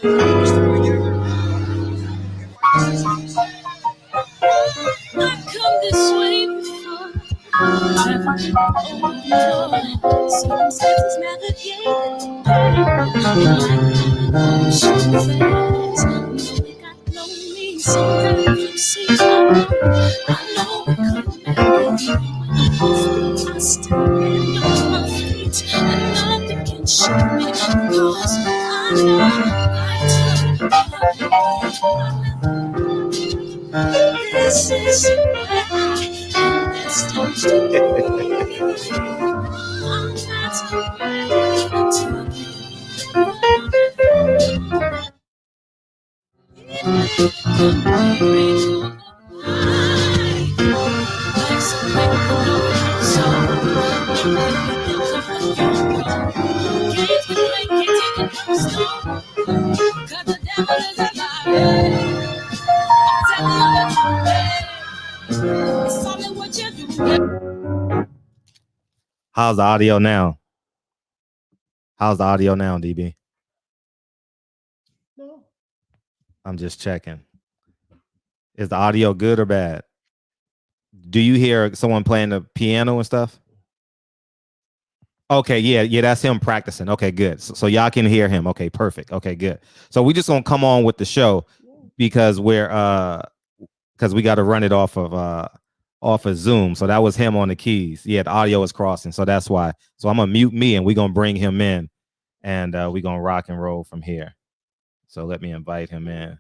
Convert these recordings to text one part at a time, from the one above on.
come this way before. Circumstances navigated. Sometimes you see I know we could never be. I stand on my feet and nothing can shake me because I know this is where I am destined to be. I'm not ready to How's the audio now? How's the audio now, DB? No. I'm just checking. Is the audio good or bad? Do you hear someone playing the piano and stuff? Okay, yeah, that's him practicing. Okay, good. So y'all can hear him. Okay, perfect. Okay, good. So we just gonna come on with the show because we got to run it off of Zoom. So that was him on the keys. Yeah, the audio is crossing, so that's why. So I'm gonna mute me and we're gonna bring him in, and we're gonna rock and roll from here. So let me invite him in.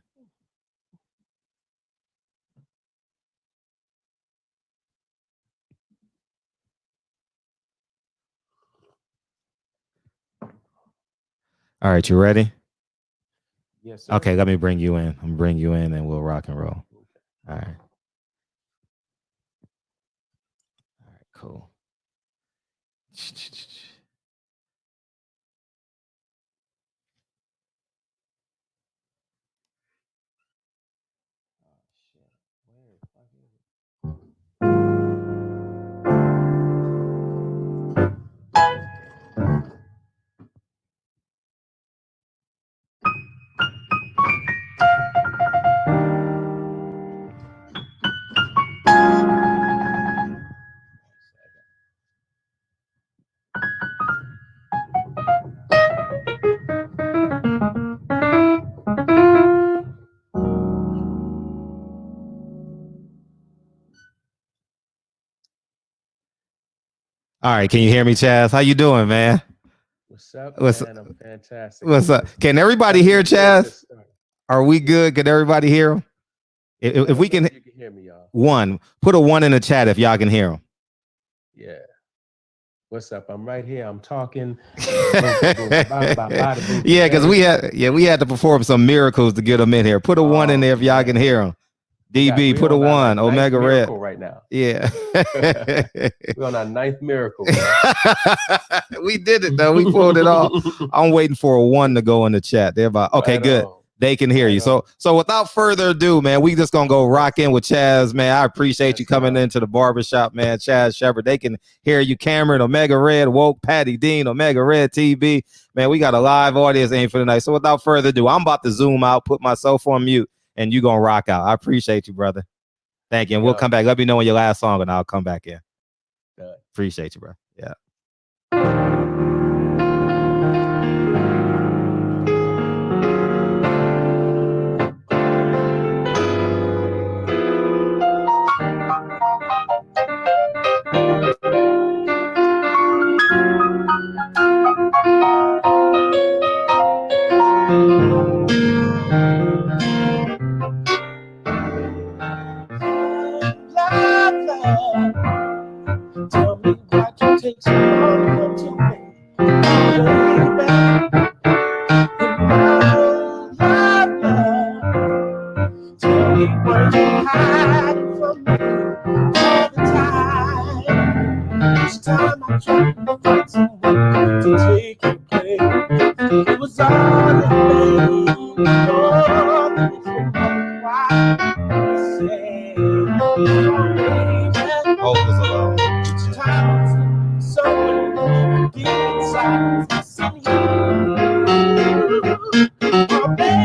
All right, you ready? Yes, sir. Okay, let me bring you in. I'm gonna bring you in and we'll rock and roll. All right. All right, cool. All right, can you hear me, Chaz? How you doing, man? What's up, man? I'm fantastic. What's up? Can everybody hear Chaz? Are we good? Can everybody hear him? If we can, you can hear me, y'all. One, put a 1 in the chat if y'all can hear him. Yeah. What's up? I'm right here. I'm talking. Yeah, because we had to perform some miracles to get them in here. Put a 1 in there if y'all can hear him. DB, put a 1. Omega Red. Right now. Yeah. We're on our 9th miracle. We did it though. We pulled it off. I'm waiting for a 1 to go in the chat. They're about okay, right good. On. They can hear you. So without further ado, man, we just gonna go rock in with Chaz, man. I appreciate you coming into the barbershop, man. Chaz Sheperd. They can hear you. Cameron, Omega Red, Woke, Patty Dean, Omega Red TV. Man, we got a live audience aim for tonight. So without further ado, I'm about to zoom out, put myself on mute, and you gonna rock out. I appreciate you, brother. Thank you. And we'll come back. Let me know when your last song, and I'll come back in. Appreciate you, bro. Yeah. Tell me why you take so long to come to me, baby. Tell me what you're hiding from me all the time. Each time I try to find someone to take your place, it was all in vain. Oh, it's why you say, Hold this alone. each time someone deep inside is missing you. Oh, baby.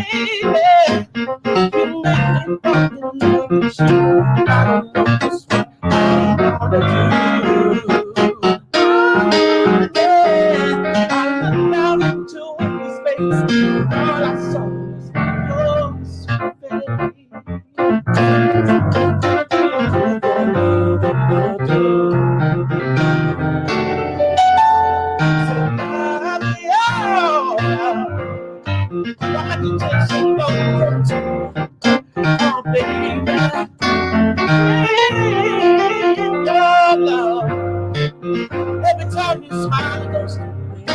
All I saw was your sweet face. Why you take so long to oh baby, your love. Every time you smile, it goes to me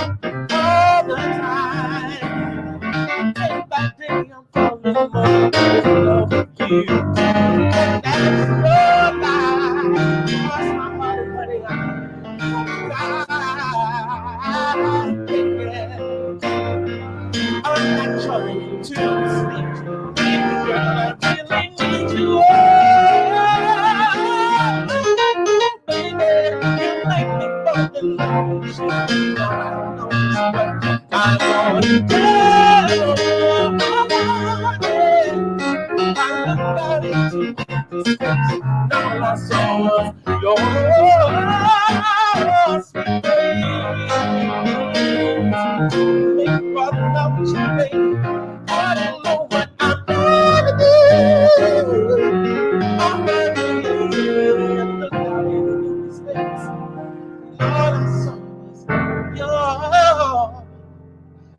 all the time. Day by day, I'm falling more in love with you. And that's your life. Cross my heart, honey, I'm not trying to sleep. Girl, I really need you. Oh, baby, you make me fall in love with you. I don't know what I want to do. I look out into this space, and all I saw was your sweet face. Make brother love with you, baby. I don't know what I'm gonna do. I'm ready to look out into this space, and all I saw was your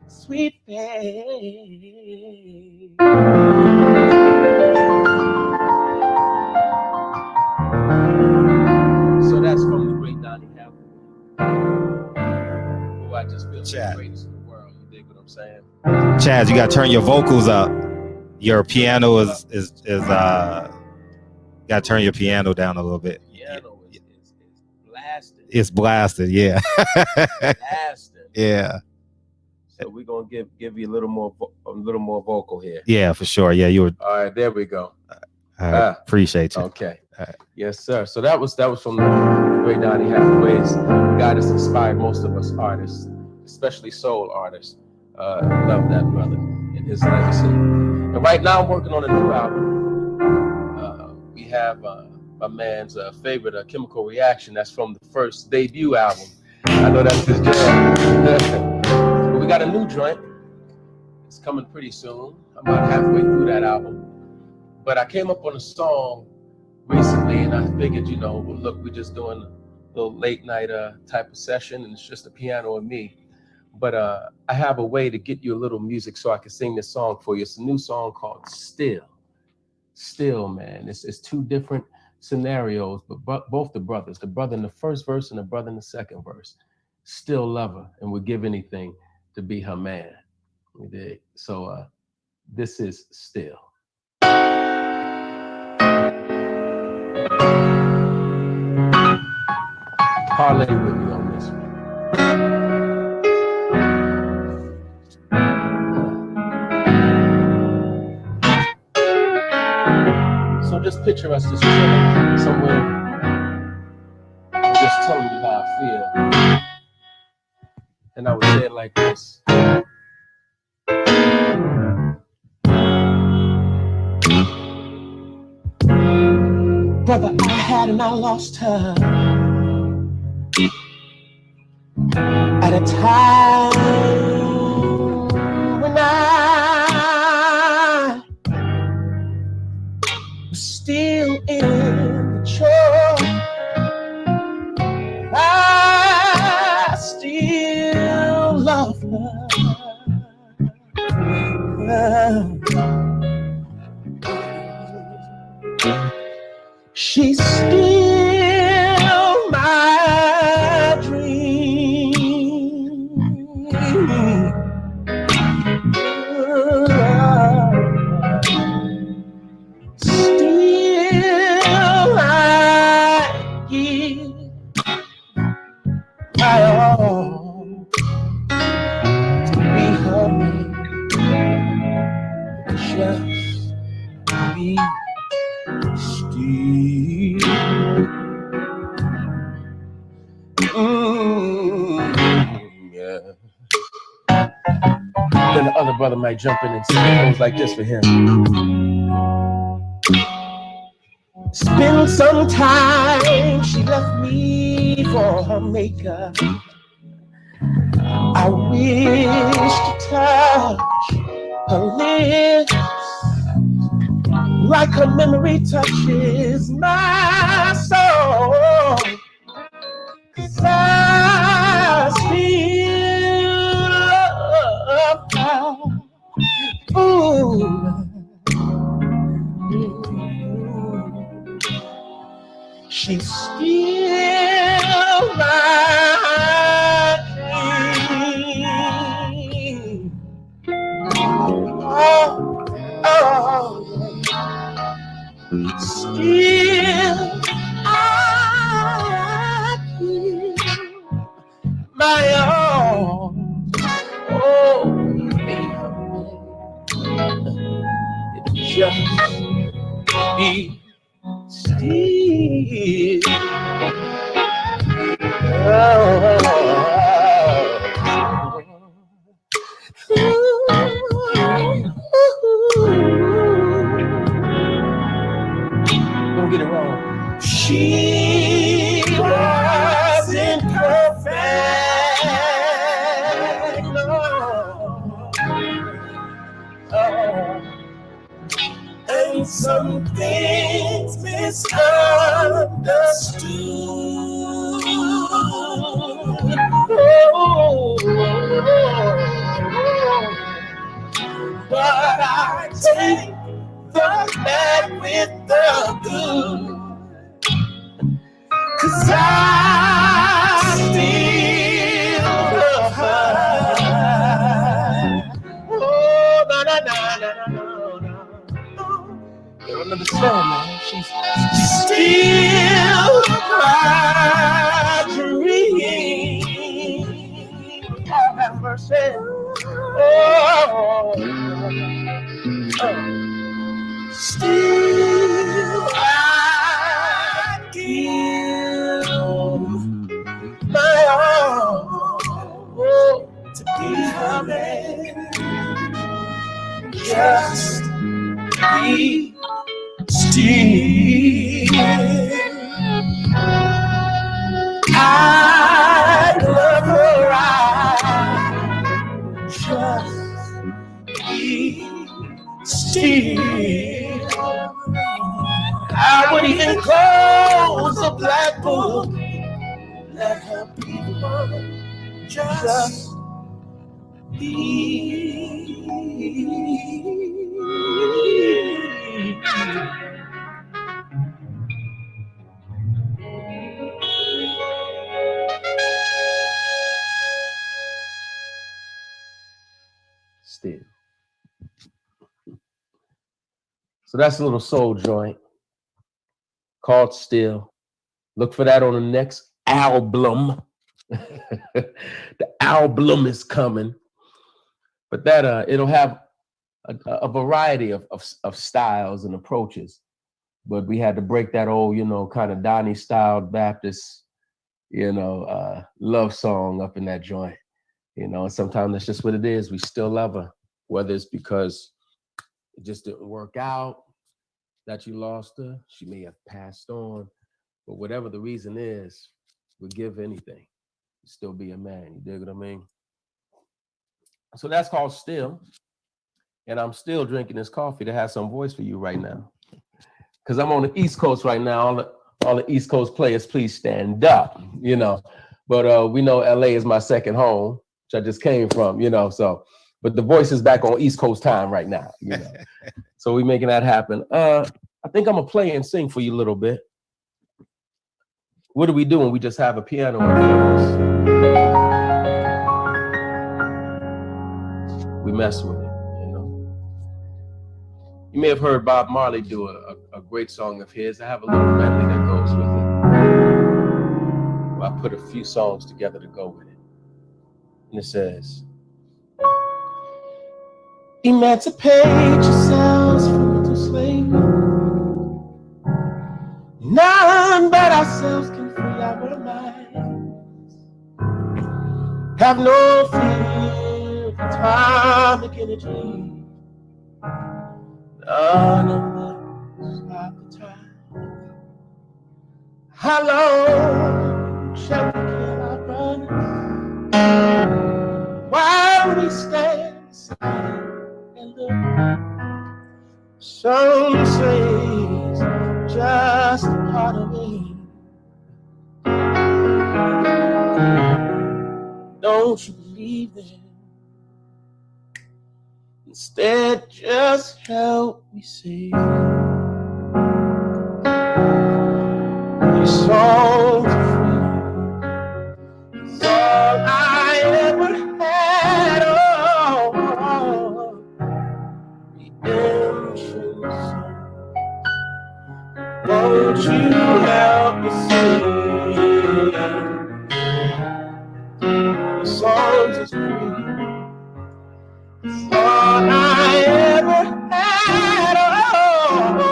sweet face. So that's from the great Donnie Hathaway, who I just feel is the greatest in the world. You dig what I'm saying? Chaz, you gotta turn your vocals up. Your piano is gotta turn your piano down a little bit. Piano is blasted. It's blasted, yeah. Blasted. Yeah. So we're gonna give you a little more vocal here. Yeah, for sure. Yeah, you were. All right, there we go. Appreciate you. Okay. Yes, sir. So that was from the great Donnie Hathaway's guy that's inspired most of us artists, especially soul artists. Love that brother and his legacy. And right now I'm working on a new album. We have my man's favorite, Chemical Reaction. That's from the first debut album. I know that's his jam. But we got a new joint. It's coming pretty soon. I'm about halfway through that album. But I came up on a song recently, and I figured, well, look, we're just doing a little late night type of session, and it's just a piano and me. But I have a way to get you a little music so I can sing this song for you. It's a new song called Still. Still, man. It's two different scenarios, but both the brother in the first verse and the brother in the second verse. Still love her and would give anything to be her man. You dig? So this is Still. Parlay with me on this one. So just picture us just chilling somewhere, and just telling you how I feel. And I would say it like this. Brother, I had and I lost her at a time when I was still in the chore. I still love her. She's still my dream. Still I give my all to be her man. Just be still. Yeah. Then the other brother might jump in and sing. It goes like this for him. It's been some time she left me for her maker. I wish to touch her lips like her memory touches my soul. 'Cause I still love her. Ooh. She's still my dream. Oh, still I keep my own. Oh, just be still. Don't get it wrong. She wasn't perfect. No. And some things misunderstood. But I take the bad with the good. 'Cause I still love her. Oh, na na na na na na. You don't understand, man. She's still my dream. Oh, have mercy. Oh. Still I give my all to be her man. Just be still. I love her. I just be still. I would even close a black book. Let her be one. Just be still. So that's a little soul joint called Still. Look for that on the next album. The album is coming. But that it'll have a variety of styles and approaches. But we had to break that old, kind of Donnie style Baptist, love song up in that joint. And sometimes that's just what it is. We still love her, whether it's because it just didn't work out, that you lost her, she may have passed on, but whatever the reason is, we'd give anything to still be a man. You dig what I mean? So that's called Still. And I'm still drinking this coffee to have some voice for you right now. Because I'm on the East Coast right now. All the East Coast players, please stand up, But we know LA is my second home, which I just came from, so. But the voice is back on East Coast time right now, So we're making that happen. I think I'm going to play and sing for you a little bit. What do we do when we just have a piano? We mess with it, You may have heard Bob Marley do a great song of his. I have a little medley that goes with it. Well, I put a few songs together to go with it. And it says, emancipate yourselves from mental slavery. None but ourselves can free our minds. Have no fear of atomic energy. None of us have the time. How long shall we kill our brothers? we stand aside and look. Some say it's just a part of it. Don't you believe it? Instead, just help me see. These songs are free. It's all I ever had. Oh, redemption song. Won't you help me sing? The songs is free. It's all I ever had. Oh,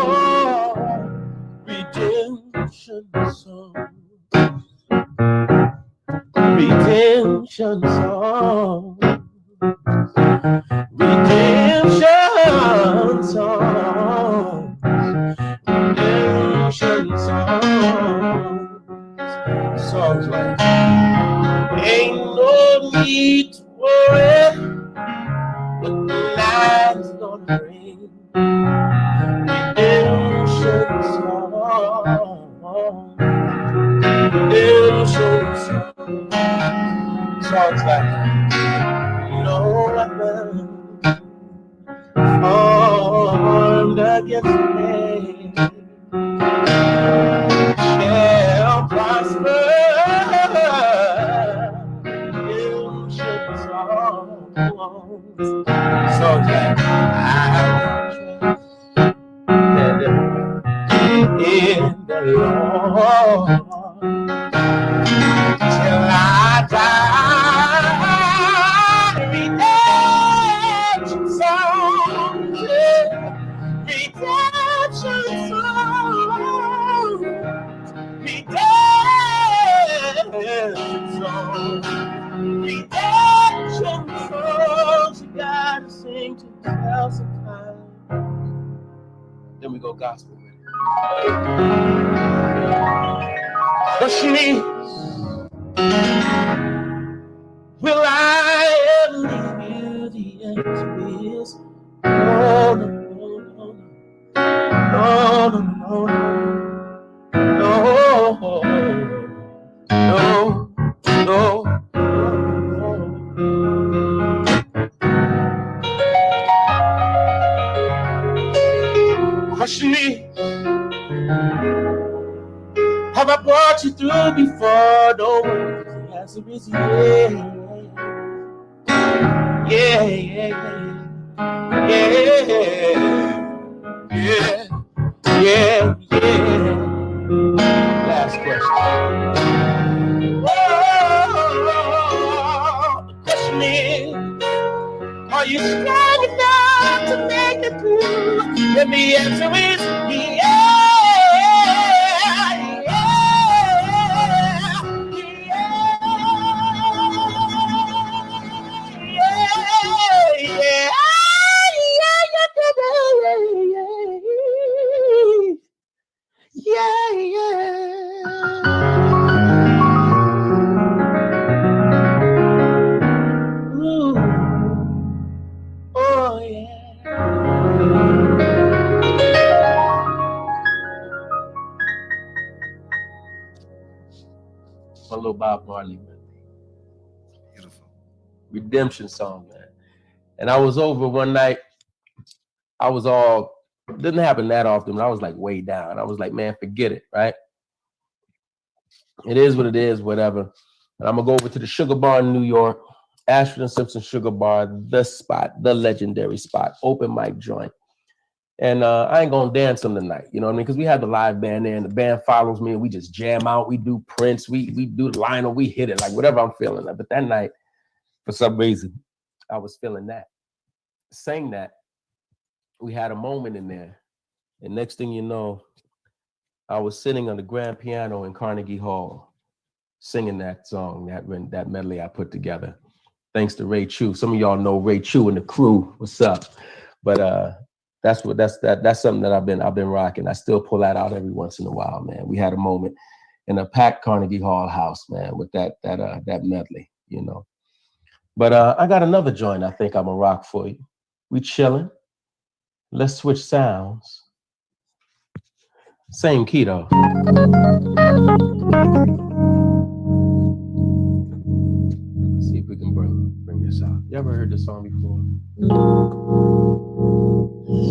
redemption song. Redemption song. Redemption song. Redemption songs. Songs like ain't no need to worry what the night's gonna bring. Redemption songs. Redemption songs. Songs like no weapon formed against me shall prosper. Redemption songs. Songs like I trust in the Lord till I die. Redemption songs. Redemption songs. Redemption songs. Redemption songs. You gotta sing to yourself sometimes. Then we go gospel with it. Question is, will I ever leave you? The answer is no, no, no, no, no, no, no, no. Question is, have I brought you through before? No, the answer is yeah. Yeah, yeah, yeah, yeah, yeah, yeah. Last question. Oh, the question is, are you strong enough to make it through? And the answer is yeah. Oh yeah. A little Bob Marley, man. Beautiful. Redemption song, man. And I was over one night. I was all, didn't happen that often, but I was like way down. I was like, man, forget it, right? It is what it is, whatever. And I'm gonna go over to the Sugar Bar in New York, Ashford and Simpson Sugar Bar, the spot, the legendary spot, open mic joint. And I ain't gonna dance them tonight, you know what I mean? Because we have the live band there, and the band follows me, and we just jam out. We do Prince, we do the Lionel, we hit it, like whatever I'm feeling. But that night, for some reason, I was feeling that. Sang that, we had a moment in there. And next thing you know, I was sitting on the grand piano in Carnegie Hall, singing that song, that medley I put together. Thanks to Ray Chu. Some of y'all know Ray Chu and the crew. What's up? But that's something that I've been rocking. I still pull that out every once in a while, man. We had a moment in a packed Carnegie Hall house, man, with that medley, you know. But I got another joint I think I'm gonna rock for you. We chilling. Let's switch sounds. Same key though. Let's see if we can bring this out. You ever heard this song before?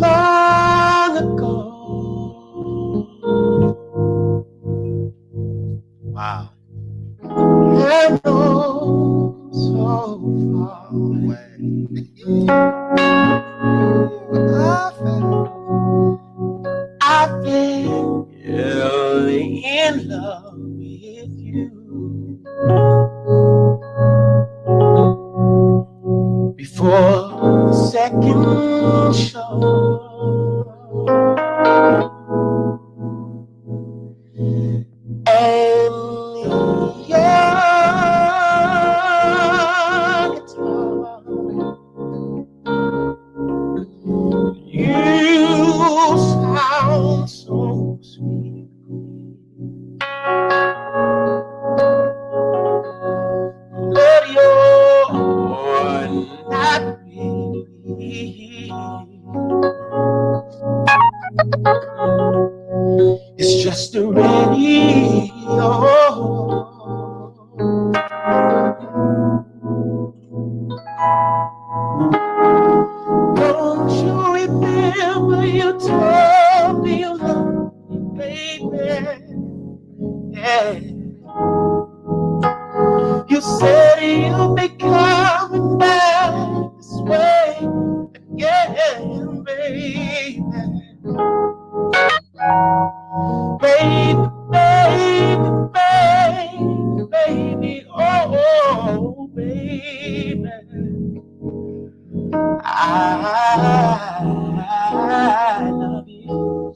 Long ago. Wow. I know so far away. I've been really in love with you. Before the second show. And your guitar, you sound so sweet. But you're not really. It's just a radio. Don't you remember you told me you loved me, baby? Yeah. You said you'll be coming back this way again, baby. Baby, baby, baby, baby, oh, baby. I love you.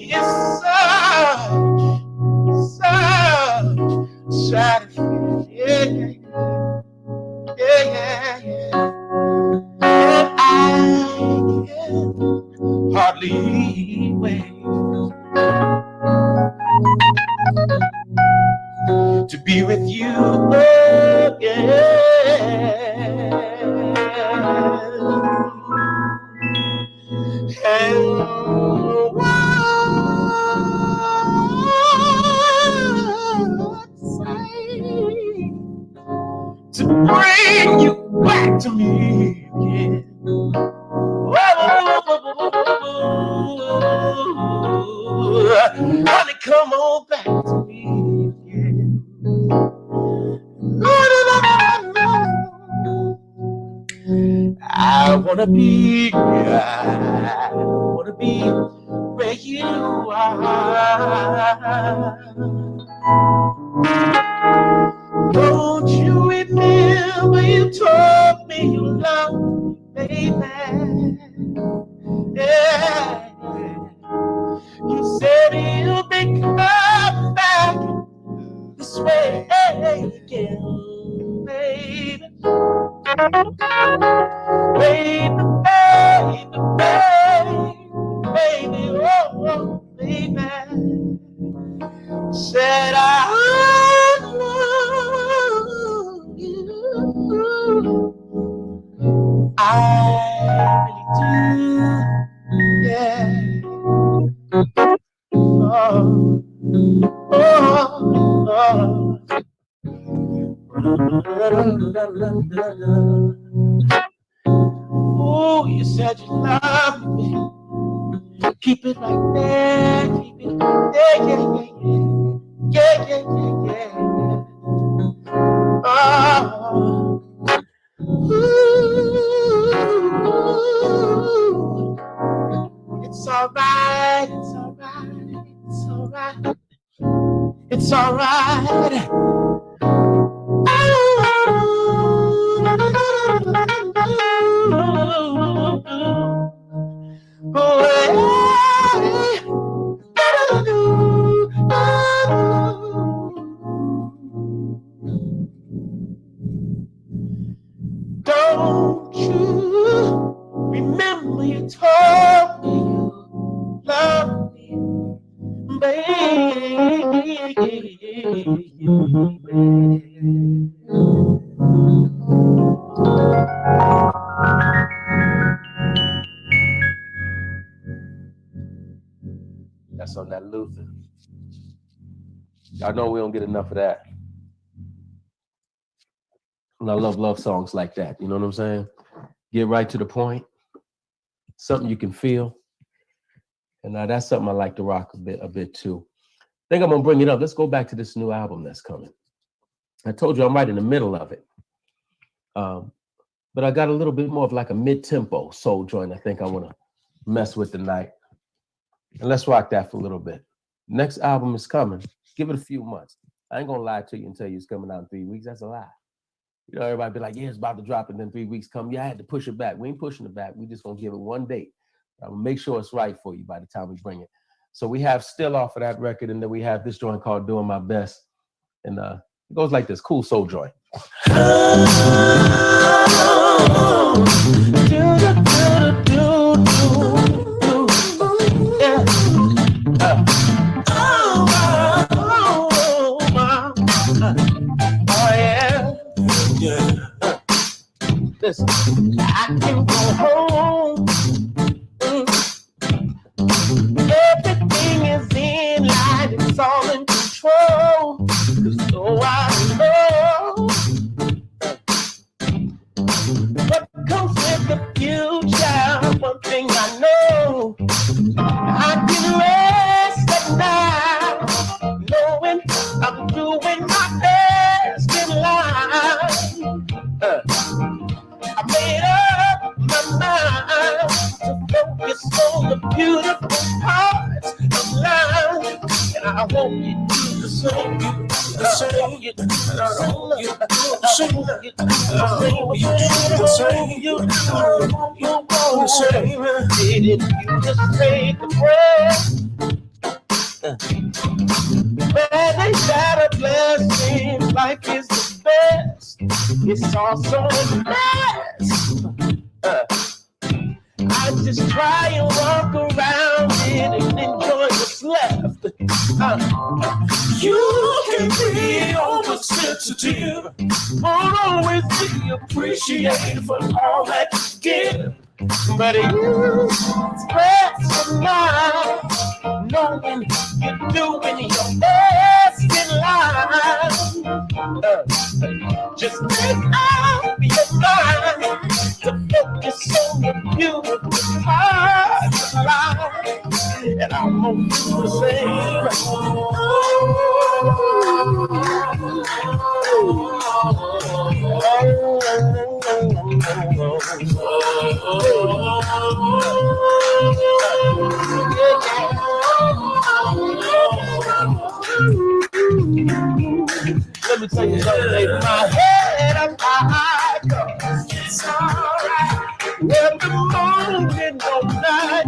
It's such sad feeling. Yeah. And I can hardly wait to be with you again. And what say to bring you back to me again? Honey, come on back to me again. I wanna be where you are. Don't you remember you told me you loved me, baby? Yeah. You said you'll be coming back this way again, baby. Baby, baby, oh, baby. Said I love you. I really do, yeah. Oh, you said you love me. Keep it like that. Keep it, yeah. Oh, ooh, it's alright. It's alright. on that Luther. Y'all know we don't get enough of that. And I love love songs like that. You know what I'm saying? Get right to the point. Something you can feel. And that's something I like to rock a bit too. I think I'm gonna bring it up. Let's go back to this new album that's coming. I told you I'm right in the middle of it. But I got a little bit more of like a mid-tempo soul joint I think I want to mess with tonight. And let's rock that for a little bit. Next album is coming. Give it a few months. I ain't gonna lie to you and tell you it's coming out in 3 weeks. That's a lie. You know, everybody be like, yeah, it's about to drop, and then 3 weeks come. Yeah, I had to push it back. We ain't pushing it back. We just gonna give it one date. I'm gonna make sure it's right for you by the time we bring it. So we have Still off of that record, and then we have this joint called Doing My Best. And it goes like this, cool soul joint. Listen, I can go home. Everything is in line, it's all in control. So I know what comes with the future. One thing I know, I can rest at night, knowing I'm doing my best in life. I made up my mind to focus on the beautiful parts of life, and I hope you do the same. Didn't you just take a breath? Man, ain't that a blessing? Life is the best. It's also a mess. I just try and walk around it and enjoy what's left. You can be oversensitive, won't always be appreciated for all that you give. But you express your mind, knowing you're doing your best in life. Just make up your mind to focus on the beautiful parts of life, and I'm gonna do the same. Let me tell you something, baby. My head up high, 'cause it's alright. Every morning, no night,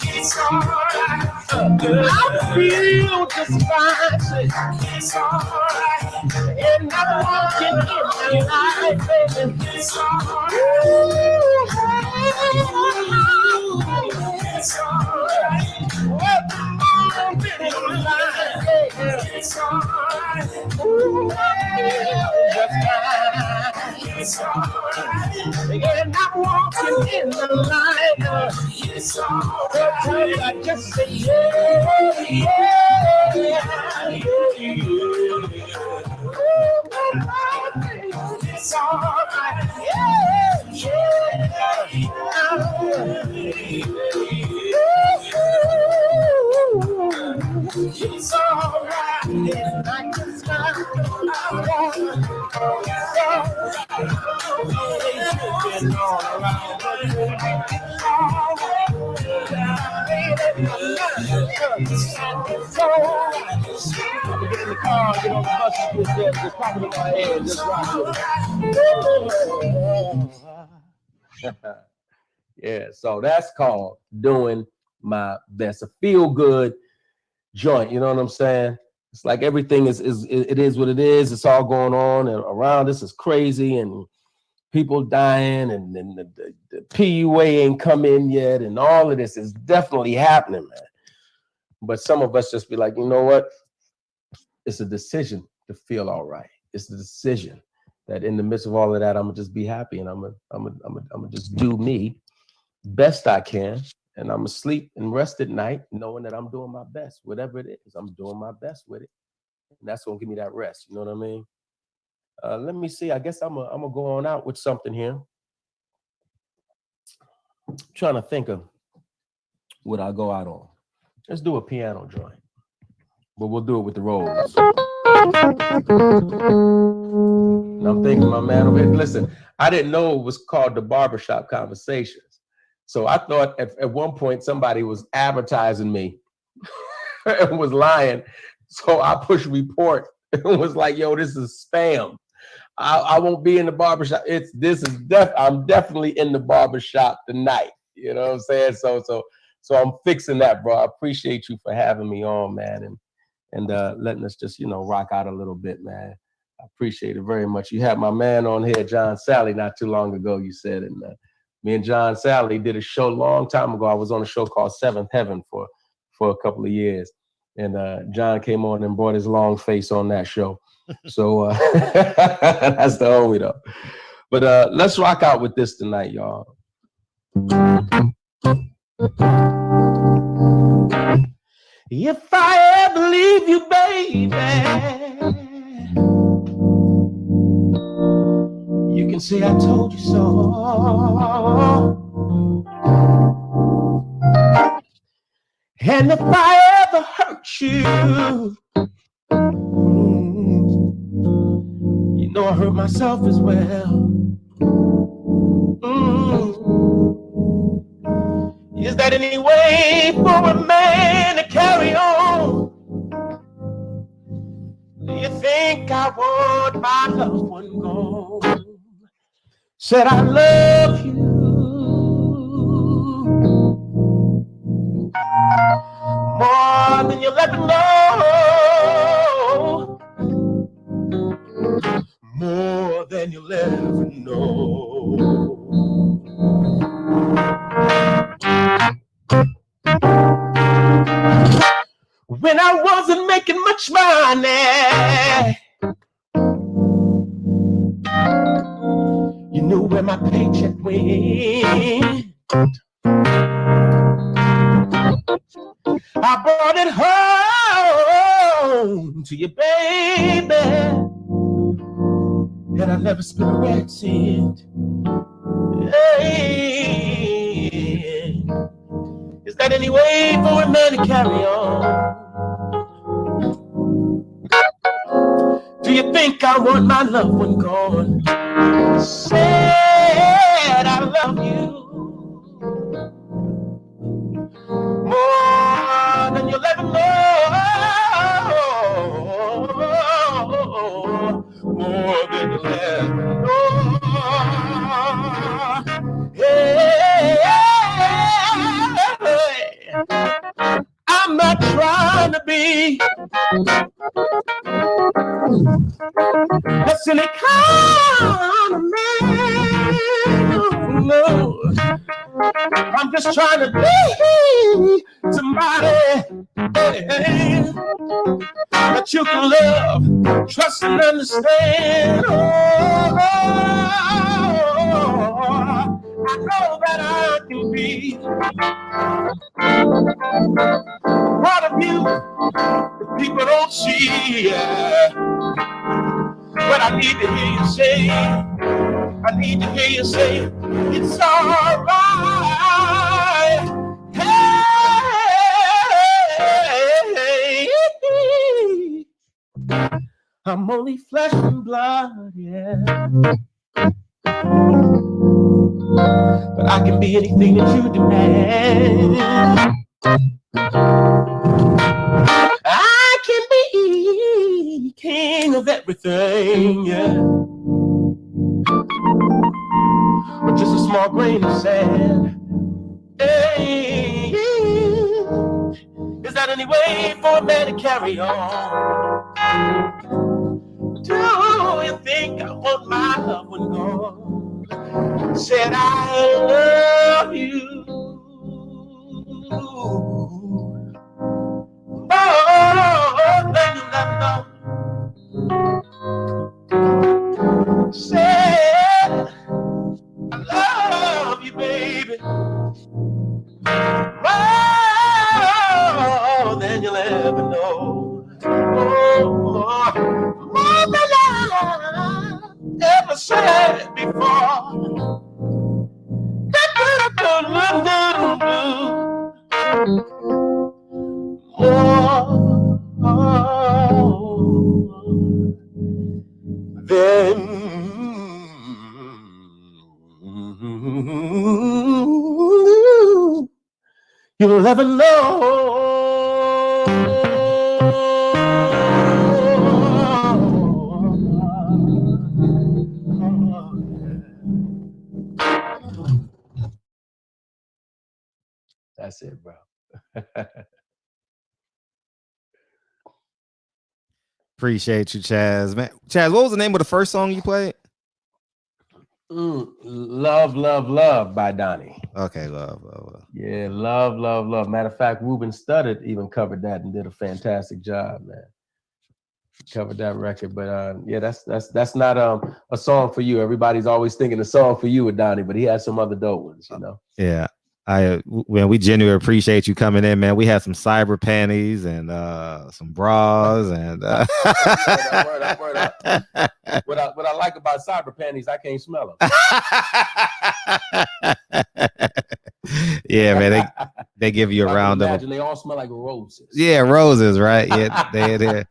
it's alright. I feel just fine, it's alright. And I'm walking in the light, baby, it's alright. It's alright. Every morning, no night, it's alright. Just fine. It's alright. And I'm walking in the light. It's alright. I just say yeah, yeah, yeah. It's alright. Yeah, yeah. It's alright. And I can smile. Get in the car, get on the bus, just pop it in my head, just rock it. Yeah, so that's called Doing My Best. A feel good joint, you know what I'm saying? It's like everything is what it is. It's all going on and around us is crazy, and people dying, and the PUA ain't come in yet, and all of this is definitely happening, man. But some of us just be like, you know what? It's a decision to feel all right. It's the decision that in the midst of all of that, I'm gonna just be happy, and I'm gonna just do me best I can, And I'm asleep and rest at night, knowing that I'm doing my best. Whatever it is, I'm doing my best with it. And that's going to give me that rest. You know what I mean? Let me see. I guess I'm going to go on out with something here. I'm trying to think of what I'll go out on. Let's do a piano joint. But we'll do it with the rolls. And I'm thinking, my man over here, listen, I didn't know it was called the Barbershop Conversations. So I thought at one point somebody was advertising me and was lying. So I pushed report and was like, yo, this is spam. I won't be in the barbershop. I'm definitely in the barbershop tonight. You know what I'm saying? So I'm fixing that, bro. I appreciate you for having me on, man, and letting us just, rock out a little bit, man. I appreciate it very much. You had my man on here, John Sally, not too long ago, you said, and me and John Sally did a show a long time ago. I was on a show called Seventh Heaven for a couple of years. And John came on and brought his long face on that show. So that's the homie, though. But let's rock out with this tonight, y'all. If I ever leave you, baby, you can say I told you so. And if I ever hurt you, you know I hurt myself as well. Is that any way for a man to carry on? Do you think I want my loved one gone? Said I love you more than you'll ever know. More than you'll ever know. When I wasn't making much money, you knew where my paycheck went. I brought it home to you, baby, and I never spent a red cent. Hey, is that any way for a man to carry on? Do you think I want my loved one gone? Said I love you more than you'll ever know. More than you'll ever know. Hey, I'm not trying to be a silly kind of man. No, I'm just trying to be somebody that you can love, trust, and understand. I know that I can be part of you that people don't see. But I need to hear you say, it's all right. Hey, I'm only flesh and blood, yeah. But I can be anything that you demand. I can be king of everything, yeah. But just a small grain of sand. Hey, is that any way for a man to carry on? Do you think I want my loved one gone? Said I love you more than you know. Said I love you, baby, You'll never know. That's it, bro. Appreciate you, Chaz, man. Chaz, what was the name of the first song you played? Love, Love, Love by Donnie. Okay, love. Yeah, love, love, love. Matter of fact, Ruben Studdard even covered that and did a fantastic job, man. Covered that record, but yeah, that's not a song for you. Everybody's always thinking a song for you with Donnie, but he has some other dope ones, you know. Yeah, we genuinely appreciate you coming in, man. We had some cyber panties and some bras and word. What I like about cyber panties, I can't smell them. Yeah, man, they give you a round of. Imagine they all smell like roses. Yeah, roses, right? Yeah, they.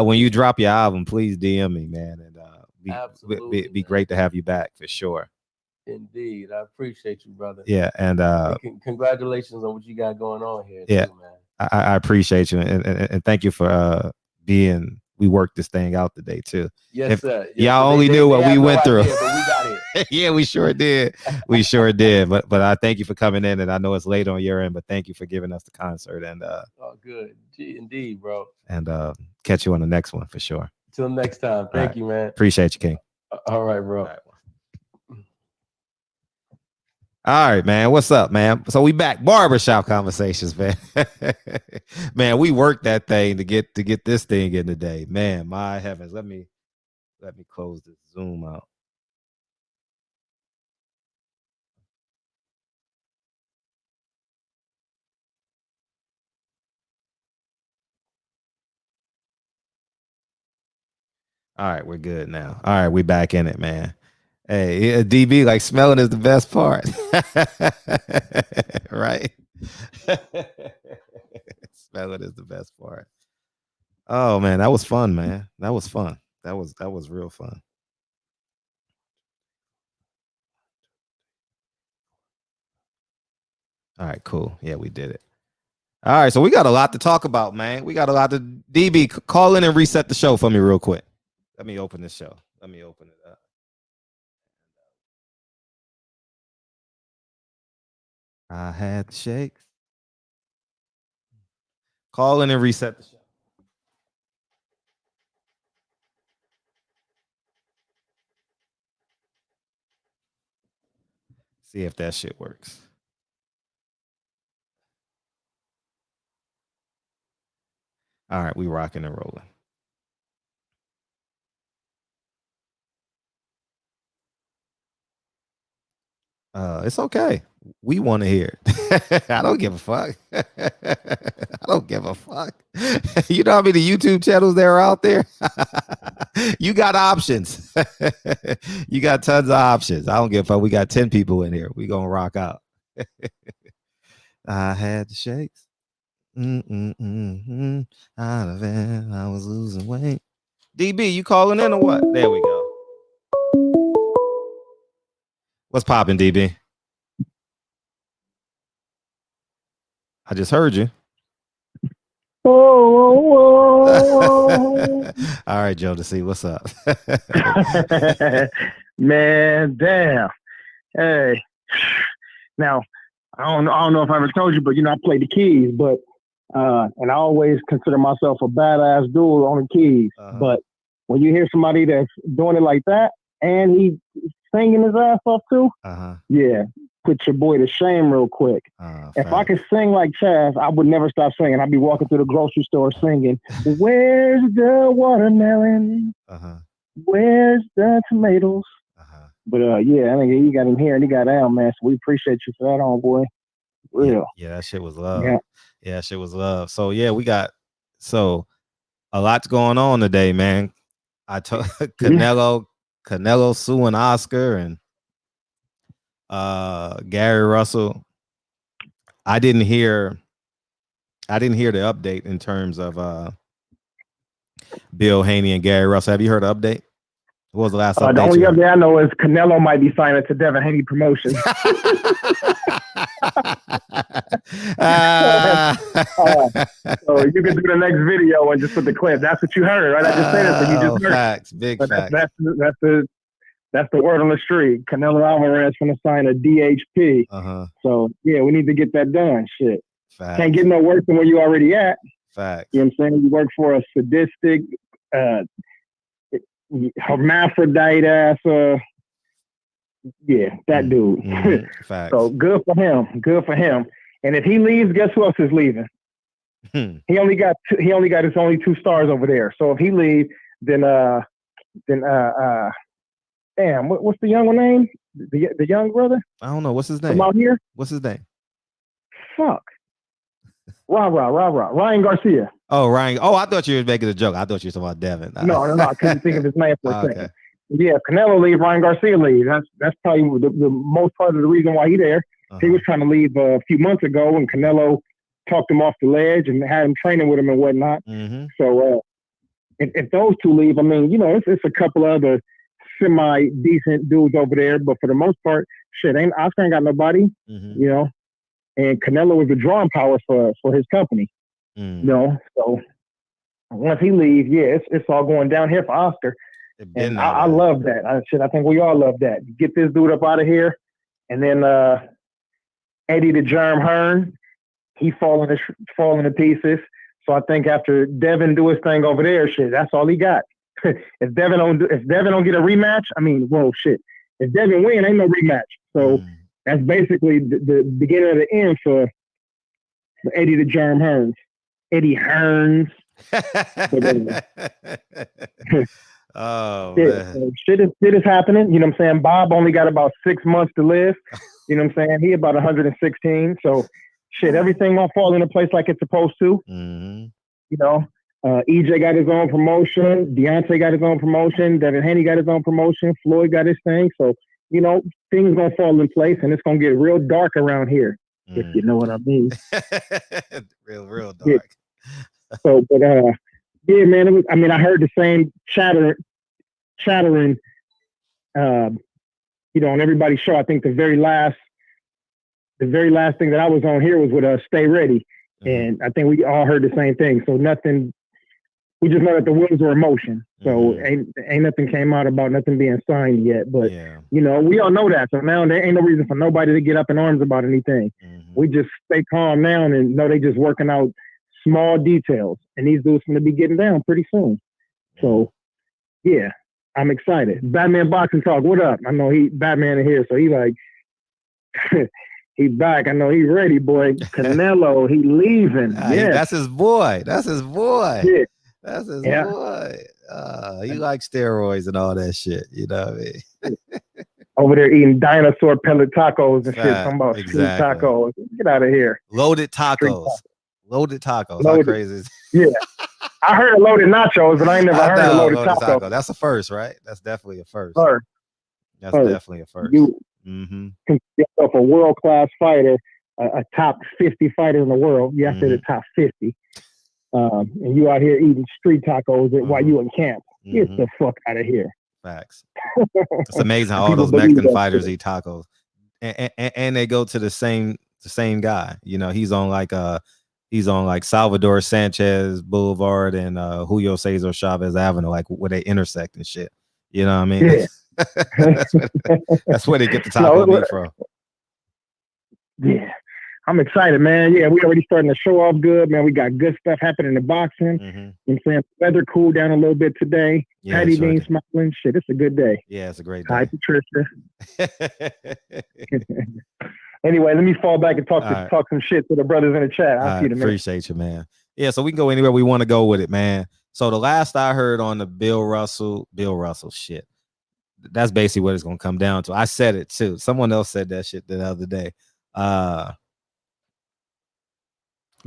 When you drop your album, please DM me, man, and be great to have you back for sure. Indeed, I appreciate you, brother. Yeah, and congratulations on what you got going on here. Yeah, too, man. I appreciate you, and thank you for being. We worked this thing out today too. Yes, sir. Yes, y'all only knew what we went through. But we got it. Yeah, we sure did. We sure did. But I thank you for coming in, and I know it's late on your end, but thank you for giving us the concert. And oh, good. Indeed, bro. And catch you on the next one for sure. Till next time. Thank you, man. Appreciate you, King. All right, bro. All right, man. What's up, man? So we back. Barbershop conversations, man. Man, we worked that thing to get this thing in today. Man, my heavens. Let me close this Zoom out. All right, we're good now. All right, we back in it, man. Hey, DB, like smelling is the best part. Right? Smelling is the best part. Oh man, that was fun, man. That was fun. That was real fun. All right, cool. Yeah, we did it. All right, so we got a lot to talk about, man. We got a lot to DB, call in and reset the show for me real quick. Let me open this show. Let me open it up. I had the shakes. Call in and reset the show. See if that shit works. All right, we rocking and rolling. It's okay. We want to hear it. I don't give a fuck. I don't give a fuck. You know how many YouTube channels there are out there? You got options. You got tons of options. I don't give a fuck. We got 10 people in here. We gonna rock out. I had the shakes. Out of it, I was losing weight. DB, you calling in or what? There we go. What's popping, DB? I just heard you. Oh. All right, Joe, to see what's up. Man, damn. Hey, now I don't know if I ever told you, but I play the keys, but and I always consider myself a badass dude on the keys. But when you hear somebody that's doing it like that and he singing his ass off too, yeah, put your boy to shame real quick. If I could sing like Chaz, I would never stop singing. I'd be walking through the grocery store singing, "Where's the watermelon? Where's the tomatoes?" But yeah, I think he got him here and he got out, man. So we appreciate you for that, homeboy. Real. Yeah, that shit was love. Yeah, that shit was love. So yeah, we got a lot's going on today, man. I told Canelo suing Oscar and Gary Russell. I didn't hear the update in terms of Bill Haney and Gary Russell. Have you heard the update What was the last The update? only update I know is Canelo might be signing to Devin Haney Promotions. So you can do the next video and just put the clip. That's what you heard, right? I just said it, so you just heard. Facts, big facts. That's the word on the street. Canelo Alvarez going to sign a DHP. So yeah, we need to get that done. Shit, facts. Can't get no worse than where you already at. Facts. You know what I'm saying? You work for a sadistic, hermaphrodite ass. Yeah, that dude. Facts. So good for him. Good for him. And if he leaves, guess who else is leaving? He only got his only 2 stars over there. So if he leaves, then damn, what's the young one name? The young brother? I don't know. What's his name? From out here? What's his name? Fuck. Ryan Garcia. Oh, Ryan. Oh, I thought you were making a joke. I thought you were talking about Devin. No. I couldn't think of his name for a second. Yeah, Canelo leave, Ryan Garcia leave. That's probably the most part of the reason why he's there. He was trying to leave a few months ago when Canelo talked him off the ledge and had him training with him and whatnot. So if those 2 leave, I mean, you know, it's a couple other semi-decent dudes over there, but for the most part, shit, Oscar ain't got nobody, you know, and Canelo is the drawing power for his company, you know, so once he leaves, yeah, it's all going down here for Oscar, and I love that. I think we all love that. Get this dude up out of here, and then Eddie the Germ Hearn, he falling to pieces, so I think after Devin do his thing over there, shit, that's all he got. If Devin don't get a rematch, I mean, whoa, shit. If Devin win, ain't no rematch. So that's basically the beginning of the end for Eddie the Germ Hearns. Eddie Hearns. Oh, shit is happening. You know what I'm saying? Bob only got about 6 months to live. You know what I'm saying? He about 116. So shit, everything gonna fall into place like it's supposed to. You know? EJ got his own promotion. Deontay got his own promotion. Devin Haney got his own promotion. Floyd got his thing. So, you know, things going to fall in place and it's going to get real dark around here, if you know what I mean. real dark. Yeah. So, but, yeah, man, I heard the same chattering, you know, on everybody's show. I think the very last thing that I was on here was with Stay Ready. And I think we all heard the same thing. So we just know that the wheels were in motion. So ain't nothing came out about nothing being signed yet. But, you know, we all know that. So now there ain't no reason for nobody to get up in arms about anything. We just stay calm now and know they just working out small details. And these dudes going to be getting down pretty soon. So, yeah, I'm excited. Batman Boxing Talk, what up? I know Batman in here, so he like... He back. I know he ready, boy. Canelo, he leaving. That's his boy. Yeah. That's his boy. He likes steroids and all that shit. You know what I mean? Over there eating dinosaur pellet tacos and shit. Talking about street tacos. Get out of here. Loaded tacos. How crazy is Yeah. I heard of loaded nachos, but I ain't never heard of loaded taco. That's a first, right? That's definitely a first. That's definitely a first. You consider yourself a world-class fighter, a top 50 fighter in the world. You have to the top 50. And you out here eating street tacos while you in camp. Get the fuck out of here. Facts. It's amazing how all those Mexican fighters eat tacos. And they go to the same guy. You know, he's on like Salvador Sanchez Boulevard and Julio Cesar Chavez Avenue, like where they intersect and shit. You know what I mean? Yeah. That's where they get the taco meat from. Yeah. I'm excited, man. Yeah, we already starting to show off good, man. We got good stuff happening in boxing. You know what I'm saying? Weather cooled down a little bit today. Yeah, Patty Dean smiling. Shit, it's a good day. Yeah, it's a great day. Hi, Patricia. Anyway, let me fall back and talk some shit to the brothers in the chat. I'll see you in a minute. Appreciate you, man. Yeah, so we can go anywhere we want to go with it, man. So the last I heard on the Bill Russell shit, that's basically what it's going to come down to. I said it too. Someone else said that shit the other day.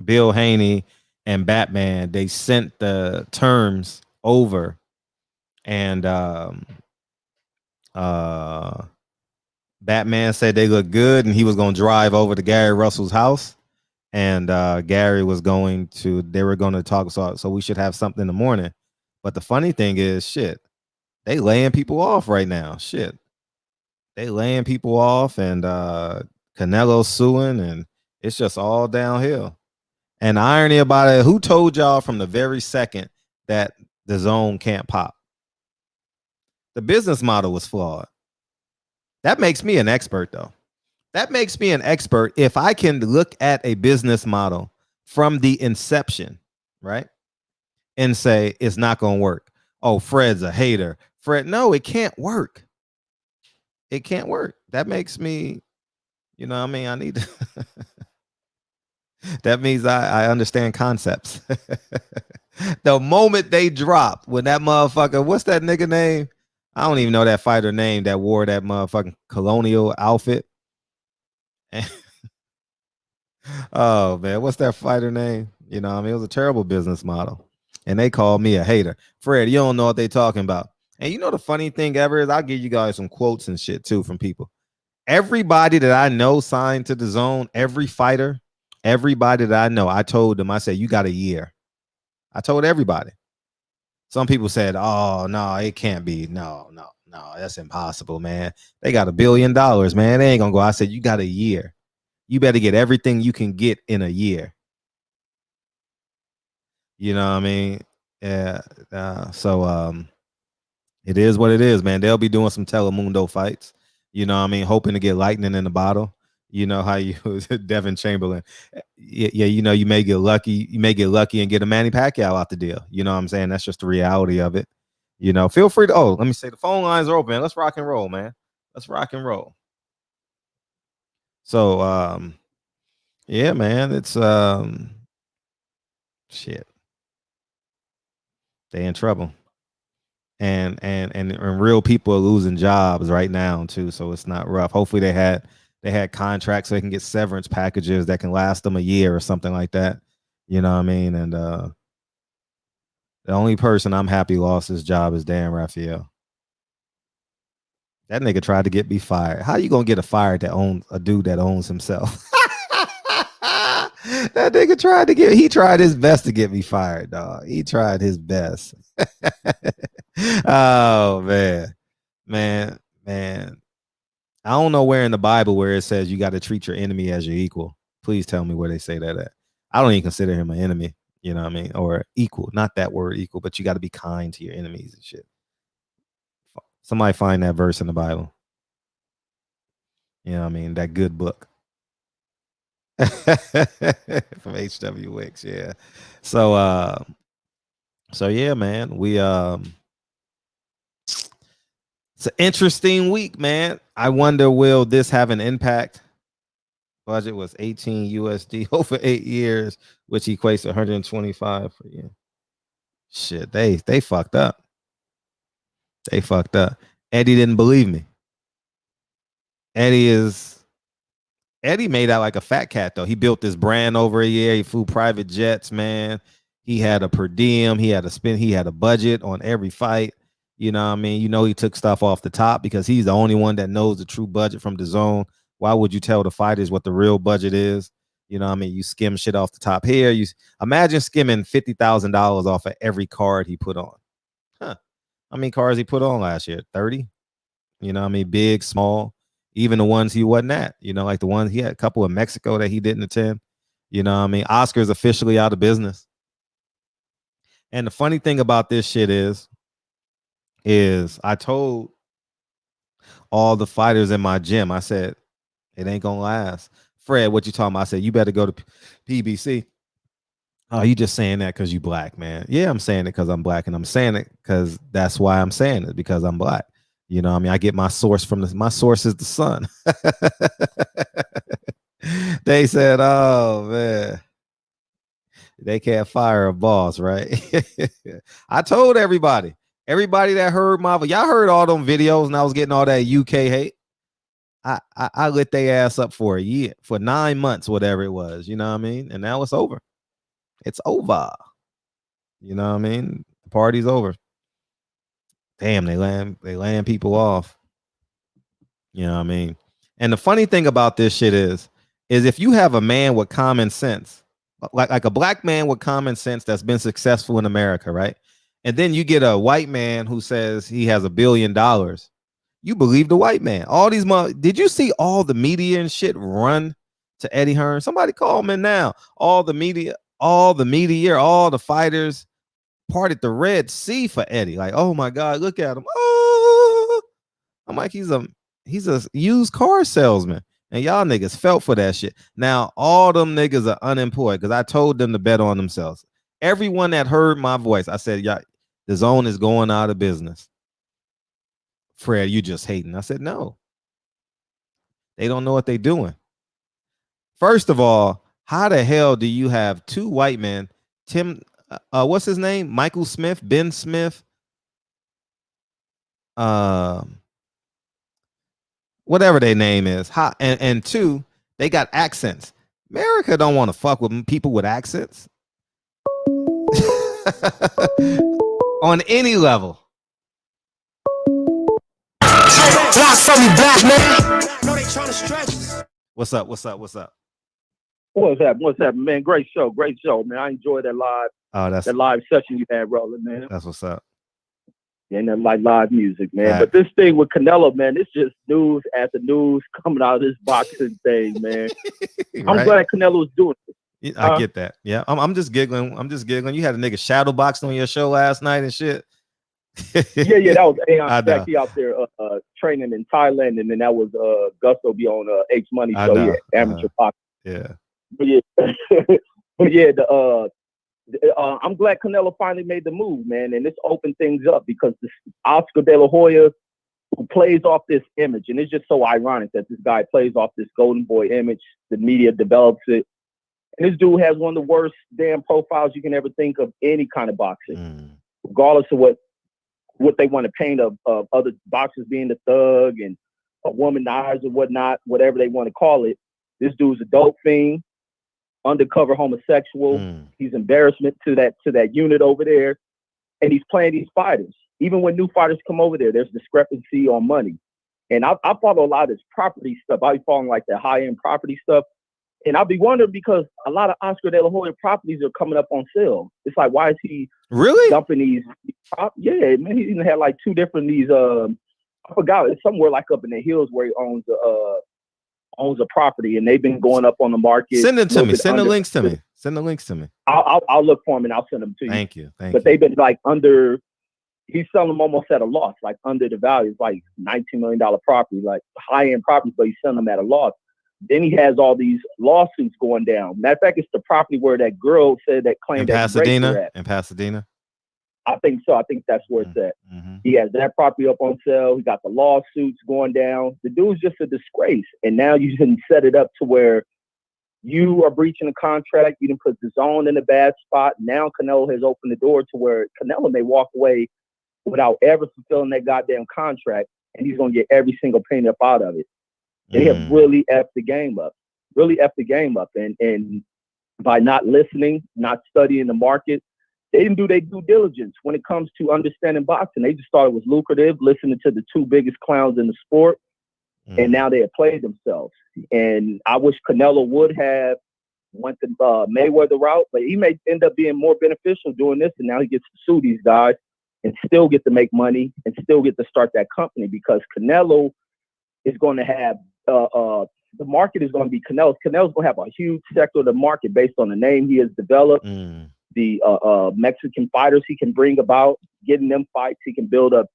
Bill Haney and Batman, they sent the terms over, and Batman said they look good, and he was going to drive over to Gary Russell's house, and Gary was they were going to talk, so we should have something in the morning. But the funny thing is, shit, They laying people off right now. Shit. They laying people off, and Canelo suing, and it's just all downhill. And the irony about it, who told y'all from the very second that the zone can't pop? The business model was flawed. That makes me an expert, though. That makes me an expert if I can look at a business model from the inception, right? And say it's not going to work. Oh, Fred's a hater. Fred, no, it can't work. It can't work. That makes me, you know what I mean? I need to. That means I understand concepts. The moment they drop, when that motherfucker, what's that nigga name? I don't even know that fighter name that wore that motherfucking colonial outfit. Oh man, what's that fighter name? You know, I mean, it was a terrible business model. And they called me a hater. Fred, you don't know what they talking about. And you know the funny thing ever is I'll give you guys some quotes and shit too from people. Everybody that I know signed to the zone, every fighter, everybody that I know, I told them, I said, you got a year. I told everybody. Some people said, oh, no, it can't be. No, that's impossible, man. They got $1 billion, man. They ain't going to go. I said, you got a year. You better get everything you can get in a year. You know what I mean? Yeah. So it is what it is, man. They'll be doing some Telemundo fights. You know what I mean? Hoping to get lightning in the bottle. You know how you Devin Chamberlain. Yeah, you know, you may get lucky. You may get lucky and get a Manny Pacquiao out the deal. You know what I'm saying? That's just the reality of it. You know, feel free to let me say the phone lines are open. Let's rock and roll, man. Let's rock and roll. So yeah, man, it's shit. They in trouble. And real people are losing jobs right now too, so it's not rough. Hopefully they had contracts so they can get severance packages that can last them a year or something like that. You know what I mean? And the only person I'm happy lost his job is Dan Raphael. That nigga tried to get me fired. How you gonna get fired that owns a dude that owns himself? That nigga tried his best to get me fired, dog. He tried his best. Oh man. I don't know where in the Bible where it says you got to treat your enemy as your equal. Please tell me where they say that at. I don't even consider him an enemy, you know what I mean? Or equal, not that word equal, but you got to be kind to your enemies and shit. Somebody find that verse in the Bible. You know what I mean? That good book. From H.W. Wicks, yeah. So yeah, man. It's an interesting week, man. I wonder, will this have an impact? Budget was 18 USD over 8 years, which equates to 125 per year. Shit, they fucked up. They fucked up. Eddie didn't believe me. Eddie made out like a fat cat, though. He built this brand over a year. He flew private jets, man. He had a per diem. He had a spin. He had a budget on every fight. You know what I mean? You know, he took stuff off the top because he's the only one that knows the true budget from the zone. Why would you tell the fighters what the real budget is? You know what I mean? You skim shit off the top here. You imagine skimming $50,000 off of every card he put on. Huh. How many cards he put on last year? 30? You know what I mean? Big, small, even the ones he wasn't at. You know, like the ones he had a couple in Mexico that he didn't attend. You know what I mean? Oscar's officially out of business. And the funny thing about this shit is I told all the fighters in my gym, I said, it ain't gonna last. Fred, what you talking about? I said, you better go to PBC. Oh, you just saying that because you black, man. Yeah, I'm saying it because I'm black, and I'm saying it because that's why I'm saying it, because I'm black. You know what I mean? I get my source from my source is the sun. They said, oh man, they can't fire a boss, right? I told everybody that heard y'all heard all them videos and I was getting all that UK hate. I lit their ass up for a year, for 9 months, whatever it was, you know what I mean? And now it's over. It's over. You know what I mean? The party's over. Damn, they land people off. You know what I mean? And the funny thing about this shit is if you have a man with common sense, like a black man with common sense that's been successful in America, right? And then you get a white man who says he has $1 billion. You believe the white man. All these did you see all the media and shit run to Eddie Hearn? Somebody call him in now. All the media, all the fighters parted the Red Sea for Eddie. Like, oh my God, look at him. Oh, I'm like, he's a used car salesman. And y'all niggas felt for that shit. Now, all them niggas are unemployed because I told them to bet on themselves. Everyone that heard my voice, I said, y'all, the zone is going out of business. Fred, you just hating. I said, no. They don't know what they're doing. First of all, how the hell do you have two white men, what's his name? Michael Smith, Ben Smith, whatever their name is. And two, they got accents. America don't want to fuck with people with accents on any level. What's up? What's happening, man? Great show, man. I enjoyed that live session you had rolling, man. That's what's up. And then like live music, man. Right. But this thing with Canelo, man, it's just news after news coming out of this boxing thing, man. Right. I'm glad Canelo's doing it. I get that. Yeah, I'm just giggling. You had a nigga shadow boxing on your show last night and shit. yeah, that was Becky out there training in Thailand, and then that was Gusto be on H Money show, amateur boxing. Yeah. But yeah, I'm glad Canelo finally made the move, man, and this opened things up because this Oscar De La Hoya, who plays off this image, and it's just so ironic that this guy plays off this golden boy image. The media develops it, and this dude has one of the worst damn profiles you can ever think of any kind of boxing, regardless of what they want to paint of other boxers being the thug and a womanizer or whatnot, whatever they want to call it. This dude's a dope fiend, undercover homosexual. He's embarrassment to that unit over there. And he's playing these fighters. Even when new fighters come over there, there's discrepancy on money. And I follow a lot of this property stuff. I be following like that high-end property stuff. And I'll be wondering because a lot of Oscar De La Hoya properties are coming up on sale. It's like, why is he really dumping these? Yeah, man, he even had like two different I forgot, it's somewhere like up in the hills where he owns a property, and they've been going up on the market. Send it to me. Send the links to me. Send the links to me. I'll look for them and I'll send them to you. Thank you. But they've been like he's selling them almost at a loss, like under the value. It's like $19 million property, like high-end property, but he's selling them at a loss. Then he has all these lawsuits going down. Matter of fact, it's the property where that girl said that claimed in Pasadena. In Pasadena. I think so. I think that's where it's at. He has that property up on sale. He got the lawsuits going down. The dude's just a disgrace. And now you can set it up to where you are breaching a contract. You didn't put the zone in a bad spot. Now Canelo has opened the door to where Canelo may walk away without ever fulfilling that goddamn contract, and he's going to get every single penny up out of it. They have really effed the game up. And by not listening, not studying the market, they didn't do their due diligence when it comes to understanding boxing. They just thought it was lucrative, listening to the two biggest clowns in the sport, and now they have played themselves. And I wish Canelo would have went the Mayweather route, but he may end up being more beneficial doing this, and now he gets to sue these guys and still get to make money and still get to start that company, because Canelo is going to have the market is going to be Canelo's. Canelo's going to have a huge sector of the market based on the name he has developed, the Mexican fighters he can bring about, getting them fights. He can build up.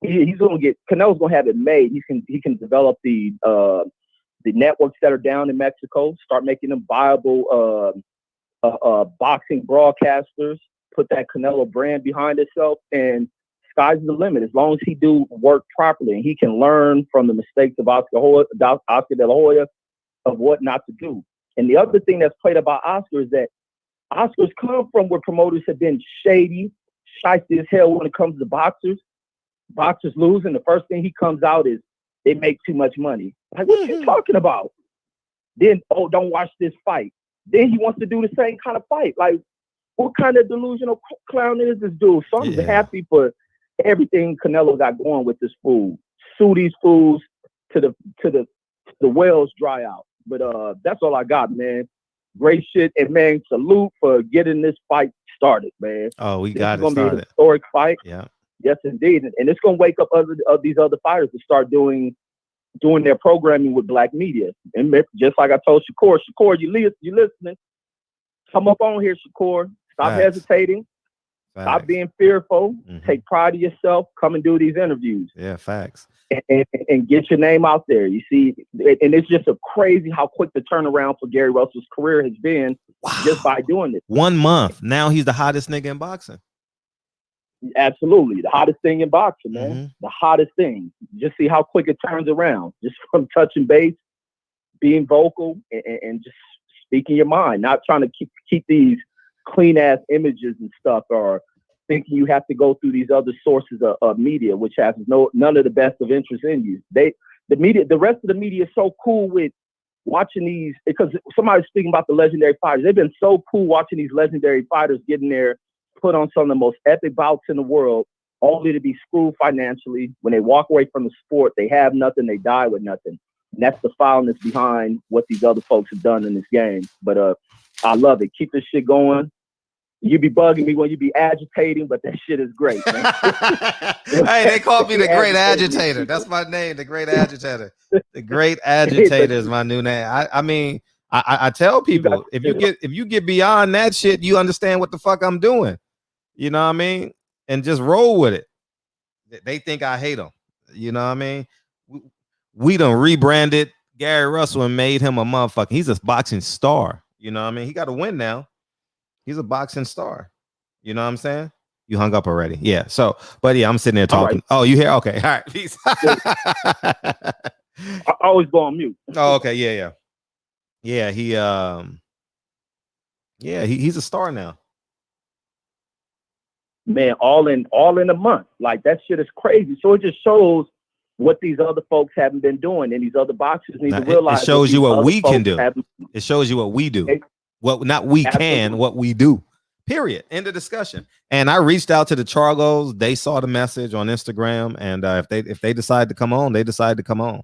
He's going to get Canelo's going to have it made. He can develop the networks that are down in Mexico, start making them viable boxing broadcasters. Put that Canelo brand behind itself, and sky's the limit. As long as he do work properly and he can learn from the mistakes of Oscar De La Hoya of what not to do. And the other thing that's played about Oscar is that Oscar's come from where promoters have been shady, shifty as hell when it comes to boxers. Boxers lose, and the first thing he comes out is they make too much money. Like, what are you talking about? Then, don't watch this fight. Then he wants to do the same kind of fight. Like, what kind of delusional clown is this dude? So I'm happy for everything Canelo got going with this fool. Sue these fools to the wells dry out. But that's all I got, man. Great shit. And man, salute for getting this fight started, man. Oh, we This got is it gonna started. be a historic fight. Yeah. Yes, indeed. And it's gonna wake up these other fighters to start doing their programming with black media. And just like I told Shakur, you listening? Come up on here, Shakur. Stop hesitating. Facts. Stop being fearful. Take pride in yourself. Come and do these interviews. Yeah, facts. And get your name out there. You see, and it's just a crazy how quick the turnaround for Gary Russell's career has been just by doing this. 1 month. Now he's the hottest nigga in boxing. Absolutely. The hottest thing in boxing, man. The hottest thing. Just see how quick it turns around. Just from touching base, being vocal, and just speaking your mind. Not trying to keep these clean ass images and stuff, or thinking you have to go through these other sources of media, which has none of the best of interest in you. The rest of the media is so cool with watching these, because somebody's speaking about the legendary fighters. They've been so cool watching these legendary fighters getting there, put on some of the most epic bouts in the world, only to be screwed financially. When they walk away from the sport, they have nothing, they die with nothing. And that's the foulness behind what these other folks have done in this game. But I love it. Keep this shit going. You be bugging me when you be agitating, but that shit is great, man. Hey, they called me the Great Agitator. That's my name, the Great Agitator. The Great Agitator is my new name. I mean, I tell people, if you get beyond that shit, you understand what the fuck I'm doing. You know what I mean? And just roll with it. They think I hate them. You know what I mean? We done rebranded Gary Russell and made him a motherfucker. He's a boxing star. You know what I mean? He got to win now. He's a boxing star. You know what I'm saying? You hung up already. Yeah. So, but yeah, I'm sitting there talking. Right. Oh, you here? Okay. All right. Peace. I always go on mute. Oh, okay. Yeah. He's a star now. Man, all in a month. Like, that shit is crazy. So it just shows what these other folks haven't been doing, and these other boxers need to realize. It shows you what we can do. It shows you what we do. What not we can, what we do. Period. End of discussion. And I reached out to the Chargos. They saw the message on Instagram, and if they decide to come on, they decide to come on.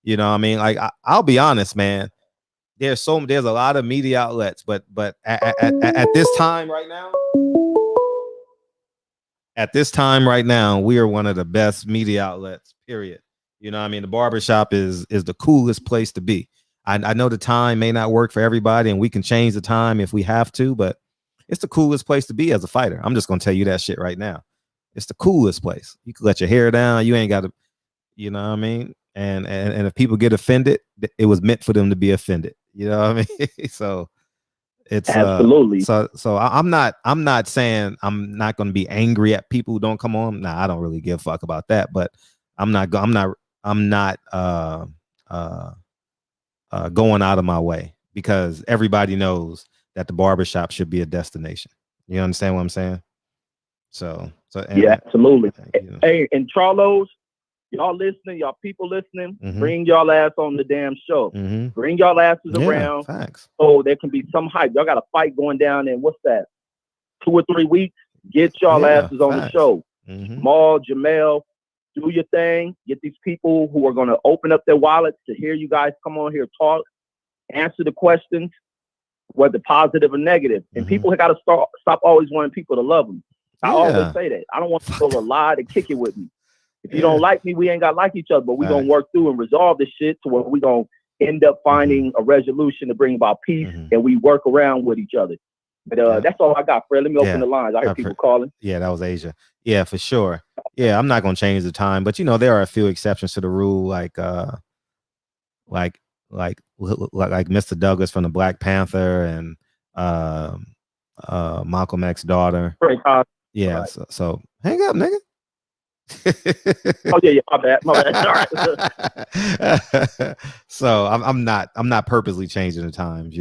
You know what I mean? Like, I'll be honest, man. There's a lot of media outlets, but at this time right now. At this time right now, we are one of the best media outlets, period. You know what I mean? The barbershop is the coolest place to be. I know the time may not work for everybody, and we can change the time if we have to, but it's the coolest place to be as a fighter. I'm just going to tell you that shit right now. It's the coolest place. You can let your hair down. You ain't got to, you know what I mean? And if people get offended, it was meant for them to be offended. You know what I mean? So it's absolutely. So I'm not saying I'm not going to be angry at people who don't come on. Nah, I don't really give a fuck about that, but I'm not going out of my way, because everybody knows that the barbershop should be a destination. You understand what I'm saying? So yeah, absolutely. You know. Hey, and Charlos, y'all listening, y'all people listening, bring y'all ass on the damn show. Bring y'all asses around. Facts. So there can be some hype. Y'all got a fight going down in, what's that, 2 or 3 weeks? Get y'all asses on the show. Maul, Jamel, do your thing. Get these people who are going to open up their wallets to hear you guys come on here, talk, answer the questions, whether positive or negative. And people have got to stop always wanting people to love them. I always say that. I don't want people to lie to kick it with me. If you don't like me, we ain't got to like each other, but we're going to work through and resolve this shit to where we're going to end up finding a resolution to bring about peace, and we work around with each other. But that's all I got, Fred. Let me open the lines. I hear people calling. Yeah, that was Asia. Yeah, for sure. Yeah, I'm not going to change the time, but there are a few exceptions to the rule, like Mr. Douglas from the Black Panther and Malcolm X's daughter. Yeah, right. So hang up, nigga. Oh yeah, my bad. All right. So I'm not purposely changing the times,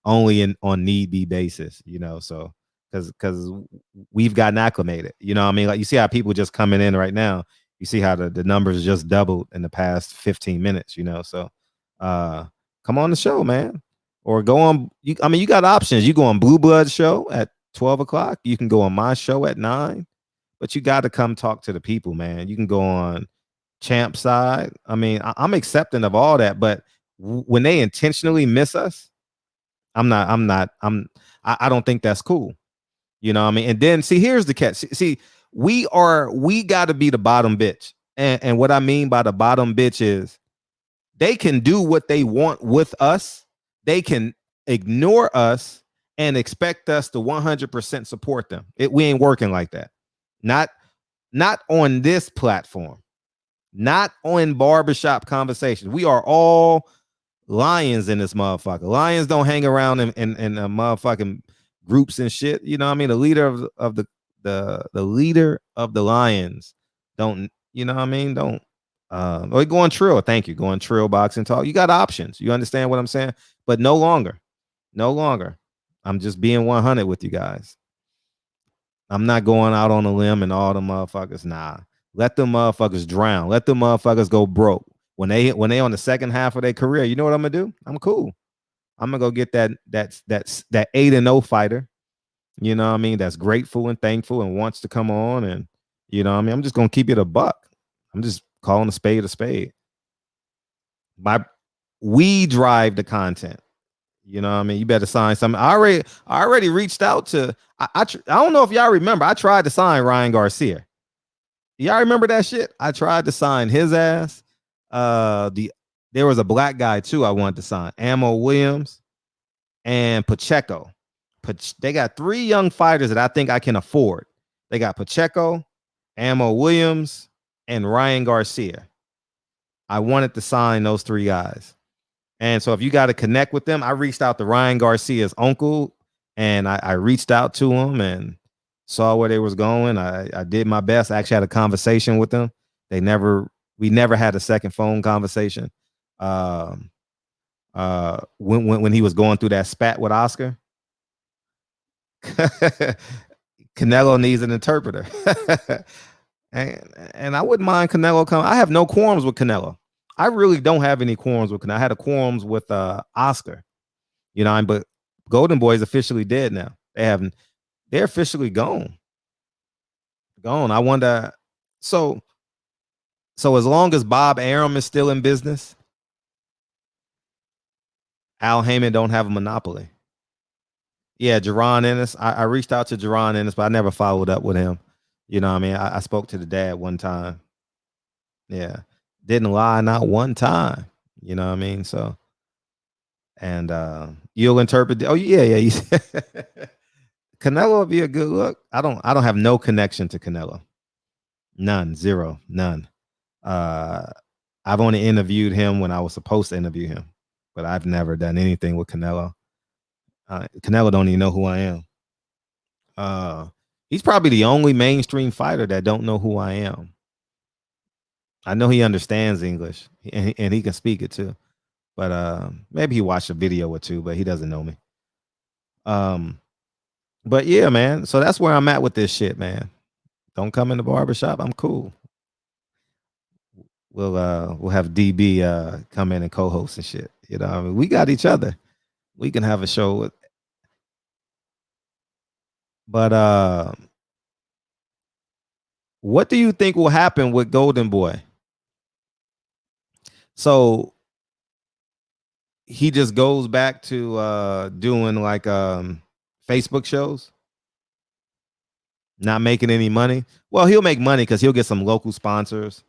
only on need be basis, so because we've gotten acclimated, I mean, like, you see how people just coming in right now, you see how the numbers just doubled in the past 15 minutes, so come on the show, man, or go on. You got options. You go on Blue Blood show at 12 o'clock. You can go on my show at 9. But you got to come talk to the people, man. You can go on Champ side. I mean, I'm accepting of all that, but when they intentionally miss us, I don't think that's cool. You know what I mean? And then see, here's the catch. See, we got to be the bottom bitch. And what I mean by the bottom bitch is they can do what they want with us. They can ignore us and expect us to 100% support them. We ain't working like that. Not on this platform. Not on barbershop conversations. We are all lions in this motherfucker. Lions don't hang around in motherfucking groups and shit. You know what I mean? The leader of the leader of the lions don't, you know what I mean? Don't or go on Trill. Thank you. Go on Trill Boxing Talk. You got options. You understand what I'm saying? But no longer. No longer. I'm just being 100 with you guys. I'm not going out on a limb and all the motherfuckers. Nah. Let them motherfuckers drown. Let them motherfuckers go broke. When they on the second half of their career, you know what I'm gonna do? I'm cool. I'm gonna go get that 8-0 fighter. You know what I mean? That's grateful and thankful and wants to come on. And you know what I mean? I'm just gonna keep it a buck. I'm just calling a spade a spade. We drive the content. You know what I mean? You better sign something. I already reached out to. I don't know if y'all remember. I tried to sign Ryan Garcia. Y'all remember that shit? I tried to sign his ass. There was a black guy too I wanted to sign, Ammo Williams and Pacheco. They got 3 young fighters that I think I can afford. They got Pacheco, Ammo Williams, and Ryan Garcia. I wanted to sign those 3 guys. And so if you got to connect with them, I reached out to Ryan Garcia's uncle and I reached out to him and saw where they was going. I did my best. I actually had a conversation with them. We never had a second phone conversation. When he was going through that spat with Oscar. Canelo needs an interpreter. and I wouldn't mind Canelo coming. I have no qualms with Canelo. I really don't have any qualms with Canelo. I had a qualms with Oscar. You know, but Golden Boy is officially dead now. They're officially gone. Gone. I wonder. So as long as Bob Arum is still in business, Al Heyman don't have a monopoly. Yeah, Jerron Ennis. I reached out to Jerron Ennis, but I never followed up with him. You know what I mean? I spoke to the dad one time. Yeah. Didn't lie, not one time. You know what I mean? So, and you'll interpret. Oh, yeah. Canelo would be a good look. I don't have no connection to Canelo. None, zero, none. I've only interviewed him when I was supposed to interview him, but I've never done anything with Canelo. Canelo don't even know who I am. He's probably the only mainstream fighter that don't know who I am. I know he understands English and he can speak it too, but maybe he watched a video or two, but he doesn't know me. But yeah, man. So that's where I'm at with this shit, man. Don't come in the barbershop. I'm cool. We'll have DB come in and co-host and shit. You know, I mean, we got each other. We can have a show with. But what do you think will happen with Golden Boy? So he just goes back to doing like Facebook shows, not making any money. Well, he'll make money because he'll get some local sponsors.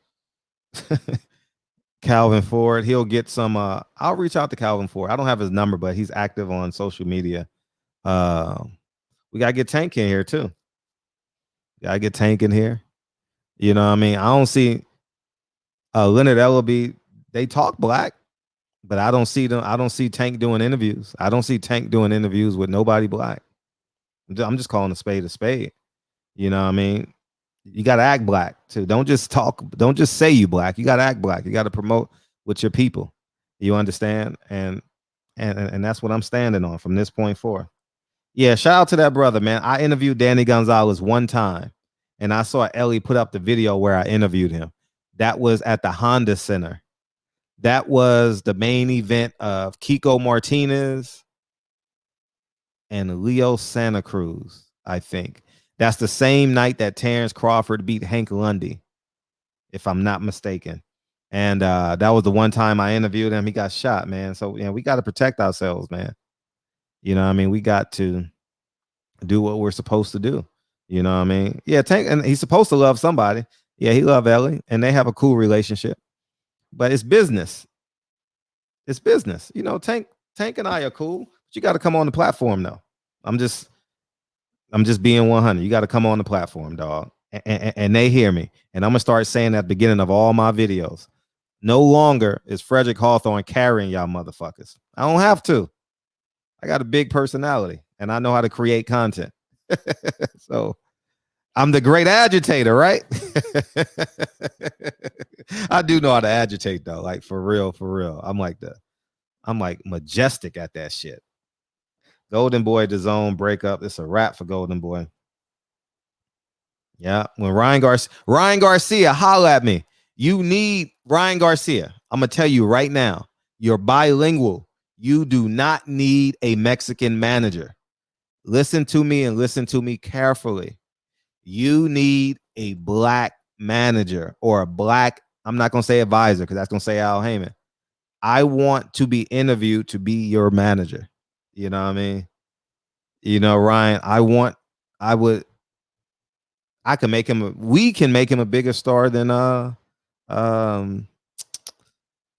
Calvin Ford, he'll get some. I'll reach out to Calvin Ford. I don't have his number, but he's active on social media. We gotta get Tank in here too. Gotta get Tank in here. You know what I mean? I don't see Leonard Ellaby. They talk black, but I don't see them. I don't see Tank doing interviews. I don't see Tank doing interviews with nobody black. I'm just calling a spade a spade. You know what I mean? You got to act black too. Don't just talk. Don't just say you black. You got to act black. You got to promote with your people. You understand? And that's what I'm standing on from this point forward. Yeah, shout out to that brother, man. I interviewed Danny Gonzalez one time, and I saw Ellie put up the video where I interviewed him. That was at the Honda Center. That was the main event of Kiko Martinez and Leo Santa Cruz, I think. That's the same night that Terrence Crawford beat Hank Lundy, if I'm not mistaken. And that was the one time I interviewed him. He got shot, man. So, we got to protect ourselves, man. You know what I mean? We got to do what we're supposed to do. You know what I mean? Yeah, Tank, and he's supposed to love somebody. Yeah, he love Ellie, and they have a cool relationship. But it's business. It's business. You know, Tank and I are cool. But you got to come on the platform though. I'm just being 100. You got to come on the platform, dog. And they hear me. And I'm gonna start saying at the beginning of all my videos. No longer is Frederick Hawthorne carrying y'all motherfuckers. I don't have to. I got a big personality and I know how to create content. So I'm the great agitator, right? I do know how to agitate though. Like for real, for real. I'm like majestic at that shit. Golden Boy, the zone breakup. It's a wrap for Golden Boy. Yeah. When Ryan Garcia, holla at me. You need Ryan Garcia. I'm gonna tell you right now, you're bilingual. You do not need a Mexican manager. Listen to me and listen to me carefully. You need a black manager or a black, I'm not going to say advisor because that's going to say Al Heyman. I want to be interviewed to be your manager. You know what I mean? You know, Ryan, we can make him a bigger star than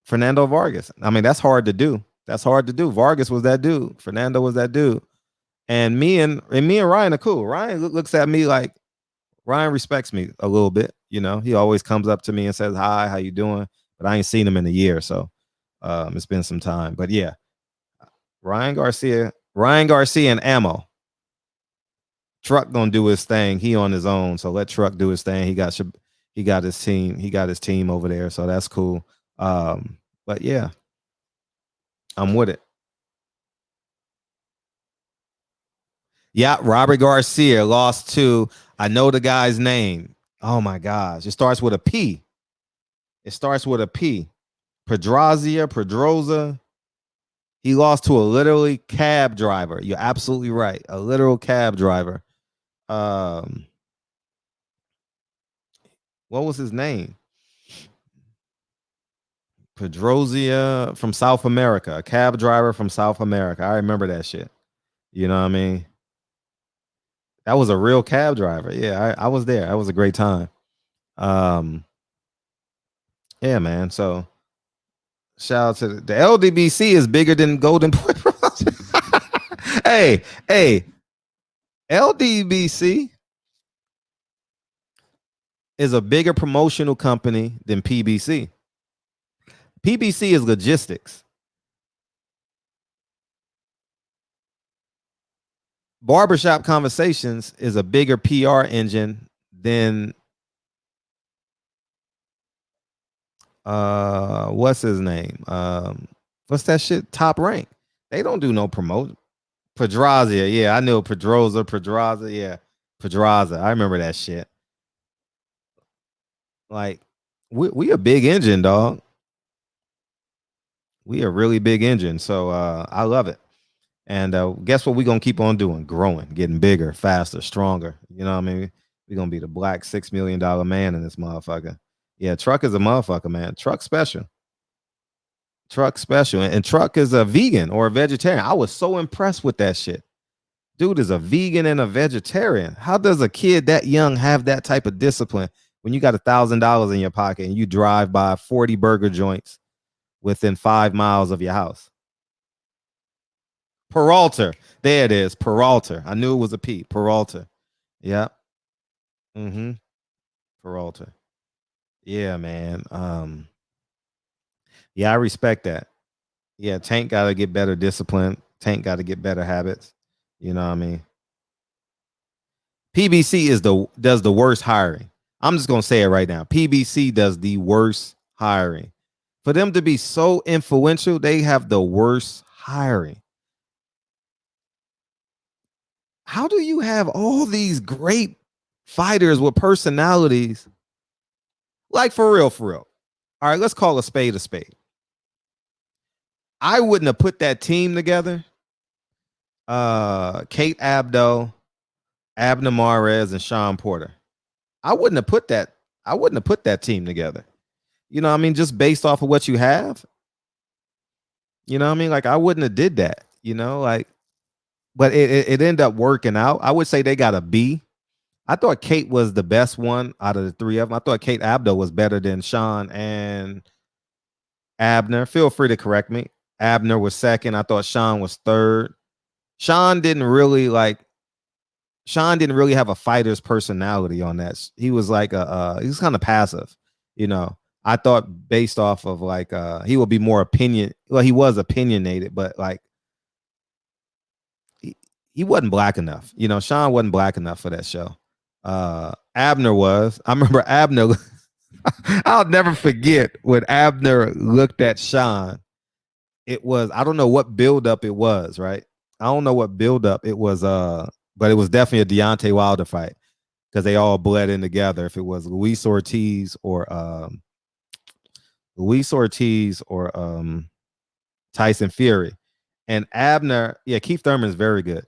Fernando Vargas. I mean, that's hard to do. Vargas was that dude. Fernando was that dude. And me and Ryan are cool. Ryan looks at me like, Ryan respects me a little bit. You know, he always comes up to me and says, hi, how you doing? But I ain't seen him in a year. So it's been some time. But yeah, Ryan Garcia and Ammo. Truck gonna do his thing. He on his own. So let Truck do his thing. He got his team. He got his team over there. So that's cool. But yeah, I'm with it. Yeah, Robert Garcia lost to, I know the guy's name. Oh my gosh. It starts with a P. Pedroza. He lost to a literally cab driver. You're absolutely right. A literal cab driver. What was his name? Pedroza from South America. A cab driver from South America. I remember that shit. You know what I mean? That was a real cab driver. Yeah, I was there. That was a great time. Yeah, man. So shout out to the LDBC is bigger than Golden Boy. hey, LDBC is a bigger promotional company than PBC. PBC is logistics. Barbershop Conversations is a bigger PR engine than what's his name? What's that shit? Top Rank. They don't do no promotion. Pedroza, yeah, I knew Pedroza, yeah, Pedroza. I remember that shit. Like, we a big engine, dog. We a really big engine, so I love it. And guess what? We're gonna keep on doing, growing, getting bigger, faster, stronger. You know what I mean? We're gonna be the black $6 million man in this motherfucker. Yeah, Truck is a motherfucker, man. Truck special. And Truck is a vegan or a vegetarian. I was so impressed with that shit. Dude is a vegan and a vegetarian. How does a kid that young have that type of discipline when you got $1,000 in your pocket and you drive by 40 burger joints within 5 miles of your house? Peralta. There it is. Peralta. I knew it was a P. Peralta. Yeah. Peralta. Yeah, man. Yeah, I respect that. Yeah, Tank got to get better discipline. Tank got to get better habits. You know what I mean? PBC does the worst hiring. I'm just gonna say it right now. PBC does the worst hiring. For them to be so influential, they have the worst hiring. How do you have all these great fighters with personalities? Like for real, for real. All right, let's call a spade a spade. I wouldn't have put that team together. Kate Abdo, Abner Mares, and Sean Porter. I wouldn't have put that team together. You know what I mean? Just based off of what you have. You know what I mean? Like I wouldn't have did that. You know, like but it ended up working out. I would say they got a B. I thought Kate was the best one out of the three of them. I thought Kate Abdo was better than Sean and Abner. Feel free to correct me. Abner was second. I thought Sean was third. Sean didn't really have a fighter's personality on that. He was like he was kind of passive, you know. I thought based off of like he would be more he was opinionated, but like he wasn't black enough. You know, Sean wasn't black enough for that show. Abner was. I remember Abner. I'll never forget when Abner looked at Sean. It was, I don't know what buildup it was, right? I don't know what buildup it was, but it was definitely a Deontay Wilder fight because they all bled in together. If it was Luis Ortiz or Tyson Fury. And Abner, Keith Thurman is very good.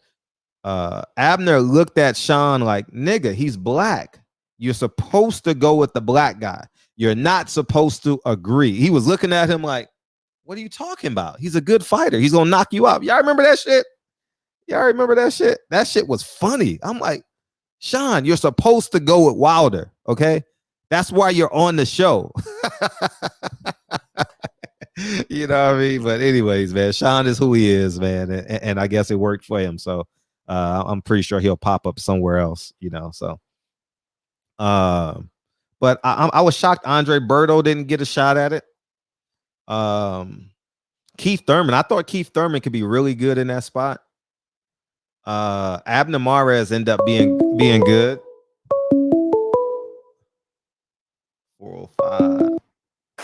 Abner looked at Sean like, nigga, he's black. You're supposed to go with the black guy. You're not supposed to agree. He was looking at him like, what are you talking about? He's a good fighter. He's gonna knock you out. Y'all remember that shit? Y'all remember that shit? That shit was funny. I'm like, Sean, you're supposed to go with Wilder, okay? That's why you're on the show. You know what I mean? But anyways, man, Sean is who he is, man. And I guess it worked for him. So I'm pretty sure he'll pop up somewhere else, you know. So but I was shocked Andre Berto didn't get a shot at it. Keith Thurman, I thought Keith Thurman could be really good in that spot. Abner Mares ended up being good. 405.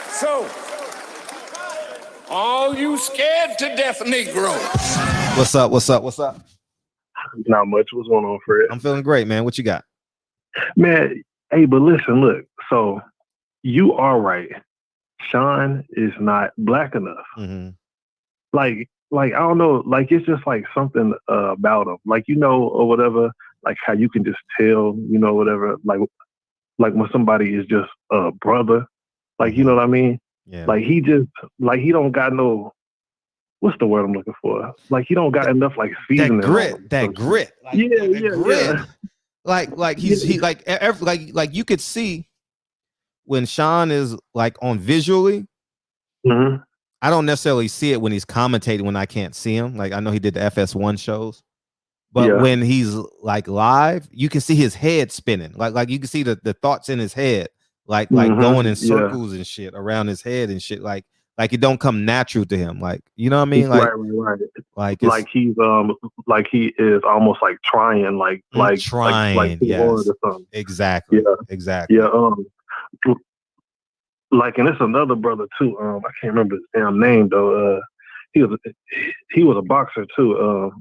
So, all you scared to death Negroes. What's up? Not much. What's going on, Fred? I'm feeling great, man. What you got? Man, hey, but listen, look. So, you are right. Sean is not black enough. Mm-hmm. Like I don't know. Like it's just like something about him. Like or whatever. Like how you can just tell. Whatever. Like when somebody is just a brother. Like you know what I mean. Yeah. Like he don't got no. What's the word I'm looking for? Like he don't got enough like seasoning. That grit. Like, Yeah. Like he like you could see when Sean is like on visually. Mm-hmm. I don't necessarily see it when he's commentating when I can't see him. Like I know he did the FS1 shows, but when he's like live, you can see his head spinning. Like you can see the thoughts in his head, like going in circles and shit around his head and shit. Like it don't come natural to him. Like you know what I mean? Like right. Like he's like he is almost like trying, like yes. or something. Exactly. Yeah. Exactly. Yeah. Like, and it's another brother too. I can't remember his damn name though. He was a boxer too.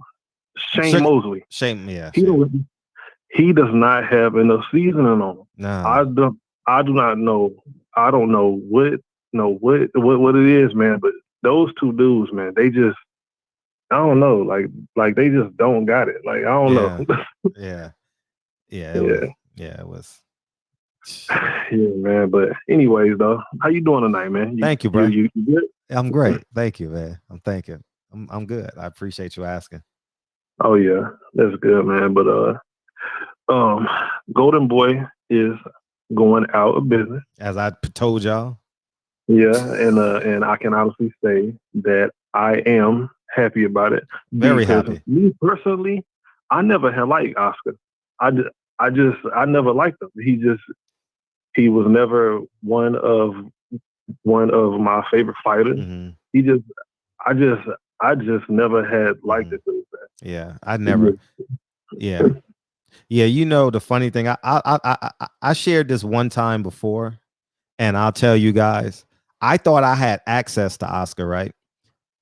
Shane Mosley. Shane, yeah. He does not have enough seasoning on him. No. I do not know. I don't know what it is, man. But those two dudes, man, they just, I don't know. Like they just don't got it. Like I don't know. Yeah. It was. Yeah, man. But anyways, though, how you doing tonight, man? Thank you, bro. You good? I'm great. Thank you, man. I'm good. I appreciate you asking. Oh yeah, that's good, man. But Golden Boy is going out of business, as I told y'all. Yeah, and I can honestly say that I am happy about it. Very happy. Me personally, I never had liked Oscar. I never liked him. He was never one of my favorite fighters. Mm-hmm. I just never had liked it. Yeah, I never. Yeah. You know the funny thing, I shared this one time before, and I'll tell you guys, I thought I had access to Oscar, right?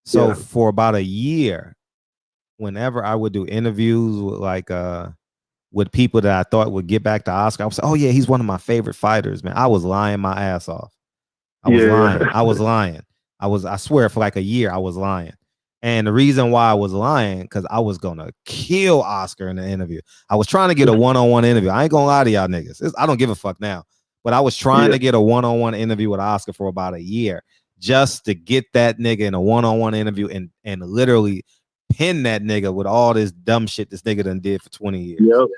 So for about a year, whenever I would do interviews with people that I thought would get back to Oscar, I was like, oh yeah, he's one of my favorite fighters, man. I was lying my ass off. I was lying. I swear for like a year, I was lying. And the reason why I was lying, because I was going to kill Oscar in the interview. I was trying to get a one-on-one interview. I ain't going to lie to y'all niggas. I don't give a fuck now. But I was trying to get a one-on-one interview with Oscar for about a year just to get that nigga in a one-on-one interview and literally pin that nigga with all this dumb shit this nigga done did for 20 years. Yep.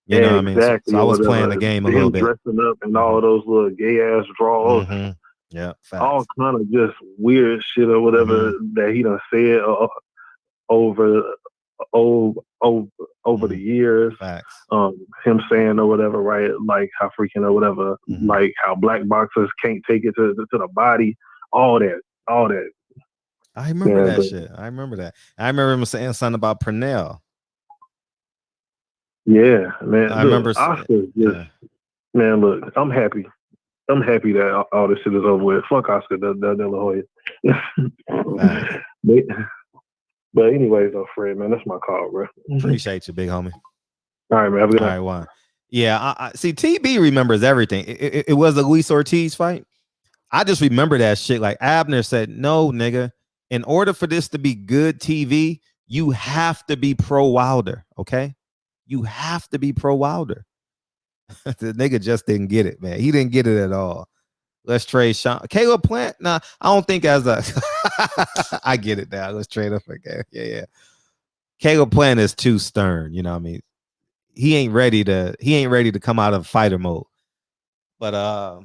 You know what I mean? Exactly. So I was playing the game a little bit. Dressing up in all those little gay ass drawers. Yeah, facts. All kind of just weird shit or whatever that he done said over the years. Facts. Him saying or whatever, right? Like how freaking or whatever, like how black boxers can't take it to the body. All that. I remember that shit. I remember him saying something about Purnell. Yeah, man. I remember. Oscar man, look, I'm happy. I'm happy that all this shit is over with. Fuck Oscar De La Hoya. But anyways, though, Fred, man, that's my call, bro. Appreciate you, big homie. All right, man. Have a good night. All right, one. Yeah, I see. TB remembers everything. It was the Luis Ortiz fight. I just remember that shit. Like Abner said, no, nigga. In order for this to be good TV, you have to be pro Wilder. Okay, you have to be pro Wilder. The nigga just didn't get it, man. He didn't get it at all. Let's trade Sean. Caleb Plant. Nah, I don't think as a I get it now. Let's trade him again. Yeah. Caleb Plant is too stern, you know what I mean? He ain't ready to come out of fighter mode. But I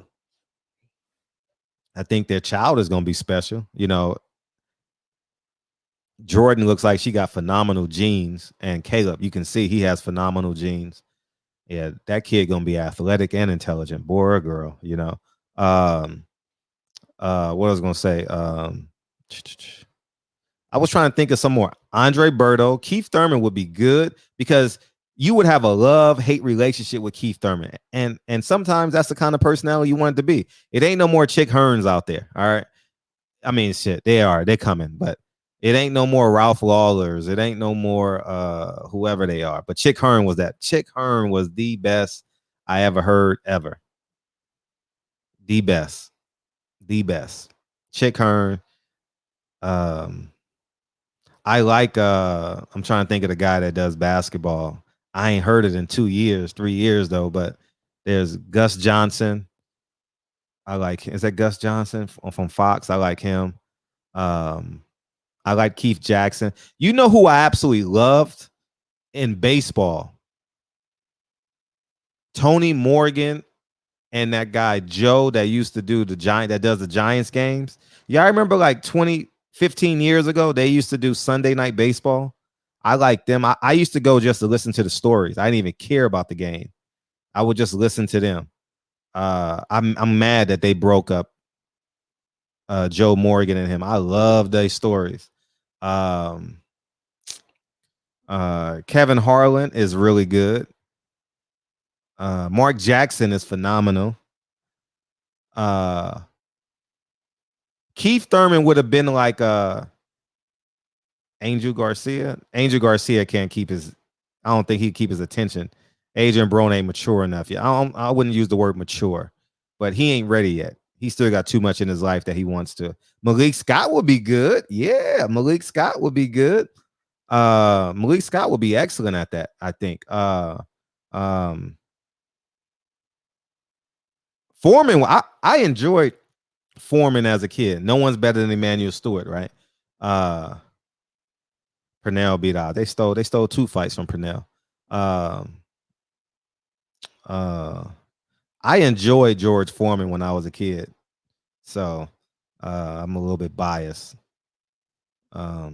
think their child is gonna be special. You know, Jordan looks like she got phenomenal genes, and Caleb, you can see he has phenomenal genes. Yeah, that kid gonna be athletic and intelligent, boy or girl, you know. What I was gonna say, I was trying to think of some more. Andre Berto, Keith Thurman would be good because you would have a love-hate relationship with Keith Thurman, and sometimes that's the kind of personality you want it to be. It ain't no more Chick Hearns out there, all right? I mean, shit, they're coming, but it ain't no more Ralph Lawlers. It ain't no more whoever they are. But Chick Hearn was that. Chick Hearn was the best I ever heard ever. The best. Chick Hearn. I like I'm trying to think of the guy that does basketball. I ain't heard it in 3 years though, but there's Gus Johnson. Is that Gus Johnson from Fox? I like him. I like Keith Jackson. You know who I absolutely loved in baseball? Tony Morgan and that guy Joe that used to do that does the Giants games. Yeah, I remember like 15 years ago, they used to do Sunday Night Baseball. I like them. I used to go just to listen to the stories. I didn't even care about the game. I would just listen to them. I'm mad that they broke up Joe Morgan and him. I love those stories. Kevin Harlan is really good. Mark Jackson is phenomenal. Keith Thurman would have been like Angel Garcia. Angel Garcia can't keep his. I don't think he'd keep his attention. Adrian Brown ain't mature enough yet. I wouldn't use the word mature, but he ain't ready yet. He still got too much in his life that he wants to. Malik Scott would be good. Yeah, Malik Scott would be good. Malik Scott would be excellent at that, I think. Foreman, I enjoyed Foreman as a kid. No one's better than Emmanuel Stewart, right? Purnell beat out. They stole 2 fights from Purnell. I enjoyed George Foreman when I was a kid, so I'm a little bit biased. I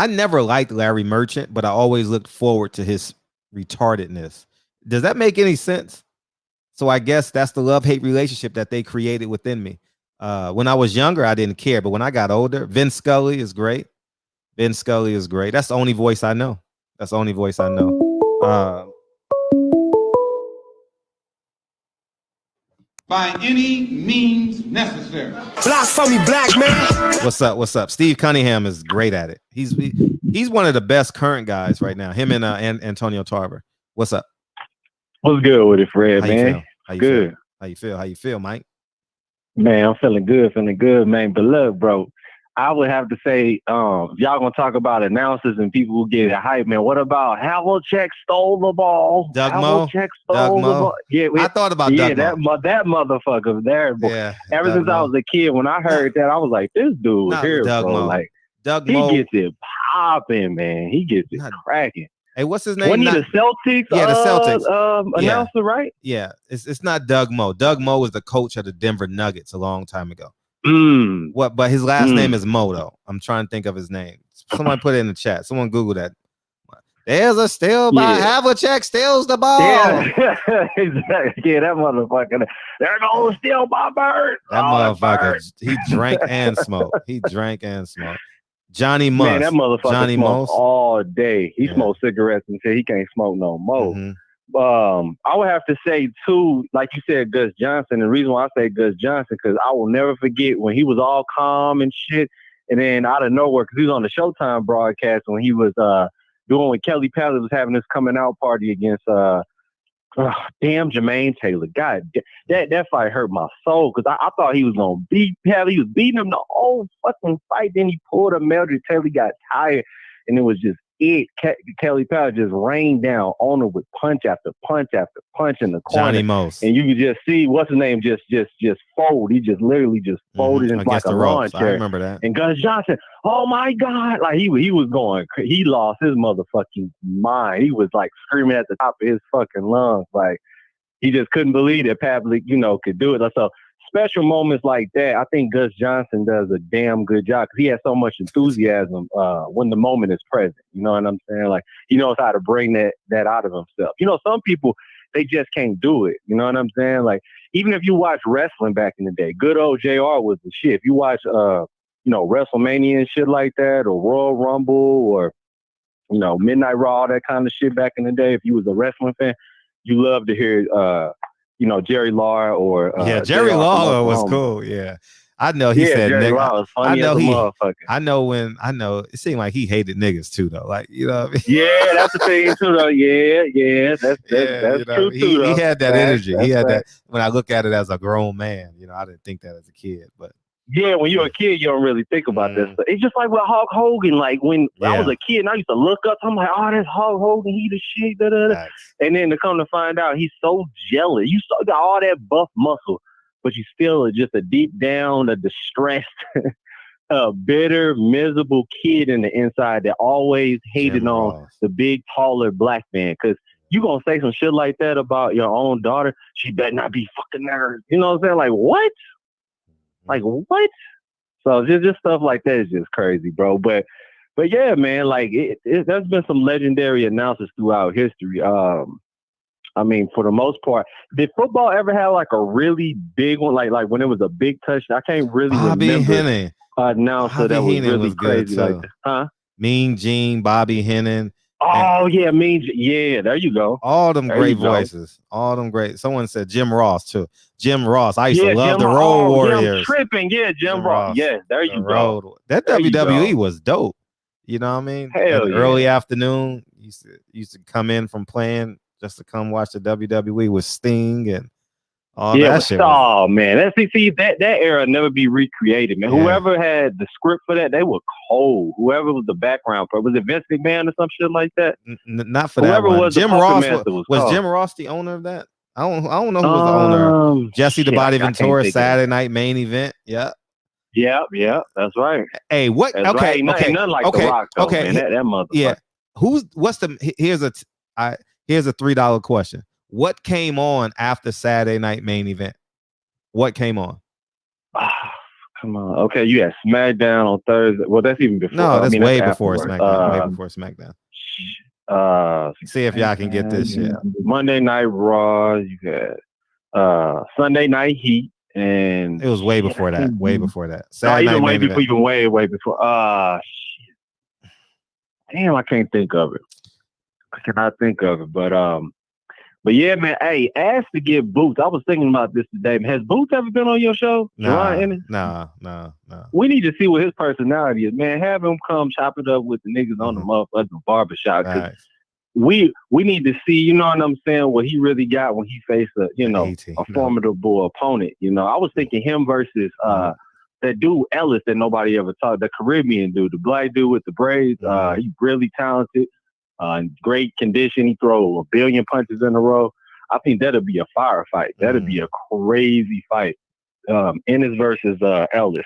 never liked Larry Merchant, but I always looked forward to his retardedness. Does that make any sense? So I guess that's the love-hate relationship that they created within me. When I was younger, I didn't care, but when I got older, Vin Scully is great. That's the only voice I know. By any means necessary. Blasphemy, black man. What's up? Steve Cunningham is great at it. He's one of the best current guys right now. Him and Antonio Tarver. What's up? What's good with it, Fred, man? How you Good. Feel? How you feel, Mike? Man, I'm feeling good, man. But look, bro, I would have to say, y'all gonna talk about announcers and people who get hype, man. What about Havlicek stole the ball? Doug Moe. Yeah, I thought about Doug Moe. that motherfucker there. Boy. Yeah. Ever since I was a kid, when I heard that, I was like, this dude here, Doug bro. Moe. Like, Doug He Moe. gets it popping, man. He gets it cracking. Hey, what's his name? Wasn't he the Celtics? Yeah, the Celtics announcer, right? Yeah, it's not Doug Moe. Doug Moe was the coach of the Denver Nuggets a long time ago. What? But his last name is Moe, though. I'm trying to think of his name. Someone put it in the chat. Someone Google that. There's a steal by Havlicek, steals the ball. Yeah, exactly. Yeah, that motherfucker. There goes steal by Bird. That motherfucker, he drank and smoked. He drank and smoked. Johnny Muss. Man, that motherfucker Johnny smokes Muss. all day. He smokes cigarettes until he can't smoke no more. I would have to say, too, like you said, Gus Johnson. The reason why I say Gus Johnson, because I will never forget when he was all calm and shit, and then out of nowhere, because he was on the Showtime broadcast when he was doing when Kelly Pally was having this coming out party against damn Jermaine Taylor. God, that fight hurt my soul because I thought he was gonna beat Pally. He was beating him the whole fucking fight. Then he pulled a Meldrick Taylor, got tired, and it was just Kelly Pally just rained down on him with punch after punch after punch in the corner. Johnny Most. And you could just see what's his name just fold. He just literally just folded in like a lawn chair. I remember that. And Gus Johnson, oh my God, like he was going, he lost his motherfucking mind. He was like screaming at the top of his fucking lungs, like he just couldn't believe that Pavlik, could do it. So special moments like that, I think Gus Johnson does a damn good job because he has so much enthusiasm when the moment is present. You know what I'm saying? Like he knows how to bring that out of himself. Some people, they just can't do it. You know what I'm saying? Like even if you watch wrestling back in the day, good old JR was the shit. If you watch WrestleMania and shit like that, or Royal Rumble, or Midnight Raw, all that kind of shit back in the day, if you was a wrestling fan, you love to hear Jerry Lawler or Jerry Lawler was cool. Yeah, I know he said Jerry nigga. Lawler was funny as a motherfucker. I know it seemed like he hated niggas too though. Like what I mean? Yeah, that's the thing too though. Yeah, that's true too. He had that energy. He had that. When I look at it as a grown man, I didn't think that as a kid, but. Yeah, when you're a kid, you don't really think about that stuff. It's just like with Hulk Hogan. Like when I was a kid and I used to look up, I'm like, oh, that's Hulk Hogan. He the shit. Da, da, da. And then to come to find out, he's so jealous. You got all that buff muscle, but you still are just a deep down, a distressed, bitter, miserable kid in the inside that always hated on the big, taller black man. Because you going to say some shit like that about your own daughter, she better not be fucking nerd. You know what I'm saying? Like, what? Like what? So just stuff like that is just crazy, bro. But yeah, man, like there's been some legendary announcers throughout history. I mean, for the most part, did football ever have like a really big one? Like when it was a big touchdown? I can't really remember Henning. Announcer that was Henning really was crazy good, like that. Huh? Mean Gene, Bobby Henning. Oh yeah, yeah. There you go. All them great voices. All them great. Someone said Jim Ross too. Jim Ross. I used to love the Road Warriors. Tripping. Yeah, Jim Ross. Yeah, there you go. That WWE was dope. You know what I mean? Hell yeah. Early afternoon, used to come in from playing just to come watch the WWE with Sting and all that shit. Oh man, that era never be recreated, man. Yeah. Whoever had the script for that, they were cold. Whoever was the background for, was it Vince McMahon or some shit like that? Not for whoever that one. Jim Ross was Jim Ross the owner of that? I don't know who was the owner. Jesse the Body Ventura Saturday Night Main Event. Yeah. Yeah, that's right. Hey, what? That's okay, right. okay, nothing like The Rock, though, man. That motherfucker. Yeah. Here's a $3 question. What came on after Saturday Night Main Event? What came on? Come on. Okay, you had SmackDown on Thursday. Well, that's even before. No, that's way before SmackDown. Way before SmackDown. See if y'all can get this shit. Monday Night Raw. You had Sunday Night Heat, and it was way before that. Way before that. Saturday even way before. Shit. Damn, I can't think of it. I cannot think of it, but yeah, man. Hey, ask to get Boots. I was thinking about this today. Has Boots ever been on your show? No. We need to see what his personality is, man. Have him come chop it up with the niggas on the motherfucking barbershop. Nice. We need to see, you know what I'm saying, what he really got when he faced a formidable opponent. I was thinking him versus that dude Ellis that nobody ever talked, the Caribbean dude, the black dude with the braids. He's really talented. Great condition. He throw a billion punches in a row. I think that'll be a fire fight. That'll be a crazy fight. Ennis versus Ellis.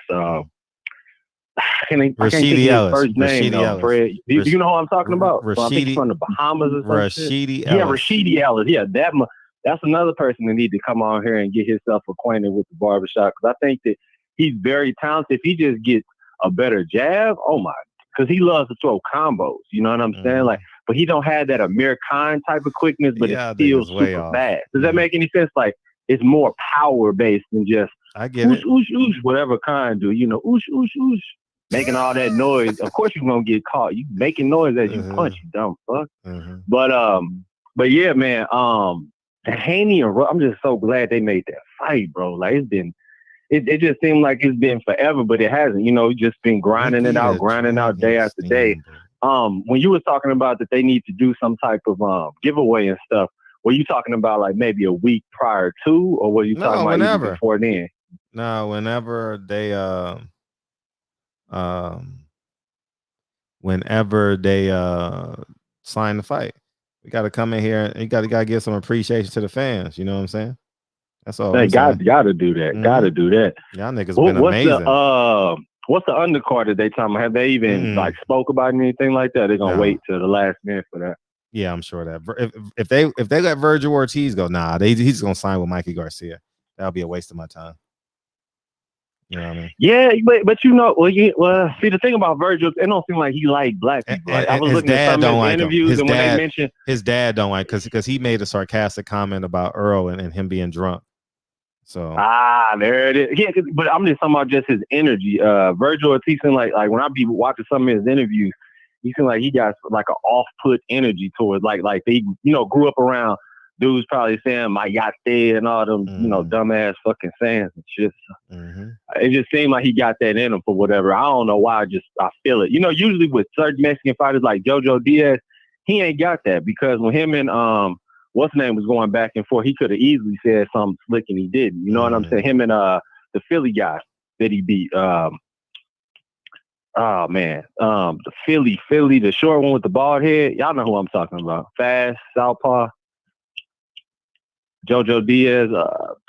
I can't think of Rashidi his Ellis. first name, Rashidi though, Ellis. Fred. Do you know who I'm talking about? Well, I think he's Rashidi from the Bahamas or something. Rashidi Yeah, Ellis. Rashidi Ellis. Yeah, that's another person that need to come on here and get himself acquainted with the barbershop, because I think that he's very talented. If he just gets a better jab, oh my, because he loves to throw combos. You know what I'm saying? Like, but he don't have that Amir Khan type of quickness, but it's still super fast. Does that make any sense? Like, it's more power based than just I get oosh, it. oosh, oosh, whatever Khan do. You know, oosh, oosh, oosh, making all that noise. Of course you're gonna get caught. You making noise as you punch, you dumb fuck. But yeah, man. Haney and I'm just so glad they made that fight, bro. Like, it's been. It just seemed like it's been forever, but it hasn't. You know, just been grinding it out day after day. When you were talking about that they need to do some type of giveaway and stuff, were you talking about like maybe a week prior to, or were you talking about even before then? No, whenever they sign the fight, we got to come in here and you got to give some appreciation to the fans. You know what I'm saying? That's all. They got to do that. Got to do that. Y'all niggas been amazing. What's the undercard that they talking about? Have they even like spoke about anything like that? They're gonna wait till the last minute for that. Yeah, I'm sure that if they let Virgil Ortiz go, he's gonna sign with Mikey Garcia. That'll be a waste of my time. You know what I mean? Yeah, but you know, see, the thing about Virgil, it don't seem like he liked black people. Like, I was looking at some of his interviews, and when they mentioned his dad don't like because he made a sarcastic comment about Earl and him being drunk. So there it is. Yeah, but I'm just talking about just his energy. Virgil Ortiz seemed like when I be watching some of his interviews, he seemed like he got like an off-put energy towards like they grew up around dudes probably saying my yachte and all them dumbass fucking sayings and shit. It just seemed like he got that in him for whatever. I don't know why. I feel it. You know, usually with certain Mexican fighters like Jojo Diaz, he ain't got that, because when him and what's his name was going back and forth, he could have easily said something slick and he didn't. You know what I'm saying? Him and the Philly guy that he beat. The Philly, the short one with the bald head. Y'all know who I'm talking about. Fast, southpaw. Jojo Diaz.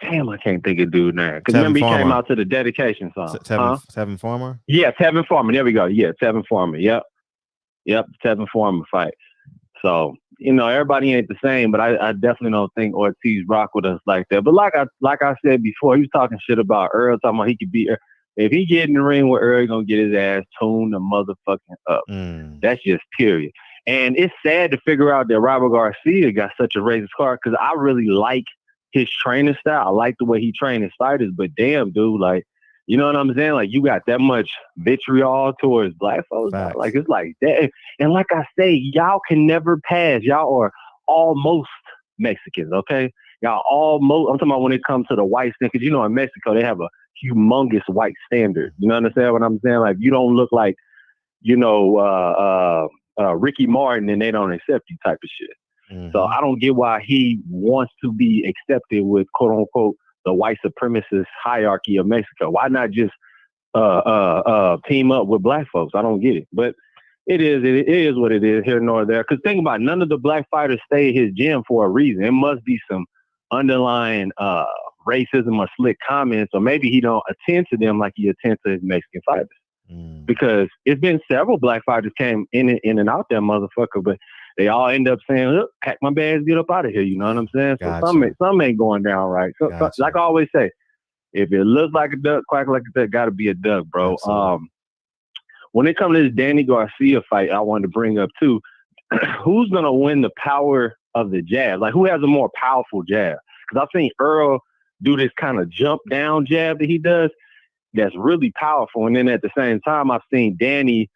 Damn, I can't think of dude now. Because remember, he came out to the dedication song. Tevin Farmer? Yeah, Tevin Farmer. There we go. Yeah, Tevin Farmer. Yep, Tevin Farmer fight. So, you know, everybody ain't the same, but I definitely don't think Ortiz rock with us like that. But like I said before, he was talking shit about Earl, talking about he could beat Earl. If he get in the ring with Earl, he's going to get his ass tuned the motherfucking up. That's just period. And it's sad to figure out that Robert Garcia got such a racist card, because I really like his training style. I like the way he trained his fighters, but damn, dude, like, you know what I'm saying? Like, you got that much vitriol towards black folks. Like, it's like that. And like I say, y'all can never pass. Y'all are almost Mexicans, okay? Y'all almost, I'm talking about when it comes to the white thing, because, you know, in Mexico, they have a humongous white standard. You know what I'm saying? Like, you don't look like, you know, Ricky Martin and they don't accept you type of shit. So I don't get why he wants to be accepted with, quote unquote, the white supremacist hierarchy of Mexico. Why not just team up with black folks? I don't get it. But it is what it is, here nor there. Because think about it, none of the black fighters stay at his gym for a reason. It must be some underlying racism or slick comments, or maybe he don't attend to them like he attends to his Mexican fighters. Because it's been several black fighters came in and out that motherfucker, but they all end up saying, look, pack my bags, get up out of here. You know what I'm saying? So some ain't going down right. So, like I always say, if it looks like a duck, quack like a duck, got to be a duck, bro. Absolutely. When it comes to this Danny Garcia fight, I wanted to bring up too, who's going to win the power of the jab? Like, who has a more powerful jab? Because I've seen Earl do this kind of jump down jab that he does that's really powerful. And then at the same time, I've seen Danny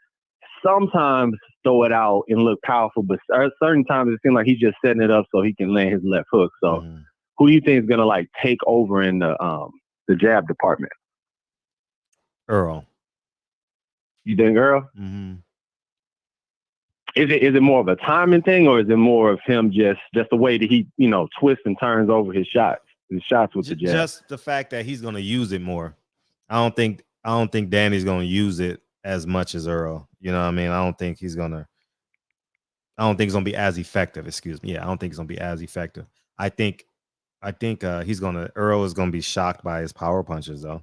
sometimes throw it out and look powerful, but certain times it seems like he's just setting it up so he can land his left hook. So who do you think is going to like take over in the jab department? Earl. You think Earl? Is it more of a timing thing, or is it more of him just the way that he, you know, twists and turns over his shots with the jab? Just the fact that he's going to use it more. I don't think Danny's going to use it as much as Earl. You know what I mean? I don't think it's going to be as effective. Excuse me. Yeah, I don't think it's going to be as effective. I think Earl is going to be shocked by his power punches though.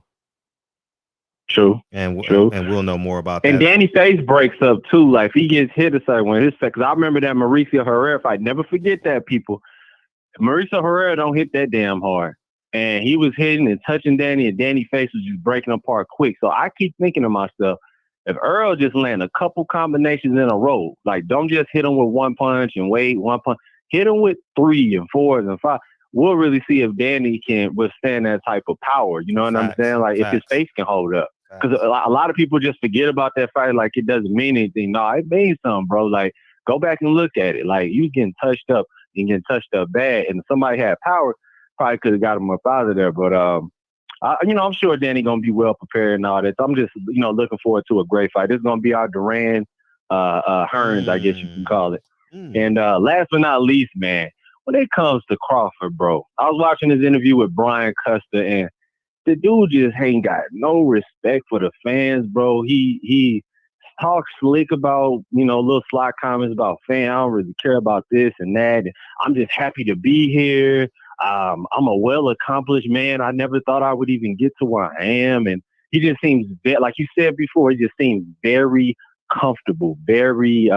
True. And True. And we'll know more about and that. Danny Face breaks up too. Like if he gets hit a certain one, because I remember that Mauricio Herrera fight. Never forget that, people. Mauricio Herrera don't hit that damn hard. And he was hitting and touching Danny, and Danny Face was just breaking apart quick. So I keep thinking to myself, if Earl just land a couple combinations in a row, like don't just hit him with one punch and wait one punch, hit him with 3 and 4s and 5. We'll really see if Danny can withstand that type of power. You know what I'm saying? Like if his face can hold up. Because a lot of people just forget about that fight like it doesn't mean anything. No, it means something, bro. Like go back and look at it. Like you getting touched up and getting touched up bad, and if somebody had power, probably could have got him up out of there. But I'm sure Danny gonna be well prepared and all that. So I'm just looking forward to a great fight. This is gonna be our Duran Hearns, I guess you can call it. And last but not least, man, when it comes to Crawford, bro, I was watching his interview with Brian Custer, and the dude just ain't got no respect for the fans, bro. He talks slick about, little sly comments about fans. I don't really care about this and that. And I'm just happy to be here. I'm a well-accomplished man. I never thought I would even get to where I am. And he just seems, like you said before, he just seems very comfortable, very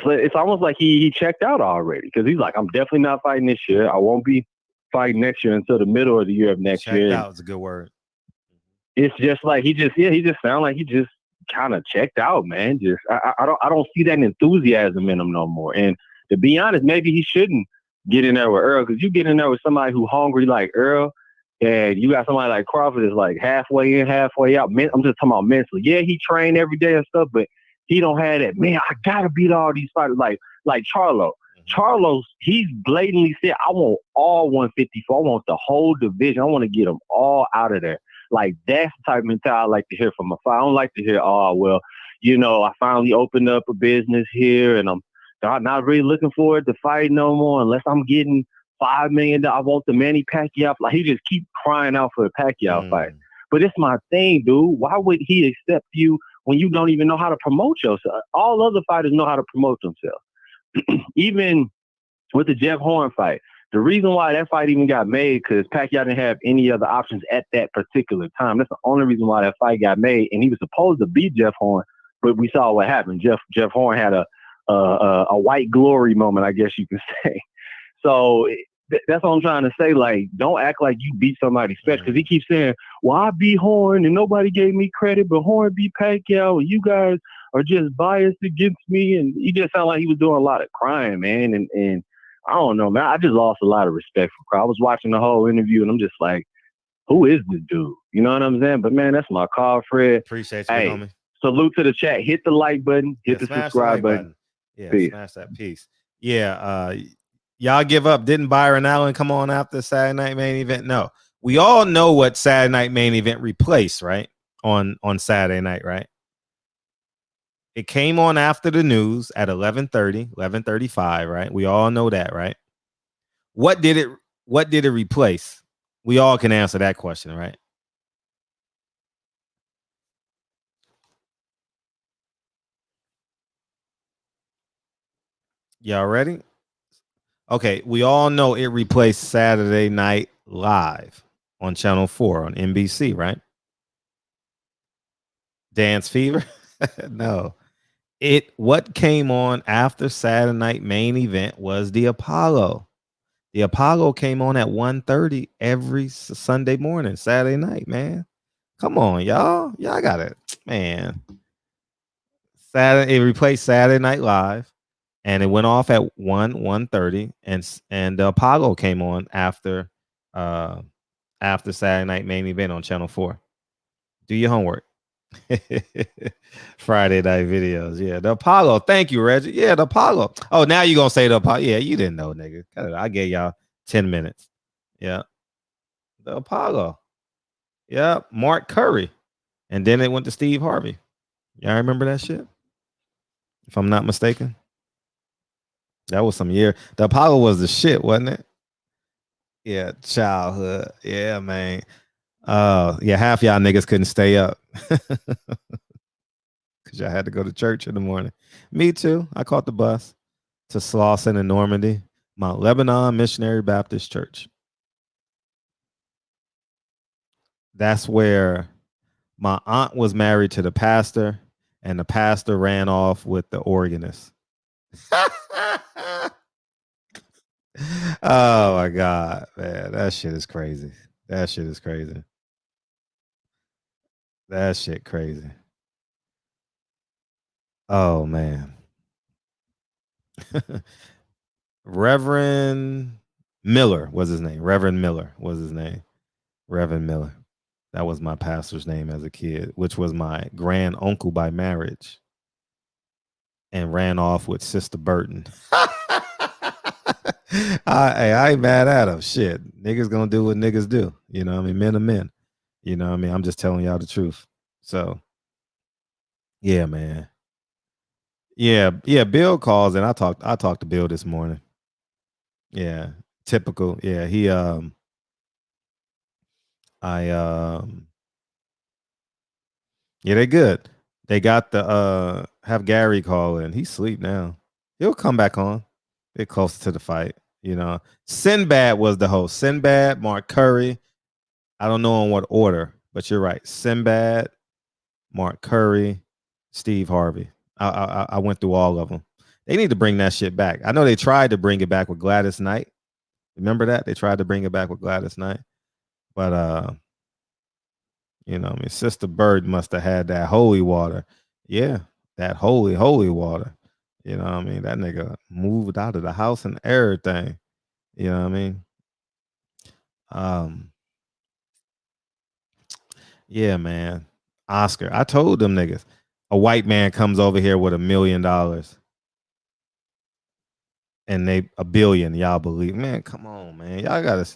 it's almost like he checked out already, because he's like, I'm definitely not fighting this year. I won't be fighting next year until the middle of the year of next year. Checked out is a good word. It's just like he just sounded like he just kind of checked out, man. Just I don't see that enthusiasm in him no more. And to be honest, maybe he shouldn't get in there with Earl, because you get in there with somebody who hungry like Earl, and you got somebody like Crawford that's like halfway in, halfway out. I'm just talking about mentally. Yeah, he trained every day and stuff, but he don't have that, man, I gotta beat all these fighters like Charlo. Charlo, he's blatantly said, I want all 154. I want the whole division. I want to get them all out of there. Like, that's the type of mentality I like to hear from a fight. I don't like to hear, I finally opened up a business here, and I'm not really looking forward to fight no more unless I'm getting $5 million. I want the Manny Pacquiao. Like, he just keep crying out for a Pacquiao fight. But it's my thing, dude. Why would he accept you when you don't even know how to promote yourself? All other fighters know how to promote themselves. Even with the Jeff Horn fight, the reason why that fight even got made, because Pacquiao didn't have any other options at that particular time. That's the only reason why that fight got made. And he was supposed to beat Jeff Horn, but we saw what happened. Jeff Horn had a white glory moment, I guess you could say. So that's what I'm trying to say. Like, don't act like you beat somebody special, because he keeps saying, well, I beat Horn and nobody gave me credit, but Horn beat Pacquiao and you guys are just biased against me. And he just sounded like he was doing a lot of crying, man. And I don't know, man. I just lost a lot of respect for Crow. I was watching the whole interview and I'm just like, who is this dude? You know what I'm saying? But man, that's my call, Fred. Appreciate you, hey, homie. Salute to the chat. Hit the like button. Hit the subscribe button. Yeah, Peace. smash that piece. Yeah, y'all give up. Didn't Byron Allen come on after Saturday Night Main Event? No. We all know what Saturday Night Main Event replaced, right? On Saturday night, right? It came on after the news at 11:30, 11:35, right? We all know that, right? What did it replace? We all can answer that question, right? Y'all ready? Okay, we all know it replaced Saturday Night Live on Channel 4 on NBC, right? Dance Fever? No. What came on after Saturday Night Main Event was the Apollo. The Apollo came on at 1:30 every Sunday morning, Saturday night, man. Come on, y'all. Y'all got it, man. It replaced Saturday Night Live, and it went off at 1:30, and the Apollo came on after Saturday Night Main Event on Channel 4. Do your homework. Friday night videos. Yeah, the Apollo. Thank you, Reggie. Yeah, the Apollo. Oh, now you're gonna say the Apollo. Yeah, you didn't know, nigga. I gave y'all 10 minutes. Yeah. The Apollo. Yeah, Mark Curry. And then it went to Steve Harvey. Y'all remember that shit? If I'm not mistaken. That was some year. The Apollo was the shit, wasn't it? Yeah, childhood. Yeah, man. Yeah, half y'all niggas couldn't stay up. Because y'all had to go to church in the morning. Me too. I caught the bus to Slauson in Normandy, Mount Lebanon Missionary Baptist Church. That's where My aunt was married to the pastor, and the pastor ran off with the organist. Oh my God, man. That shit is crazy. That shit is crazy. That shit crazy. Oh man. Reverend Miller was his name. Reverend Miller was his name. Reverend Miller. That was my pastor's name as a kid, which was my grand uncle by marriage, and ran off with Sister Burton. I ain't mad at him. Shit. Niggas gonna do what niggas do. You know what I mean? Men are men. You know what I mean? I'm just telling y'all the truth. So yeah, man. Yeah, Bill calls, and I talked to Bill this morning. Yeah. Typical. Yeah, he yeah, they good. They got the have Gary call in. He's asleep now. He'll come back on. They're close to the fight. You know, Sinbad was the host. Sinbad, Mark Curry. I don't know in what order, but you're right. Sinbad, Mark Curry, Steve Harvey. I went through all of them. They need to bring that shit back. I know they tried to bring it back with Gladys Knight. Remember that? They tried to bring it back with Gladys Knight. But you know, I mean, Sister Bird must have had that holy water. Yeah, that holy water. You know what I mean? That nigga moved out of the house and everything. You know what I mean? Yeah, man. Oscar. I told them niggas. A white man comes over here with $1 million. And they $1 billion. Y'all believe. Man, come on, man. Y'all gotta.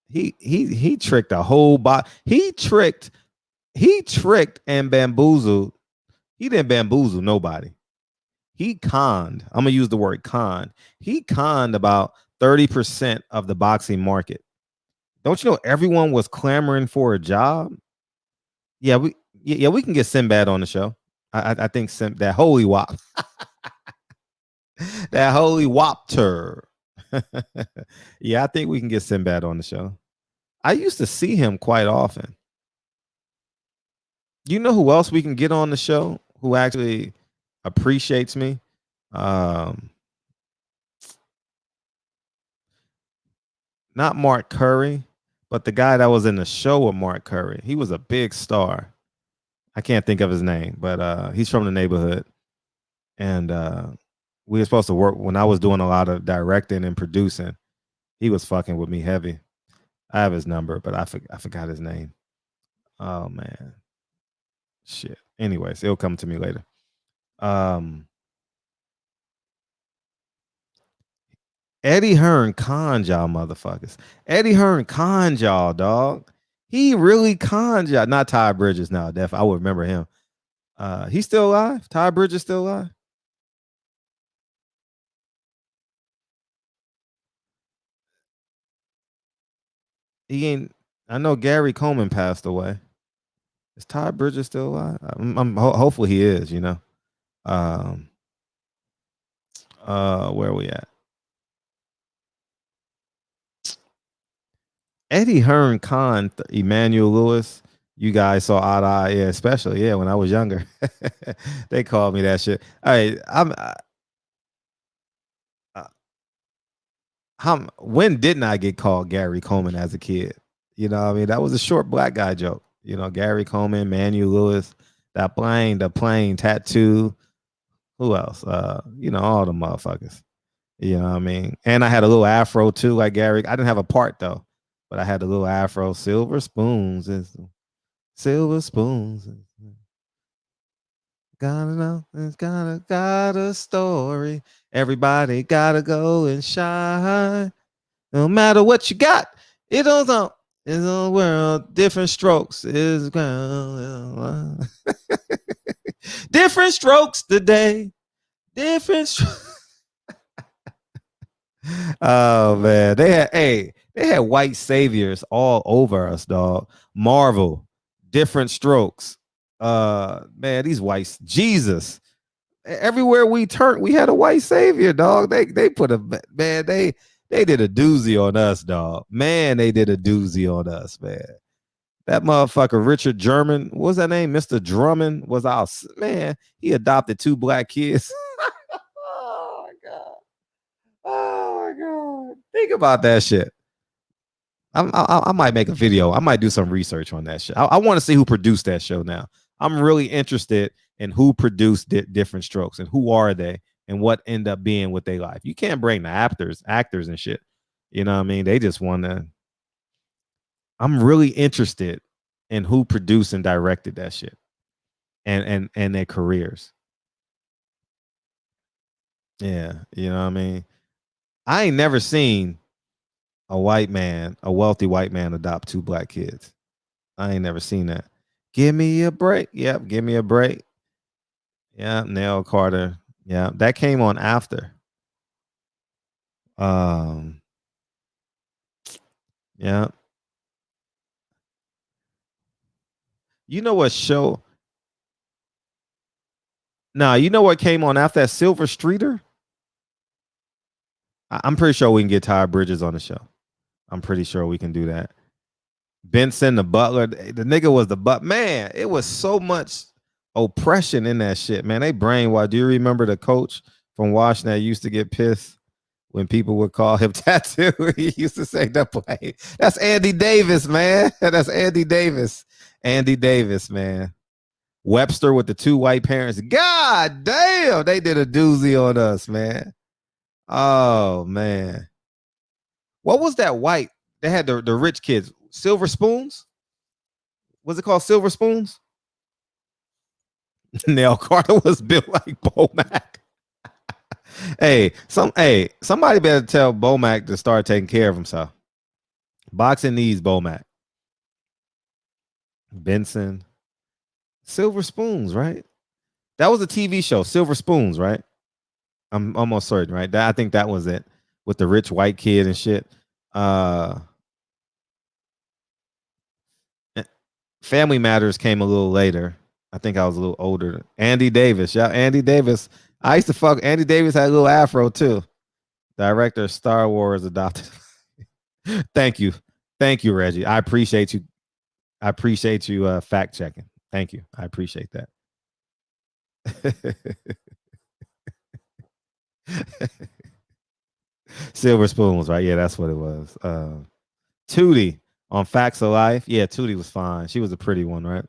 He tricked a whole bot. He tricked and bamboozled. He didn't bamboozle nobody. He conned. I'm gonna use the word con. He conned about 30% of the boxing market. Don't you know everyone was clamoring for a job? Yeah, we can get Sinbad on the show. I think that holy wop. That holy wopter. Yeah, I think we can get Sinbad on the show. I used to see him quite often. You know who else we can get on the show who actually appreciates me? Not Mark Curry, but the guy that was in the show with Mark Curry. He was a big star. I can't think of his name, but he's from the neighborhood. And we were supposed to work when I was doing a lot of directing and producing. He was fucking with me heavy. I have his number, but I forgot his name. Oh man. Shit. Anyways, it'll come to me later. Eddie Hearn conned y'all motherfuckers. Eddie Hearn conned y'all, dog. He really conned y'all. Not Ty Bridges now, I would remember him. He's still alive? Ty Bridges still alive? He ain't. I know Gary Coleman passed away. Is Ty Bridges still alive? Hopefully he is, you know. Where are we at? Eddie Hearn conned Emmanuel Lewis. You guys saw eye to eye, yeah, especially when I was younger. They called me that shit. All right, when didn't I get called Gary Coleman as a kid? You know what I mean? That was a short black guy joke. You know, Gary Coleman, Emmanuel Lewis, the plane tattoo. Who else? You know, all the motherfuckers. You know what I mean? And I had a little afro too, like Gary. I didn't have a part though, but I had a little afro. Silver spoons. Gotta know, it's got a story. Everybody gotta go and shine. No matter what you got, it goes on. It's a world, different strokes is ground. Different strokes today. Different Oh man, they had white saviors all over us, dog. Marvel, different strokes. Man, these whites, Jesus. Everywhere we turned, we had a white savior, dog. They put a man, they did a doozy on us, dog. Man, they did a doozy on us, man. That motherfucker Richard German, what was that name? Mr. Drummond was our man. He adopted 2 black kids. Oh my god! Oh my god! Think about that shit. I might make a video. I might do some research on that shit. I want to see who produced that show now. I'm really interested in who produced Different Strokes and who are they and what end up being what they life. You can't bring the actors and shit. You know what I mean? They just want to. I'm really interested in who produced and directed that shit and their careers. Yeah, you know what I mean? I ain't never seen a wealthy white man adopt 2 black kids. I ain't never seen that. Give me a break. Yep, give me a break. Yeah, Nell Carter. Yeah, that came on after. Yeah. You know what show? Nah, you know what came on after that? Silver Streeter? I'm pretty sure we can get Ty Bridges on the show. I'm pretty sure we can do that. Benson, the butler, the nigga was the man. It was so much oppression in that shit, man. They brainwashed. Do you remember the coach from Washington that used to get pissed when people would call him Tattoo? He used to say that play. That's Andy Davis, man. That's Andy Davis. Andy Davis, man. Webster with the 2 white parents. God damn, they did a doozy on us, man. Oh man. What was that white? They had the rich kids. Silver Spoons? Was it called Silver Spoons? Nell Carter was built like Bomac. Somebody better tell Bomac to start taking care of himself. Boxing needs Bomac. Benson. Silver Spoons, right? That was a TV show, Silver Spoons, right? I'm almost certain, right? I think that was it with the rich white kid and shit. Family Matters came a little later. I think I was a little older. Andy Davis. Yeah, Andy Davis. I used to fuck. Andy Davis had a little afro too. Director of Star Wars adopted. Thank you. Thank you, Reggie. I appreciate you. I appreciate you fact checking. Thank you. I appreciate that. Silver Spoons, right? Yeah, that's what it was. Tootie on Facts of Life. Yeah, Tootie was fine. She was a pretty one, right?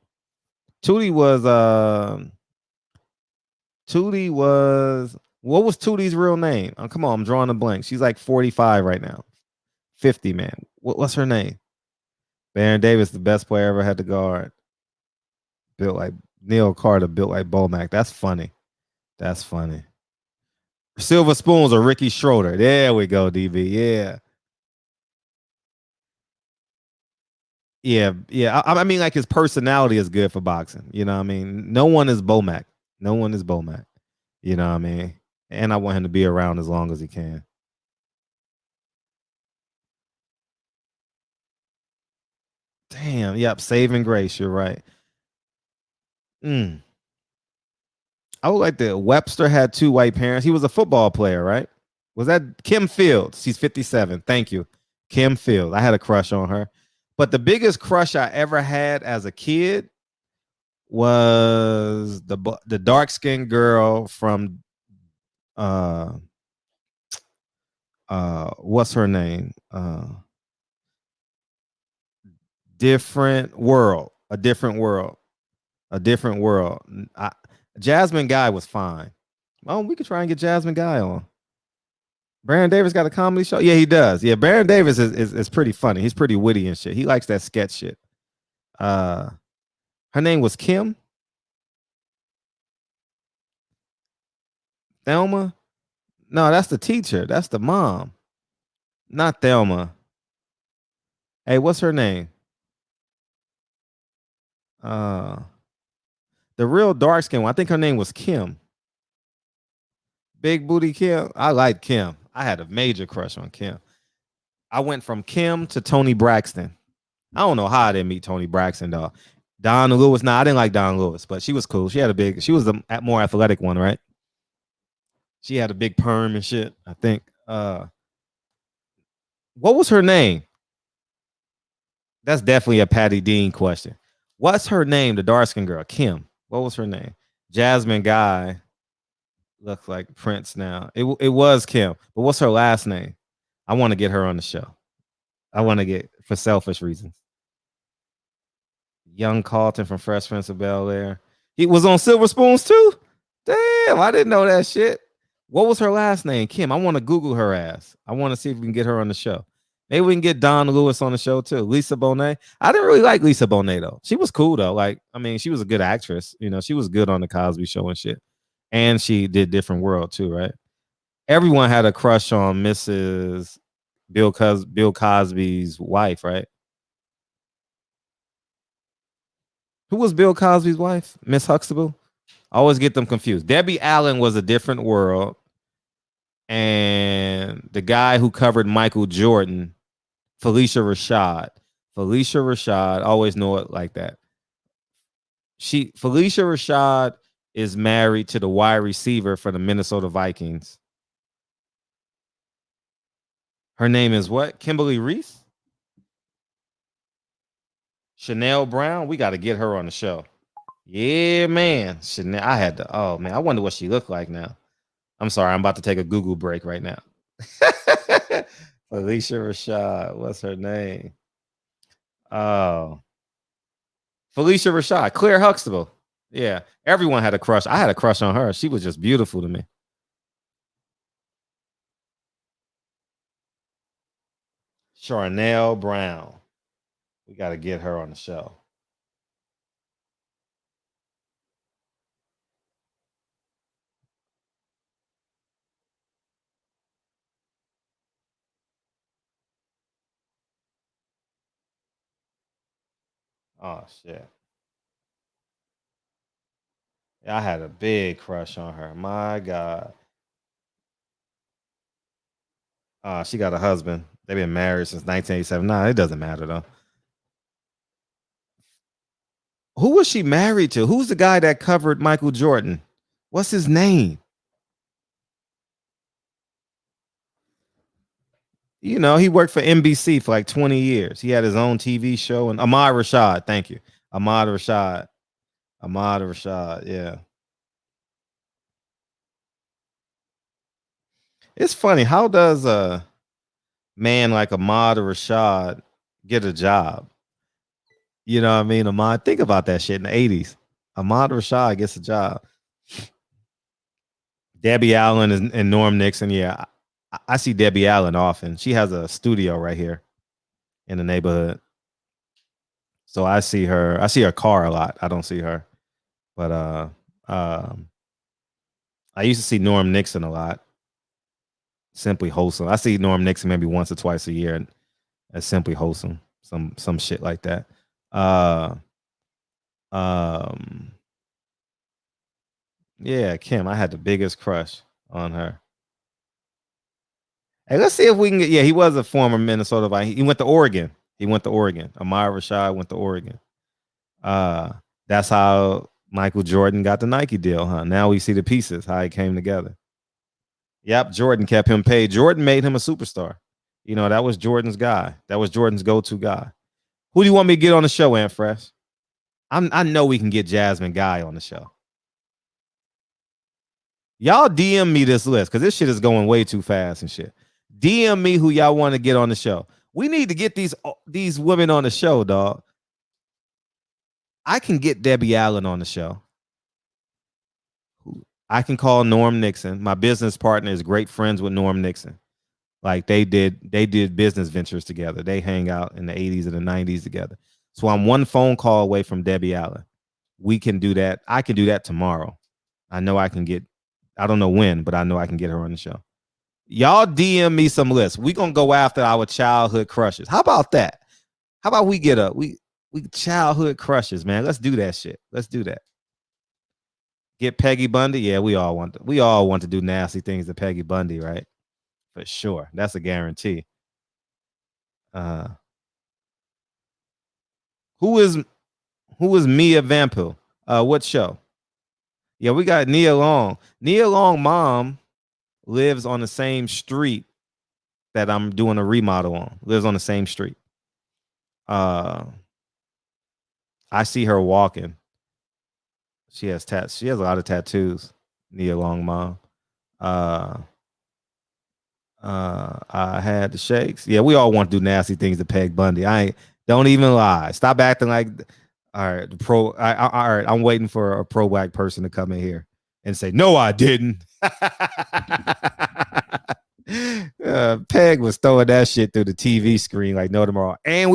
Tootie was what was Tootie's real name? Oh, come on, I'm drawing a blank. She's like 45 right now. 50, man. What's her name? Baron Davis, the best player ever had to guard. Built like Neil Carter, built like Bomac. That's funny. That's funny. Silver Spoons or Ricky Schroeder. There we go, DB. Yeah. Yeah. I mean, like his personality is good for boxing. You know what I mean? No one is Bomac. No one is Bomac. You know what I mean? And I want him to be around as long as he can. Damn. Yep. Saving Grace. You're right. I would like to. Webster had 2 white parents. He was a football player, right? Was that Kim Fields? She's 57. Thank you. Kim Fields. I had a crush on her. But the biggest crush I ever had as a kid was the dark-skinned girl from what's her name? Different World. A Different World. A Different World. Jasmine Guy was fine. Oh, we could try and get Jasmine Guy on. Baron Davis got a comedy show? Yeah, he does. Yeah, Baron Davis is pretty funny. He's pretty witty and shit. He likes that sketch shit. Her name was Kim. Thelma? No, that's the teacher. That's the mom. Not Thelma. Hey, what's her name? The real dark skin one. I think her name was Kim. Big booty Kim. I like Kim. I had a major crush on Kim. I went from Kim to Toni Braxton. I don't know how I didn't meet Toni Braxton, though. Don Lewis. Nah, I didn't like Don Lewis, but she was cool. She was the more athletic one, right? She had a big perm and shit, I think. What was her name? That's definitely a Patty Dean question. What's her name? The dark skin girl, Kim. What was her name? Jasmine Guy looks like Prince now. It was Kim, but what's her last name? I want to get her on the show. I want to get for selfish reasons. Young Carlton from Fresh Prince of Bel Air. He was on Silver Spoons too. Damn, I didn't know that shit. What was her last name? Kim. I want to Google her ass. I want to see if we can get her on the show. Maybe we can get Don Lewis on the show too. Lisa Bonet. I didn't really like Lisa Bonet though. She was cool though. Like, I mean, she was a good actress. You know, she was good on the Cosby Show and shit. And she did Different World too, right? Everyone had a crush on Mrs. Bill Cosby's wife, right? Who was Bill Cosby's wife? Miss Huxtable? I always get them confused. Debbie Allen was A Different World. And the guy who covered Michael Jordan, Felicia Rashad. Felicia Rashad, always know it like that. Felicia Rashad is married to the wide receiver for the Minnesota Vikings. Her name is what? Kimberly Reese? Chanel Brown? We got to get her on the show. Yeah, man. Chanel. Oh, man. I wonder what she looked like now. I'm sorry. I'm about to take a Google break right now. Felicia Rashad. What's her name? Oh. Felicia Rashad. Claire Huxtable. Yeah. Everyone had a crush. I had a crush on her. She was just beautiful to me. Charnel Brown. We got to get her on the show. Oh, shit. Yeah, I had a big crush on her. My God. She got a husband. They've been married since 1987. Nah, it doesn't matter, though. Who was she married to? Who's the guy that covered Michael Jordan? What's his name? You know, he worked for NBC for like 20 years. He had his own TV show. And Ahmad Rashad, thank you. Ahmad Rashad, yeah. It's funny. How does a man like Ahmad Rashad get a job? You know what I mean? Ahmad, think about that shit in the 80s. Ahmad Rashad gets a job. Debbie Allen and Norm Nixon. Yeah, I see Debbie Allen often. She has a studio right here in the neighborhood. So I see her. I see her car a lot. I don't see her. But I used to see Norm Nixon a lot. Simply Wholesome. I see Norm Nixon maybe once or twice a year at Simply Wholesome. Some shit like that. Yeah, Kim. I had the biggest crush on her. Hey, let's see if we can get. Yeah, he was a former Minnesota Viking. He went to Oregon. Ahmad Rashad went to Oregon. That's how Michael Jordan got the Nike deal, huh? Now we see the pieces, how it came together. Yep, Jordan kept him paid. Jordan made him a superstar. You know, that was Jordan's guy. That was Jordan's go-to guy. Who do you want me to get on the show, Aunt Fresh? I know we can get Jasmine Guy on the show. Y'all DM me this list because this shit is going way too fast and shit. DM me who y'all want to get on the show. We need to get these women on the show, dog. I can get Debbie Allen on the show. I can call Norm Nixon. My business partner is great friends with Norm Nixon. Like they did business ventures together. They hang out in the 80s and the 90s together. So I'm one phone call away from Debbie Allen. We can do that. I can do that tomorrow. I know I can get, I don't know when, but I know I can get her on the show. Y'all DM me some lists. We're gonna go after our childhood crushes. How about that? How about we get we childhood crushes, man? Let's do that shit. Let's do that. Get Peggy Bundy. Yeah, we all want to do nasty things to Peggy Bundy, right? For sure. That's a guarantee. Who is Mia Vampil? What show? Yeah, we got Nia Long. Nia Long mom lives on the same street that I'm doing a remodel on. Lives on the same street. I see her walking. She has tats. She has a lot of tattoos. Nia Long Mom. I had the shakes. Yeah, we all want to do nasty things to Peg Bundy. Don't even lie. Stop acting like. All right, all right. I'm waiting for a pro black person to come in here and say, "No, I didn't." Peg was throwing that shit through the TV screen like no tomorrow, and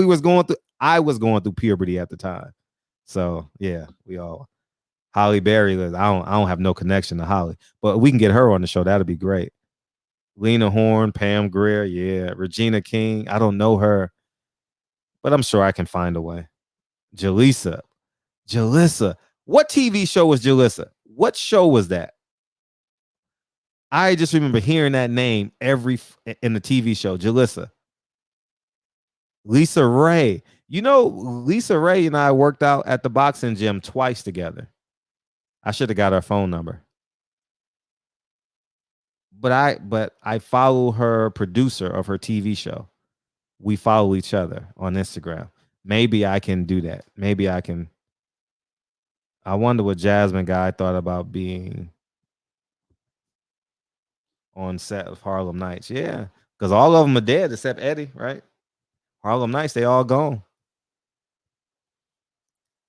I was going through puberty at the time. So yeah, we all. Holly Berry. I don't have no connection to Holly, but we can get her on the show. That'd be great. Lena Horne, Pam Grier, yeah. Regina King. I don't know her, but I'm sure I can find a way. Jalissa. What TV show was Jalissa? What show was that? I just remember hearing that name in the TV show, Jalissa. Lisa Ray. You know, Lisa Ray and I worked out at the boxing gym twice together. I should have got her phone number. But I follow her producer of her TV show. We follow each other on Instagram. Maybe I can do that. Maybe I can. I wonder what Jasmine Guy thought about being on set of Harlem Nights. Yeah, because all of them are dead except Eddie, right? Harlem Nights, they all gone.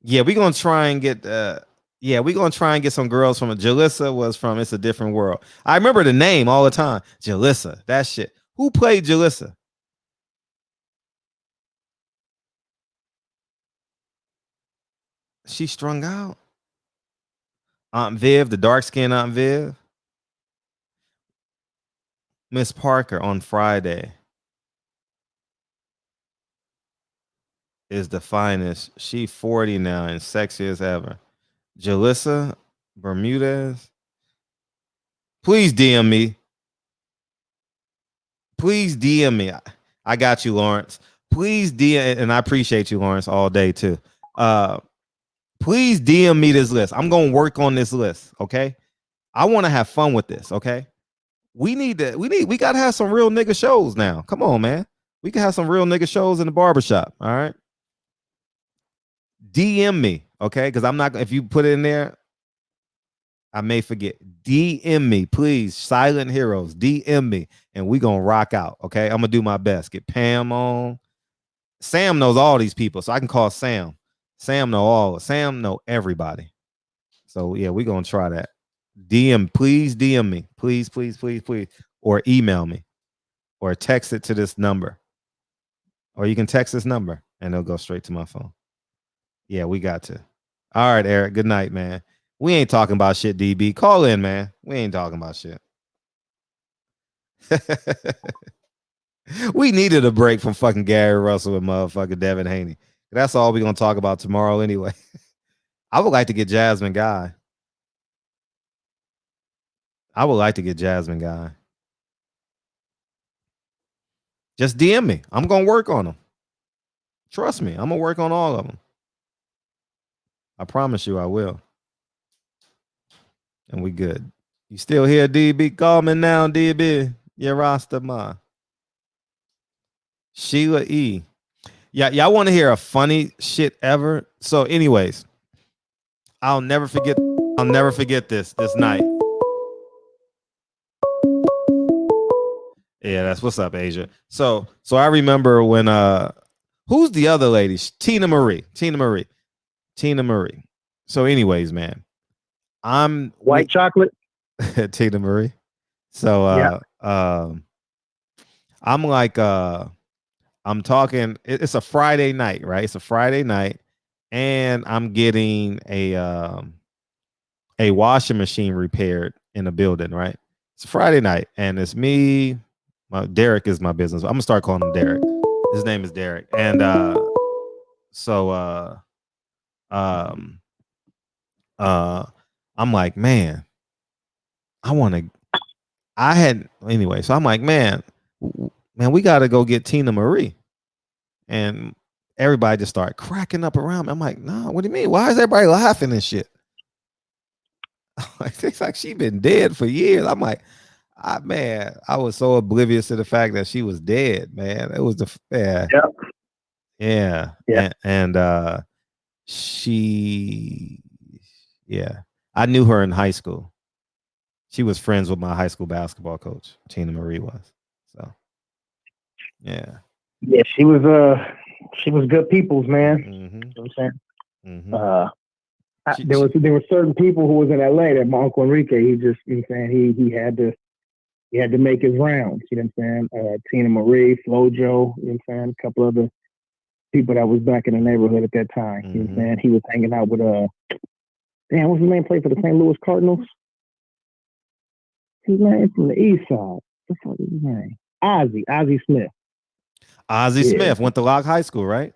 Yeah, we're gonna try and get. We're gonna try and get some girls from Jalissa was from It's a Different World. I remember the name all the time. Jalissa, that shit. Who played Jalissa? She strung out. Aunt Viv, the dark skinned Aunt Viv. Miss Parker on Friday is the finest. She 40 now and sexy as ever. Jalissa Bermudez. Please DM me. Please DM me. I got you, Lawrence. Please DM, and I appreciate you, Lawrence, all day too. Please DM me this list. I'm gonna work on this list. Okay. I want to have fun with this. Okay. We gotta have some real nigga shows now. Come on, man. We can have some real nigga shows in the barbershop. All right. DM me, okay? Because I'm not. If you put it in there, I may forget. DM me, please. Silent Heroes. DM me, and we gonna rock out. Okay. I'm gonna do my best. Get Pam on. Sam knows all these people, so I can call Sam. Sam know everybody. So yeah, we gonna try that. Please DM me. Please, or email me, or text it to this number, or you can text this number and it'll go straight to my phone. Yeah, we got to. All right, Eric. Good night, man. We ain't talking about shit, DB. Call in, man. We ain't talking about shit. We needed a break from fucking Gary Russell and motherfucking Devin Haney. That's all we're gonna talk about tomorrow anyway. I would like to get Jasmine Guy. Just DM me. I'm gonna work on them. Trust me, I'm gonna work on all of them. I promise you I will. And we good. You still here, DB? Call me now, DB. Your roster, ma. Sheila E. Yeah, y'all want to hear a funny shit ever? So, anyways, I'll never forget this night. Yeah, that's what's up, Asia. So I remember when who's the other lady? Tina Marie. So, anyways, man, I'm white chocolate. Tina Marie. So I'm like I'm talking, it's a Friday night, right? It's a Friday night, and I'm getting a washing machine repaired in a building, right? It's a Friday night, and it's me. Derek is my business. I'm gonna start calling him Derek. His name is Derek, and I'm like, man, anyway. So I'm like, man, we got to go get Tina Marie. And everybody just started cracking up around me. I'm like, nah, what do you mean? Why is everybody laughing and shit? It's like she been dead for years. I'm like, I was so oblivious to the fact that she was dead, man. It was Yeah. Yeah. And she, yeah, I knew her in high school. She was friends with my high school basketball coach. Tina Marie was. So, yeah. Yeah, she was good people's, man. Mm-hmm. You know what I'm saying? Mm-hmm. There were certain people who was in LA that my Uncle Enrique, he just, you know what I'm saying, he had to make his rounds, you know what I'm saying? Tina Marie, Flojo, you know what I'm saying? A couple other people that was back in the neighborhood at that time. You know what I'm saying? He was hanging out with damn, what's his name? Played for the St. Louis Cardinals. His name from the East Side. What the fuck is his name? Ozzie Smith. Ozzie Smith went to Locke High School, right?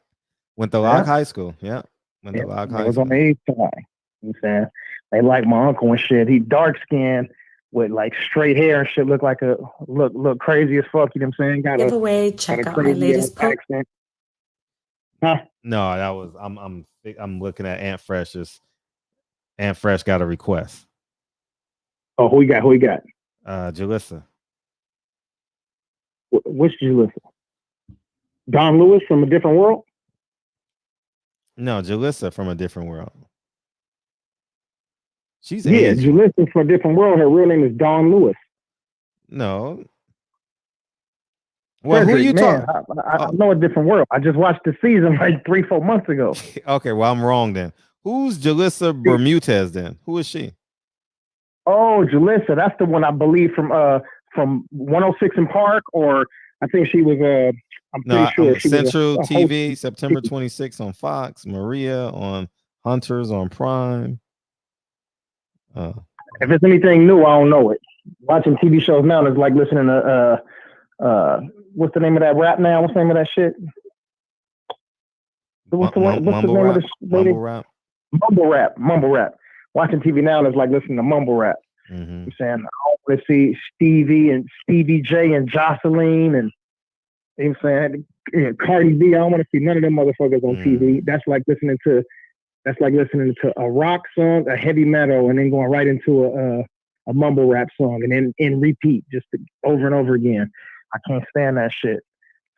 Went to Locke High School. Yeah. Went to Locke High School. Was on the East Side. You know what I'm saying? They like my uncle and shit. He dark skinned with like straight hair and shit, look crazy as fuck, you know what I'm saying? Giveaway, check out my latest post. Huh? No, that was I'm looking at Aunt Fresh's. Aunt Fresh got a request. Oh, who he got? Jalissa. Which Jalissa? Don Lewis from A Different World? No, Jalissa from A Different World. She's Jalissa from A Different World. Her real name is Dawn Lewis. No. Well, Cedric, who are you talking? I know A Different World. I just watched the season like 3-4 months ago. Okay, well, I'm wrong then. Who's Jalissa Bermudez then? Who is she? Oh, Jalissa, that's the one I believe from 106 in Park, or I think she was I'm pretty sure she Central was TV, host. September 26th on Fox, Maria on Hunters on Prime. If it's anything new, I don't know it. Watching TV shows now is like listening to what's the name of that rap now? What's the name of that shit? What's the name of this lady? Mumble rap. Watching TV now is like listening to mumble rap. Mm-hmm. I'm saying I don't want to see Stevie J and Jocelyn and you know what I'm saying, Cardi B. I don't want to see none of them motherfuckers on TV. That's like listening to a rock song, a heavy metal, and then going right into a mumble rap song and then in repeat just over and over again. I can't stand that shit.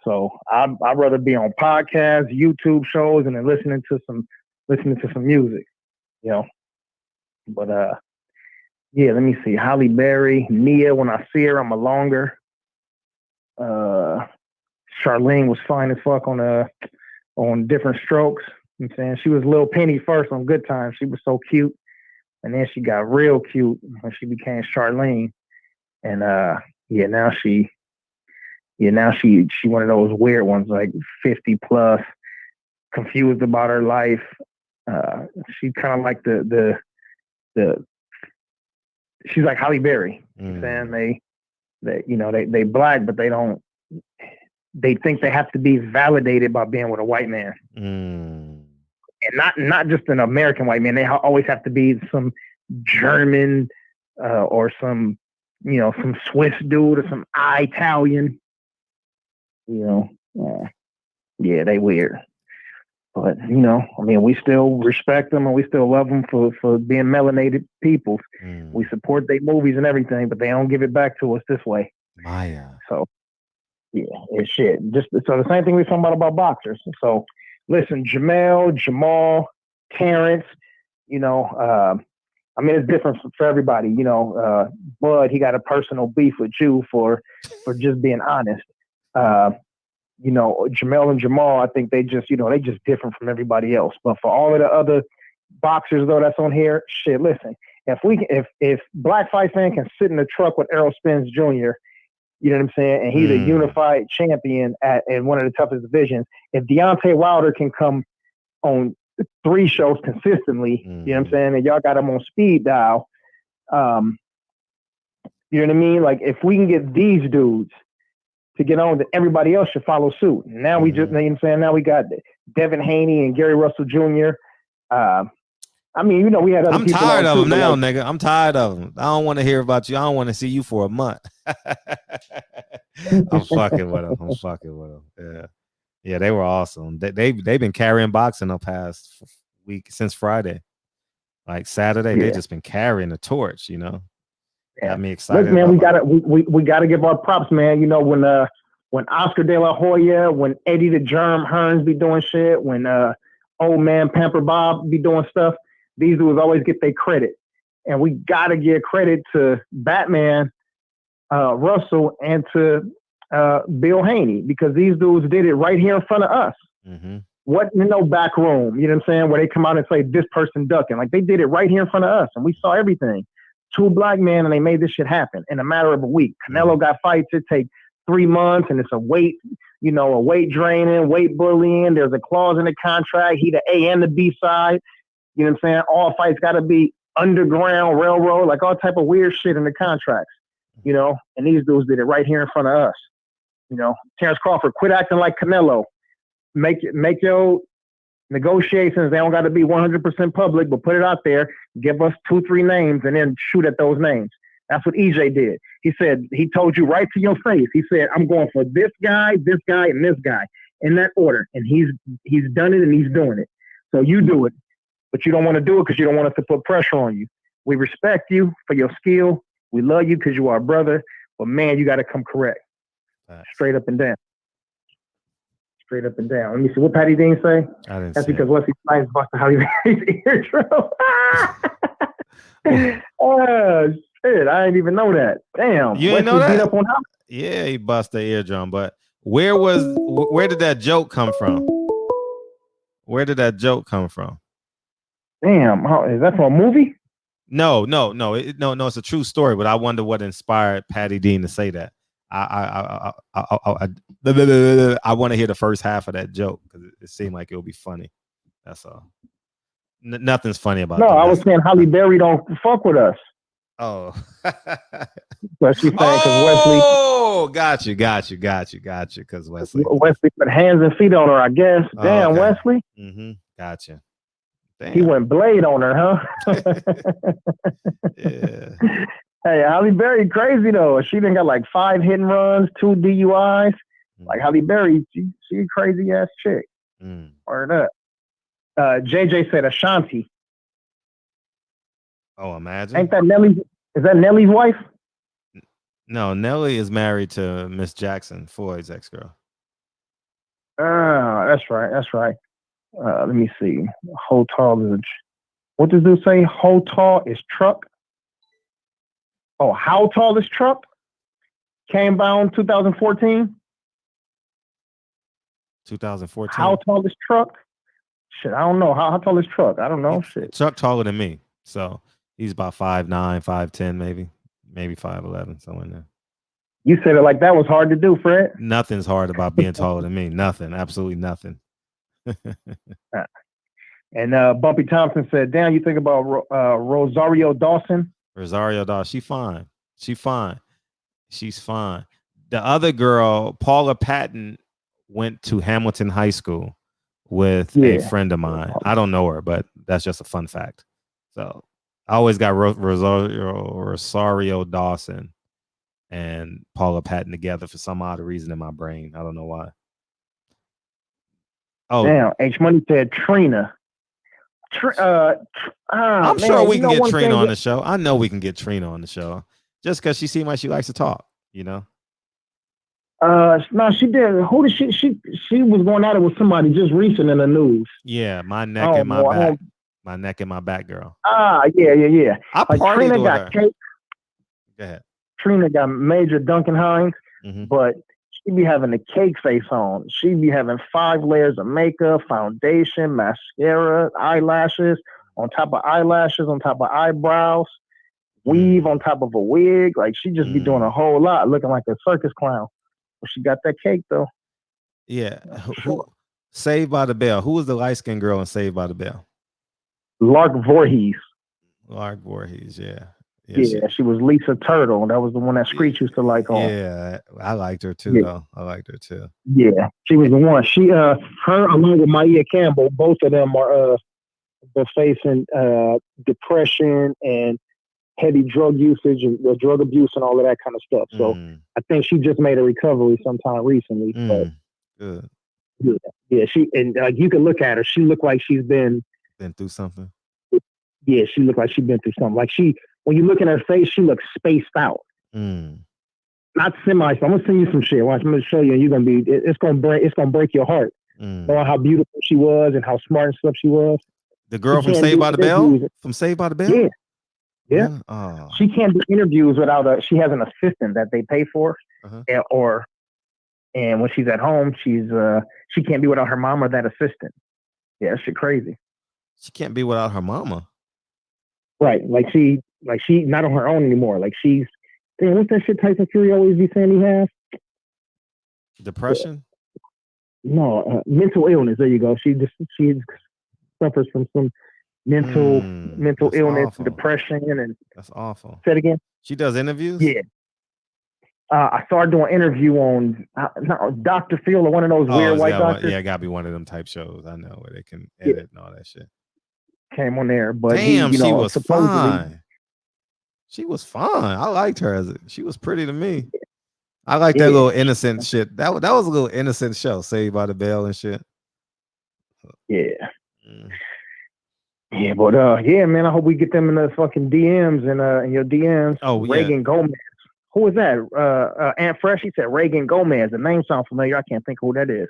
So I'd rather be on podcasts, YouTube shows, and then listening to some music, you know. But yeah, let me see. Halle Berry, Nia. When I see her, I'm a longer. Charlene was fine as fuck on Different Strokes. You know what I'm saying, she was Lil Penny first on Good Times. She was so cute, and then she got real cute when she became Charlene. And now she one of those weird ones, like 50 plus, confused about her life. She kind of like the she's like Halle Berry. You know what I'm saying, they black, but they think they have to be validated by being with a white man. And not just an American white man. They always have to be some German or some Swiss dude or some Italian. Yeah, they weird. But, I mean, we still respect them and we still love them for being melanated people. We support their movies and everything, but they don't give it back to us this way. Maya. So, yeah, it's shit. So the same thing we were talking about boxers. So, listen, Jamal, Terrence, I mean, it's different for everybody. Bud, he got a personal beef with you for just being honest. Jamel and Jamal, I think they just different from everybody else. But for all of the other boxers though that's on here, shit, listen, if Black Fight Fan can sit in the truck with Errol Spence Jr., you know what I'm saying, and he's a unified champion in one of the toughest divisions, if Deontay Wilder can come on 3 shows consistently, you know what I'm saying, and y'all got him on speed dial, you know what I mean? Like, if we can get these dudes to get on, then everybody else should follow suit. Now we just, you know what I'm saying, now we got Devin Haney and Gary Russell Jr. I mean, we had other I'm people tired of too, them now, like, nigga. I'm tired of them. I don't want to hear about you. I don't want to see you for a month. I'm fucking with them. Yeah, they were awesome. They've been carrying boxing the past week since Friday. Like Saturday, they just been carrying the torch. Got me excited. Look, man, we gotta give our props, man. When when Oscar De La Hoya, when Eddie the Germ Hearns be doing shit, when old man Pamper Bob be doing stuff, these dudes always get their credit. And we got to give credit to Batman Russell and to Bill Haney, because these dudes did it right here in front of us. Mm-hmm. Wasn't in no back room, you know what I'm saying, where they come out and say, this person ducking. Like, they did it right here in front of us, and we saw everything. 2 black men, and they made this shit happen in a matter of a week. Canelo got fights. It take 3 months, and it's a weight draining, weight bullying. There's a clause in the contract. He the A and the B side. You know what I'm saying? All fights got to be underground, railroad, like all type of weird shit in the contracts, you know? And these dudes did it right here in front of us. You know, Terrence Crawford, quit acting like Canelo. Make your negotiations. They don't got to be 100% public, but put it out there. Give us 2-3 names and then shoot at those names. That's what EJ did. He said, he told you right to your face. He said, I'm going for this guy, and this guy in that order. And he's done it and he's doing it. So you do it, but you don't want to do it because you don't want us to put pressure on you. We respect you for your skill. We love you because you are a brother, but man, you got to come correct. Straight up and down. Straight up and down. Let me see. What Patty Dean say? That's because Wesley Snipes busted Halle Berry's eardrum. Oh, shit. I didn't even know that. Damn. You didn't know that? Beat up on yeah, he busted the eardrum. But where did that joke come from? Where did that joke come from? Damn. Is that from a movie? No. It's a true story. But I wonder what inspired Patty Dean to say that. I want to hear the first half of that joke because it seemed like it would be funny. That's all. Nothing's funny about it. No, I was saying Halle Berry don't fuck with us. Oh. But she's saying because Wesley. Oh, got you. Because Wesley put hands and feet on her, I guess. Damn, okay. Wesley. Mm-hmm. Gotcha. Damn. He went blade on her, huh? Yeah. Hey, Halle Berry crazy though. She done got like 5 hit and runs, 2 DUIs. Like Halle Berry, she a crazy ass chick. Word up. JJ said Ashanti. Oh, imagine. Ain't that Nelly? Is that Nelly's wife? No, Nelly is married to Miss Jackson, Floyd's ex-girl. That's right. Let me see. How tall is? What does this say? How tall is truck? Oh, how tall is truck? Came bound 2014. 2014. How tall is truck? Shit, I don't know. How tall is truck? I don't know. Shit. Chuck taller than me, so he's about 5'9", 5'10", maybe 5'11", somewhere in there. You said it like that was hard to do, Fred. Nothing's hard about being taller than me. Nothing, absolutely nothing. And Bumpy Thompson said, "Damn, you think about Rosario Dawson?" Rosario Dawson, she's fine. The other girl, Paula Patton, went to Hamilton High School with a friend of mine. I don't know her, but that's just a fun fact. So I always got Rosario Dawson and Paula Patton together for some odd reason in my brain. I don't know why. Oh, damn. H Money said Trina. I'm sure we can get Trina on the show. I know we can get Trina on the show just because she seems like she likes to talk, you know? No, she did. Who did she was going at it with somebody just recent in the news. Yeah, my neck and my back. My neck and my back, girl. Yeah. I like partied Trina with got her. cake. Go ahead. Trina got major Duncan Hines, but she be having the cake face on. She be having 5 layers of makeup, foundation, mascara, eyelashes, on top of eyelashes, on top of eyebrows, weave on top of a wig. Like she just be doing a whole lot, looking like a circus clown. But she got that cake though. Yeah. Saved by the Bell. Who was the light-skinned girl in Saved by the Bell? Lark Voorhees. Yeah, she was Lisa Turtle. That was the one that Screech used to like on. Yeah, I liked her too, though. I liked her too. Yeah, she was the one. She, her along with Maia Campbell, both of them are they're facing depression and heavy drug usage and drug abuse and all of that kind of stuff. So I think she just made a recovery sometime recently. But good. Yeah, she and you can look at her. She looked like she's been through something. Yeah, she looked like she's been through something. Like when you look at her face, she looks spaced out. not semi. So I'm gonna send you some shit. Watch, I'm gonna show you, and you're gonna be. It's gonna break your heart. Knowing how beautiful she was and how smart and stuff she was. The girl from Saved by the Bell. From Saved by the Bell. Yeah. Yeah. Oh. She can't do interviews without she has an assistant that they pay for, and when she's at home, she can't be without her mom or that assistant. Yeah, that shit crazy. She can't be without her mama. Right. Like she not on her own anymore. Like she's what's that shit Tyson Fury always be saying he has? Depression? No, mental illness. There you go. She suffers from some mental illness, awful. Depression, and that's awful. Say it again. She does interviews. Yeah. I started doing an interview on Dr. Phil or one of those weird white doctors. Yeah, it gotta be one of them type shows. I know where they can edit and all that shit. Came on there, but damn, she was fine. She was fine. I liked her she was pretty to me. I like that little innocent shit. That was a little innocent show, Saved by the Bell and shit. Yeah. Yeah, but yeah, man. I hope we get them in the fucking DMs and in your DMs. Oh, Reagan Gomez. Who was that? Aunt Fresh. He said Reagan Gomez. The name sounds familiar. I can't think of who that is.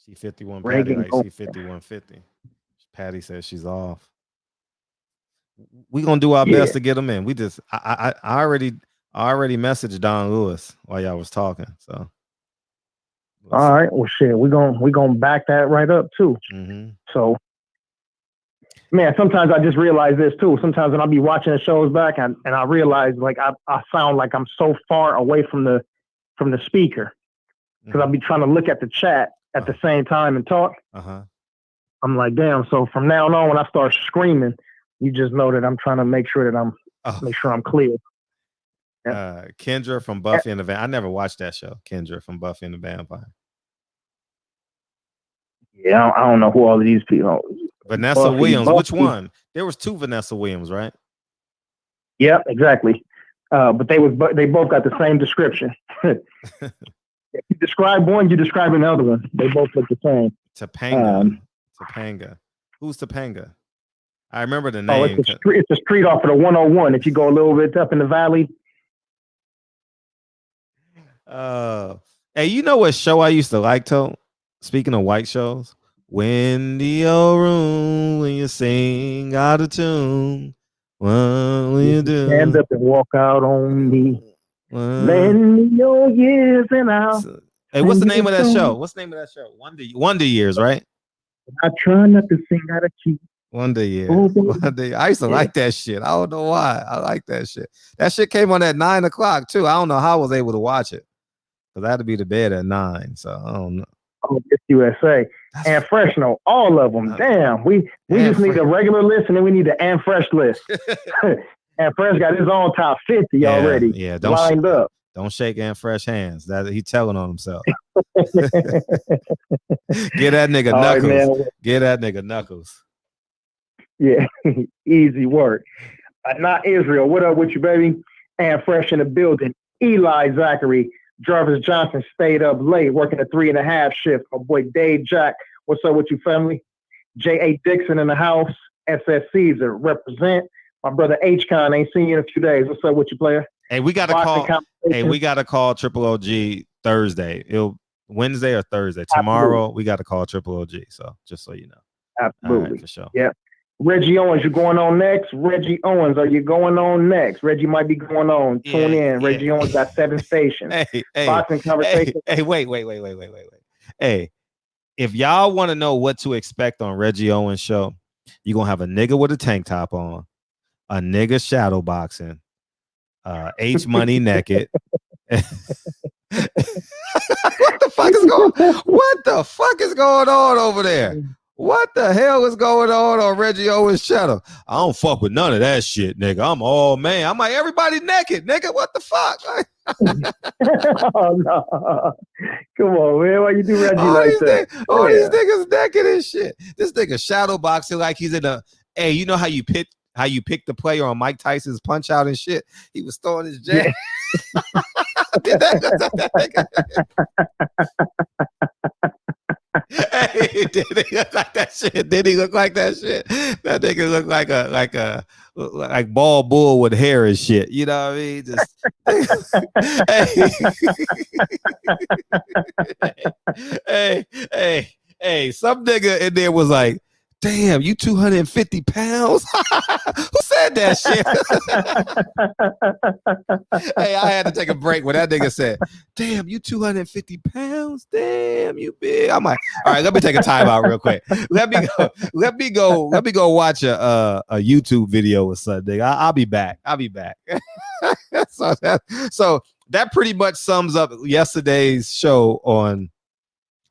She 51. Patty, like she 5150. Patty says she's off. We gonna do our best to get them in. We just I already messaged Don Lewis while y'all was talking. So all right, well shit, we gonna back that right up too. So man, sometimes I just realize this too. Sometimes when I be watching the shows back and I realize like I sound like I'm so far away from the speaker because I'll be trying to look at the chat at the same time and talk. I'm like, damn. So from now on, when I start screaming, you just know that I'm trying to make sure that I'm clear. Kendra from Buffy and the Vampire. I never watched that show. Kendra from Buffy and the Vampire. Yeah, I don't know who all of these people. Vanessa Williams. Which one? There was two Vanessa Williams, right? Yep, exactly. But they both got the same description. If you describe one, you describe another one. They both look the same. Topanga. Who's Topanga? I remember the name. It's a street off of the 101. If you go a little bit up in the valley. Hey, you know what show I used to like, Toe? Speaking of white shows, Windy Old Room, when you sing out of tune, what will you do? Stand up and walk out on me. Lend me your years and I'll. Hey, what's the name of that show? Wonder Years, right? I try not to sing out of key. Wonder Years. I used to like that shit. I don't know why. I like that shit. That shit came on at 9 o'clock too. I don't know how I was able to watch it because I had to be to bed at 9. So I don't know. Oh, it's USA and Fresh, no, all of them. Damn, we just need a regular list and then we need the and Fresh list. And Fresh got his own top 50 already. Yeah, lined up. Don't shake and Fresh hands. That he telling on himself. Get that nigga knuckles. Get that nigga knuckles. Yeah, easy work. Not Israel. What up with you, baby? And Fresh in the building. Eli Zachary. Jarvis Johnson stayed up late working a 3.5 shift. My boy Dave Jack. What's up with you, family? J.A. Dixon in the house. SS Caesar represent. My brother H-Con ain't seen you in a few days. What's up with you, player? Hey, we got to call Triple OG Thursday. Wednesday or Thursday. Tomorrow we got to call Triple OG. So just so you know. Absolutely. Right, for sure. Yeah. Reggie Owens, you going on next? Reggie Owens, are you going on next? Reggie might be going on. Tune in. Reggie Owens got 7 stations. Boxing conversation. Hey, wait. Hey, if y'all want to know what to expect on Reggie Owens' show, you're going to have a nigga with a tank top on, a nigga shadow boxing, H Money naked. What the fuck is going on over there? What the hell is going on Reggie Owens' channel? I don't fuck with none of that shit, nigga. I'm all man. I'm like, everybody naked, nigga. What the fuck? Oh, no. Come on, man. Why you do Reggie like that? These niggas naked and shit. This nigga shadow boxing like he's in a. Hey, you know how you pick the player on Mike Tyson's Punch Out and shit? He was throwing his jab. Hey, did he look like that shit? Did he look like that shit? That nigga look like bald bull with hair and shit. You know what I mean? Just hey, some nigga in there was like, damn, you 250 pounds? Who said that shit? Hey, I had to take a break when that nigga said, damn, you 250 pounds? Damn, you big. I'm like, all right, let me take a time out real quick. Let me go watch a YouTube video or something. I'll be back. So that pretty much sums up yesterday's show on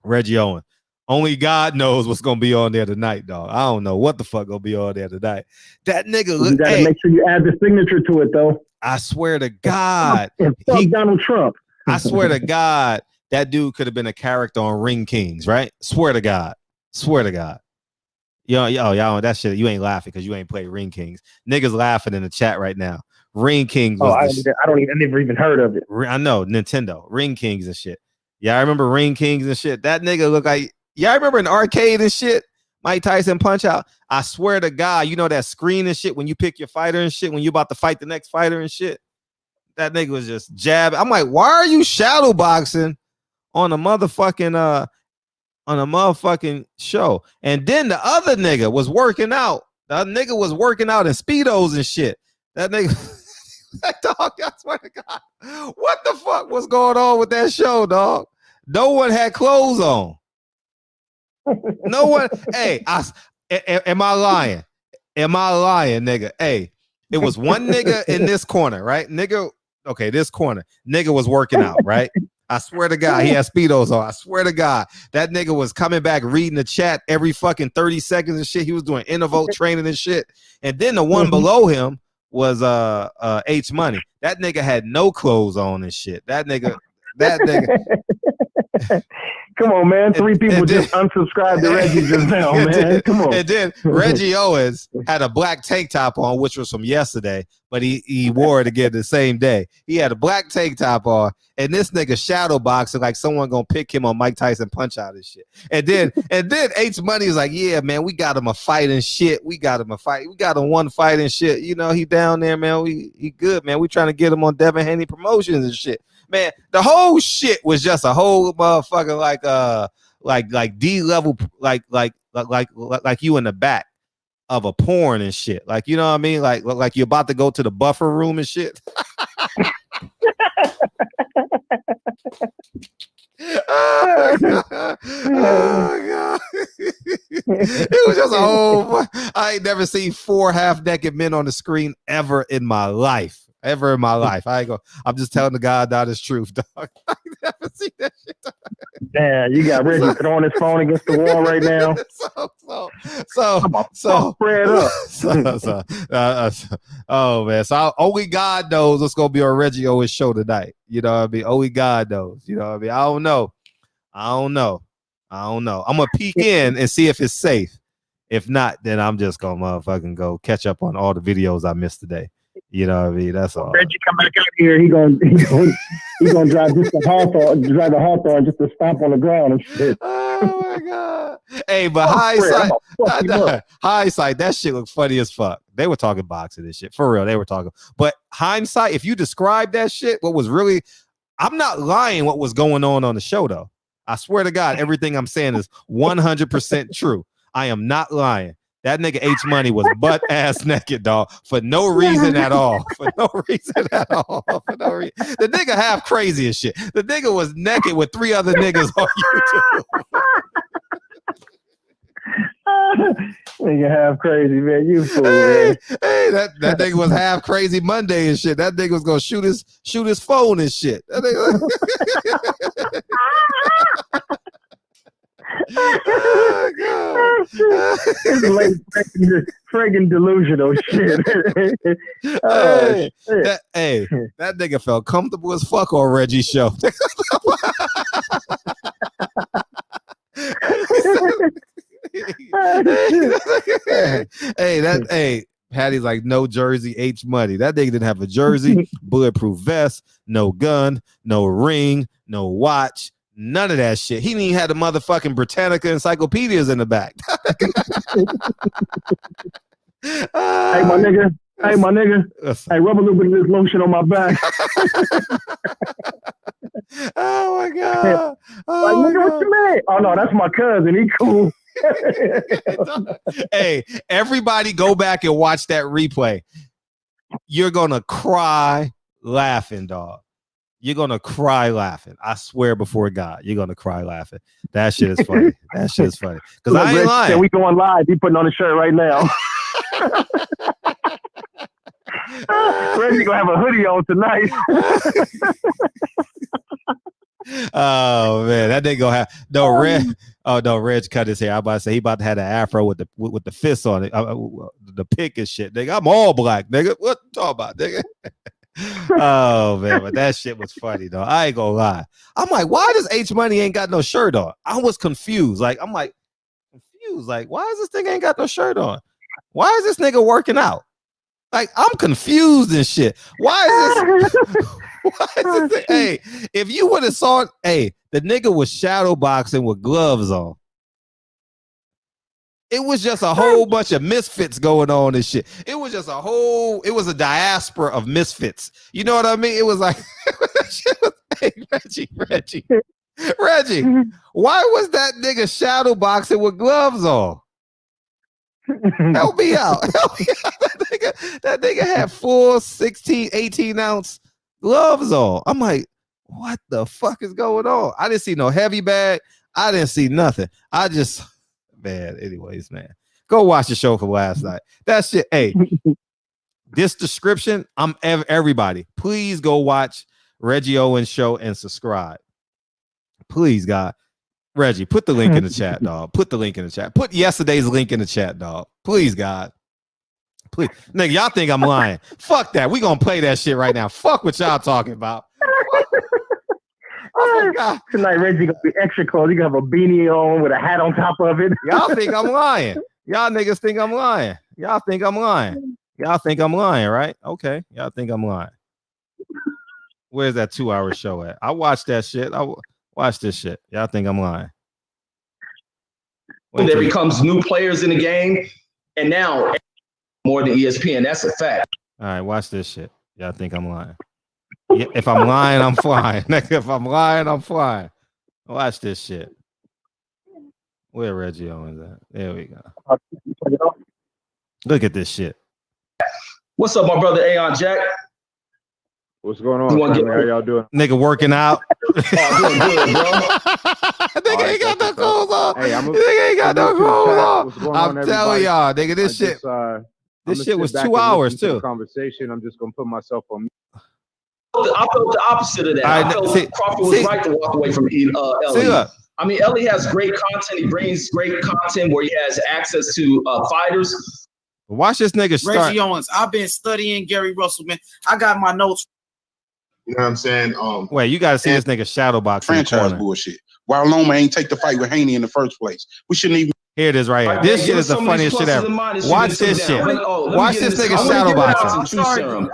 Reggie Owen. Only God knows what's gonna be on there tonight, dog. I don't know what the fuck gonna be on there tonight. That nigga, you gotta make sure you add the signature to it, though. I swear to God, fuck Donald Trump. I swear to God, that dude could have been a character on Ring Kings, right? Swear to God. Y'all, that shit. You ain't laughing because you ain't played Ring Kings. Niggas laughing in the chat right now. Ring Kings. I never even heard of it. I know, Nintendo Ring Kings and shit. Yeah, I remember Ring Kings and shit. That nigga looked like. Yeah, I remember an arcade and shit. Mike Tyson Punch Out. I swear to God, you know that screen and shit when you pick your fighter and shit when you about to fight the next fighter and shit. That nigga was just jabbing. I'm like, why are you shadow boxing on a motherfucking show? And then the other nigga was working out. The other nigga was working out in Speedos and shit. That nigga, that dog, I swear to God, what the fuck was going on with that show, dog? No one had clothes on. No one. Hey, am I lying? Nigga? Hey, it was one nigga in this corner, right? Nigga, okay, this corner. Nigga was working out, right? I swear to God, he had Speedos on. I swear to God, that nigga was coming back reading the chat every fucking 30 seconds and shit. He was doing interval training and shit. And then the one below him was H Money. That nigga had no clothes on and shit. That nigga. Come on, man. 3 people just unsubscribed to Reggie just now, man. Come on. And then Reggie Owens had a black tank top on, which was from yesterday, but he wore it again the same day. He had a black tank top on, and this nigga shadow boxing like someone gonna pick him on Mike Tyson Punch Out and shit. And then H Money is like, yeah, man, we got him a fight and shit. We got him one fight and shit. You know, he down there, man. He good, man. We trying to get him on Devin Haney Promotions and shit. Man, the whole shit was just a whole motherfucker like D level, like you in the back of a porn and shit. Like, you know what I mean? Like you're about to go to the buffer room and shit. Oh God. It was just a whole. I ain't never seen 4 half-naked men on the screen ever in my life. I ain't go. I'm just telling the God honest truth, dog. I never seen that shit. Damn, you got Reggie throwing his phone against the wall right now. Oh man. So only God knows what's gonna be on Reggie Owens' show tonight. You know what I mean? Only God knows. You know what I mean? I don't know. I'm gonna peek in and see if it's safe. If not, then I'm just gonna motherfucking go catch up on all the videos I missed today. You know what I mean? That's all. Reggie come back out here. He gonna drive just a Hawthorne just to stomp on the ground and shit. Oh my God! Hey, but hindsight, that shit looked funny as fuck. They were talking boxing and shit for real. They were talking, but hindsight, if you describe that shit, what was really, I'm not lying. What was going on the show though? I swear to God, everything I'm saying is 100% true. I am not lying. That nigga H Money was butt ass naked, dog, for no reason at all. The nigga half crazy as shit. The nigga was naked with 3 other niggas on YouTube. Nigga half crazy, man. You fool, man. Hey, that nigga was half crazy Monday and shit. That nigga was gonna shoot his phone and shit. That nigga. Oh, God. It's like friggin' delusional shit. That nigga felt comfortable as fuck on Reggie's show. Patty's like, no jersey, H Money. That nigga didn't have a jersey, bulletproof vest, no gun, no ring, no watch, None of that shit. He didn't even have the motherfucking Britannica encyclopedias in the back. Hey, my nigga. Hey, rub a little bit of this lotion on my back. Oh my God. Like, nigga, what you mean? Oh no, that's my cousin. He cool. Hey, everybody go back and watch that replay. You're gonna cry laughing, dog. You're gonna cry laughing. I swear before God, you're gonna cry laughing. That shit is funny. That shit is funny. Because I ain't lying. We going live. He putting on the shirt right now. Reggie gonna have a hoodie on tonight. Oh man, that nigga gonna have no Reg. Oh no, Reg cut his hair. I'm about to say he about to have an afro with the fists on it, the pick and shit. Nigga, I'm all black, nigga. What you talking about, nigga? Oh man, but that shit was funny though. I ain't gonna lie. I'm like, why does H Money ain't got no shirt on? I was confused. Like, I'm like confused. Like, why is this nigga ain't got no shirt on? Why is this nigga working out? Like, I'm confused and shit. Why is this? Why is this? Hey, if you would have saw it, hey, the nigga was shadow boxing with gloves on. It was just a whole bunch of misfits going on and shit. It was just it was a diaspora of misfits. You know what I mean? It was like, hey, Reggie, why was that nigga shadow boxing with gloves on? Help me out. That nigga had full 16, 18 ounce gloves on. I'm like, what the fuck is going on? I didn't see no heavy bag. I didn't see nothing. I just, man, anyways, man. Go watch the show from last night. That shit, hey, this description, everybody, please go watch Reggie Owens show and subscribe. Please, God. Reggie, put the link in the chat, dog. Put the link in the chat. Put yesterday's link in the chat, dog. Please, God. Please. Nigga, y'all think I'm lying. Fuck that. We gonna play that shit right now. Fuck what y'all talking about. Oh my God. Tonight, Reggie gonna be extra clothes. You gonna have a beanie on with a hat on top of it. Y'all think I'm lying. Y'all niggas think I'm lying. Y'all think I'm lying. Y'all think I'm lying, right? Okay. Y'all think I'm lying. Where's that 2-hour show at? I watched that shit. Watch this shit. Y'all think I'm lying. There becomes new players in the game, and now more than ESPN. That's a fact. All right, watch this shit. Y'all think I'm lying. Yeah, if I'm lying, I'm flying. If I'm lying, I'm flying. Watch this shit. Where Reggie Owens at? There we go. Look at this shit. What's up, my brother Aon Jack? What's going on? How y'all doing? Nigga working out. Doing good, bro. Nigga ain't got no clothes on. Hey, nigga ain't got no clothes on. I'm telling y'all, nigga, this shit. This shit was 2 hours too. Conversation. I'm just gonna put myself on. I felt the opposite of that. I felt Crawford was right to walk away from Ellie. I mean, Ellie has great content. He brings great content where he has access to fighters. Watch this nigga start. Reggie Owens. I've been studying Gary Russell, man. I got my notes. You know what I'm saying? Wait, you gotta see this nigga shadow box franchise bullshit. Why Loma ain't take the fight with Haney in the first place? We shouldn't even. Here it is right here. This shit is the funniest shit ever. Watch this shit. Watch this nigga shadow boxing.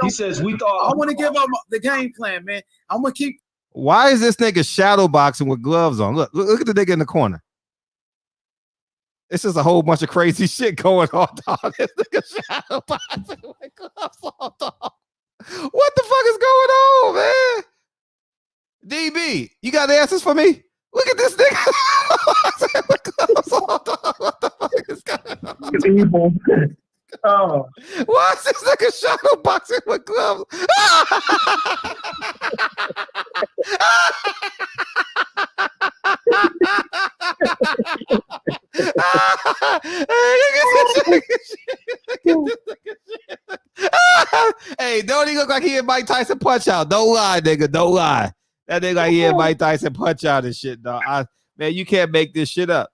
He says we thought. I want to give up the game plan, man. I'm gonna keep. Why is this nigga shadow boxing with gloves on? Look at the nigga in the corner. It's just a whole bunch of crazy shit going on, dog. This nigga shadow boxing with gloves on, dog. What the fuck is going on, man? DB, you got the answers for me? Look at this nigga. What the fuck is going on? Oh. Why is this nigga shadow boxing with gloves? Hey, don't he look like he in Mike Tyson punch out? Don't lie, nigga. Don't lie. That nigga like he in Mike Tyson punch out and shit, dog. Man, you can't make this shit up.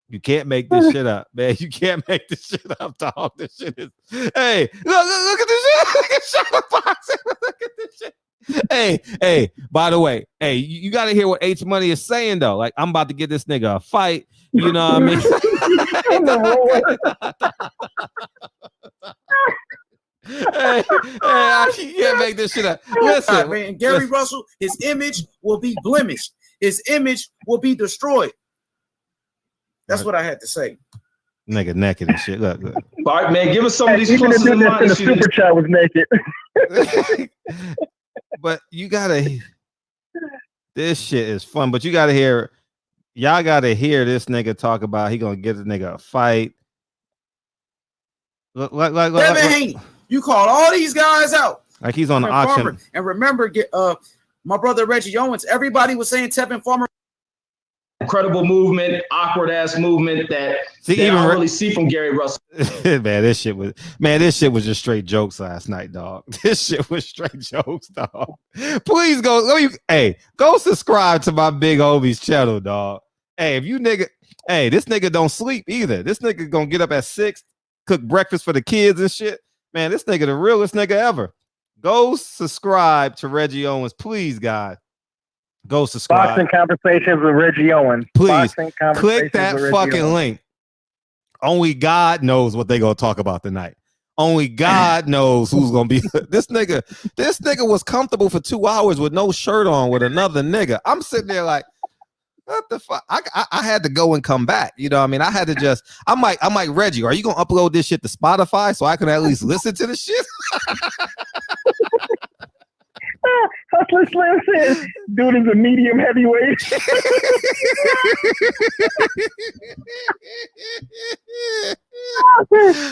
You can't make this shit up, man. You can't make this shit up, dog. This shit is. Hey, look at this shit. Look at shadow boxing. Look at this shit. Hey, by the way, hey, you got to hear what H Money is saying, though. Like, I'm about to get this nigga a fight. You know what I mean? hey, you can't make this shit up. Listen, man, Gary Russell, his image will be blemished his image will be destroyed. That's what I had to say. Nigga naked and shit. Look. All right, man. Give us some of these pluses and minuses. The super chat was naked. But you gotta. This shit is fun. But you gotta hear. Y'all gotta hear this nigga talk about he gonna get a nigga a fight. Like Haney, you called all these guys out. Like he's on the auction. Farmer. And remember, my brother Reggie Owens. Everybody was saying Tevin Farmer. Incredible movement, awkward ass movement that I don't really see from Gary Russell. Man, this shit was just straight jokes last night, dog. This shit was straight jokes, dog. Please go subscribe to my big Obi's channel, dog. Hey, if you nigga, this nigga don't sleep either. This nigga gonna get up at 6, cook breakfast for the kids and shit. Man, this nigga the realest nigga ever. Go subscribe to Reggie Owens, please, God. Go subscribe. Boxing Conversations with Reggie Owens. Please click that fucking link. Only God knows what they gonna talk about tonight. Only God knows who's gonna be. This nigga was comfortable for 2 hours with no shirt on with another nigga. I'm sitting there like, what the fuck? I had to go and come back. You know what I mean? I had to just. I'm like Reggie, are you gonna upload this shit to Spotify so I can at least listen to the shit? Hustler Slim says, dude is a medium heavyweight.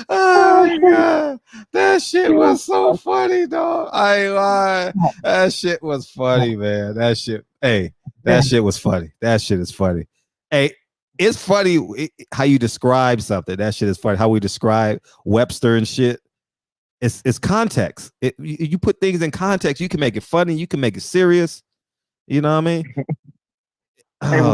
Oh God, that shit was so funny, dog. I ain't lying. That shit was funny, man. That shit was funny. That shit is funny. Hey, it's funny how you describe something. That shit is funny. How we describe Webster and shit. It's context. You put things in context. You can make it funny. You can make it serious. You know what I mean? And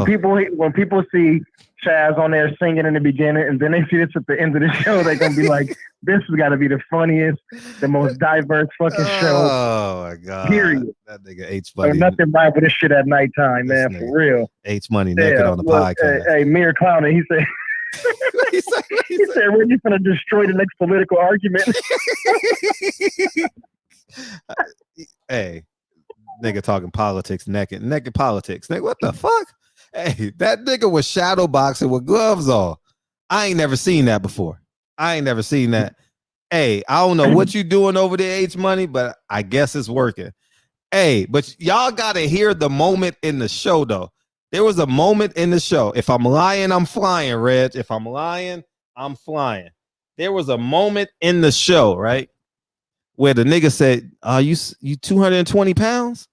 when people see Chaz on there singing in the beginning, and then they see this at the end of the show, they're gonna be like, "This has got to be the funniest, the most diverse fucking show." Oh my God! Period. That nigga H Money. Nothing right with this shit at nighttime, man. For real. H Money naked on the podcast. Hey, Mir Clowning, he said. He said, "We're just gonna destroy the next political argument." Hey, nigga talking politics, naked politics. Nigga, what the fuck? Hey, that nigga was shadow boxing with gloves on. I ain't never seen that before. Hey, I don't know what you doing over there, H Money, but I guess it's working. Hey, but y'all gotta hear the moment in the show though. There was a moment in the show. If I'm lying, I'm flying, Reg. If I'm lying, I'm flying. There was a moment in the show, right, where the nigga said, you 220 pounds?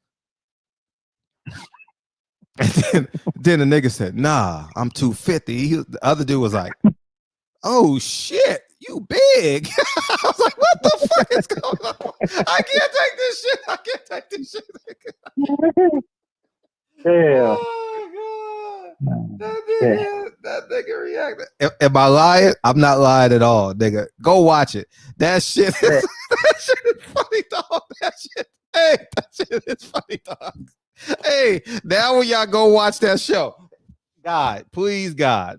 And then the nigga said, nah, I'm 250. The other dude was like, oh, shit, you big. I was like, what the fuck is going on? I can't take this shit. Yeah. Oh, God. That nigga reacted. Am I lying? I'm not lying at all, nigga. Go watch it. That shit is funny, dog. That shit is funny, dog. Hey, now when y'all go watch that show, God, please go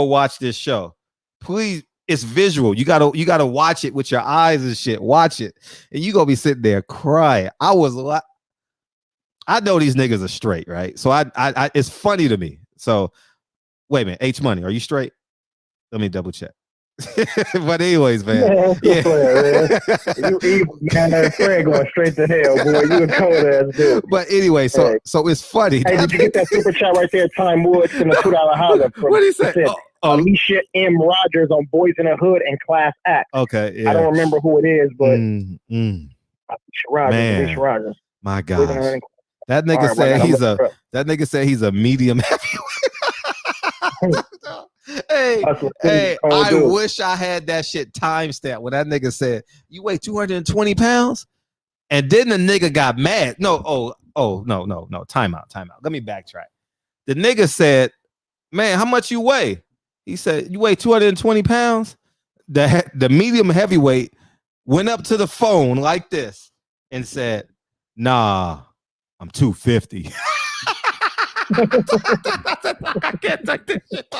watch this show. Please, it's visual. You gotta watch it with your eyes and shit. Watch it, and you gonna be sitting there crying. I know these niggas are straight, right? So I it's funny to me. So wait a minute, H Money, are you straight? Let me double check. But anyways, man. Yeah. Man. You evil, man. Fred going straight to hell, boy. You a cold ass dude. But anyway, so it's funny. Hey, did you get that super chat right there? Time Woods and the $2 holler. What did he say? Alicia M. Rogers on Boys in the Hood and Class Act. Okay, yeah. I don't remember who it is, but Alicia Rogers. My God. That nigga said he's a medium heavyweight. Hey, I wish I had that shit timestamp when that nigga said, you weigh 220 pounds? And then the nigga got mad. No. Time out. Let me backtrack. The nigga said, man, how much you weigh? He said, you weigh 220 pounds? The medium heavyweight went up to the phone like this and said, nah, I'm 250. I can't take this shit.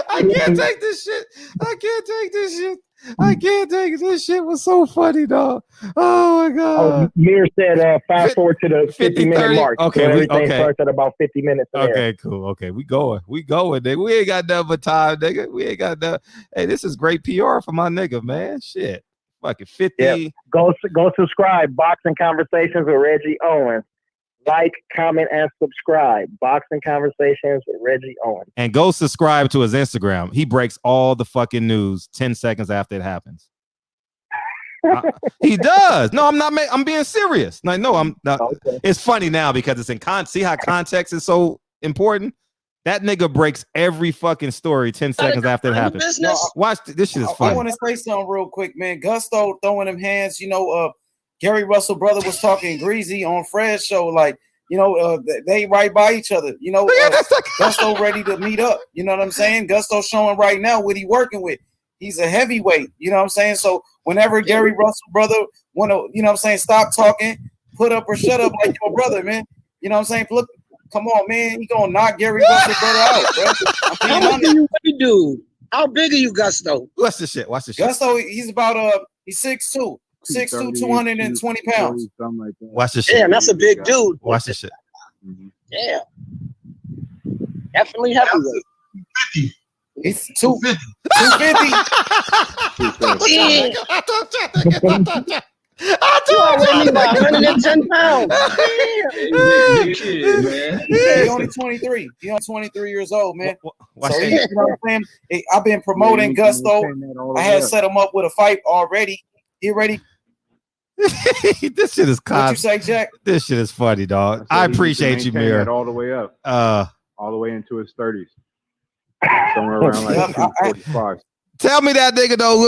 I can't take this shit. I can't take this shit. I can't take it. This shit was so funny, dog. Oh my god. Mir said fast forward to the 50-minute mark. Okay, so everything starts at about 50 minutes. Okay, cool. Okay, we going, nigga. We ain't got nothing but time, nigga. We ain't got nothing. Hey, this is great PR for my nigga, man. Shit. Fucking 50. Yep. Go subscribe. Boxing Conversations with Reggie Owens. Like, comment, and subscribe. Boxing Conversations with Reggie Owens. And go subscribe to his Instagram. He breaks all the fucking news 10 seconds after it happens. He does. No, I'm not. I'm being serious. Like, no, I'm not. Okay. It's funny now because it's in see how context is so important. That nigga breaks every fucking story 10 seconds after it happens. Watch this shit is funny. I want to say something real quick, man. Gusto throwing them hands. Gary Russell brother was talking greasy on Fred's show, like, they right by each other. Gusto ready to meet up. You know what I'm saying? Gusto showing right now what he working with. He's a heavyweight. You know what I'm saying? So whenever Gary Russell brother want to, stop talking, put up or shut up like your brother, man. You know what I'm saying? Look, come on, man. You gonna knock Gary Russell brother out, bro? How much do you really do? How big are you, Gusto? Watch this shit. Gusto, he's about he's 6'2". 6'2", 220 pounds. Like that. Watch this shit. Damn, that's a big dude. Watch this shit. Yeah. Definitely heavyweight. It's 250. You already me by 110 pounds. Big kid, man. He's only 23. He's only 23 years old, man. So you know what I'm saying? I've been promoting Gusto. I had set him up with a fight already. He ready. This shit is What you say, Jack? This shit is funny, dog. I appreciate you, Mir. All the way up. All the way into his 30s. Somewhere around like 245. Tell me that nigga don't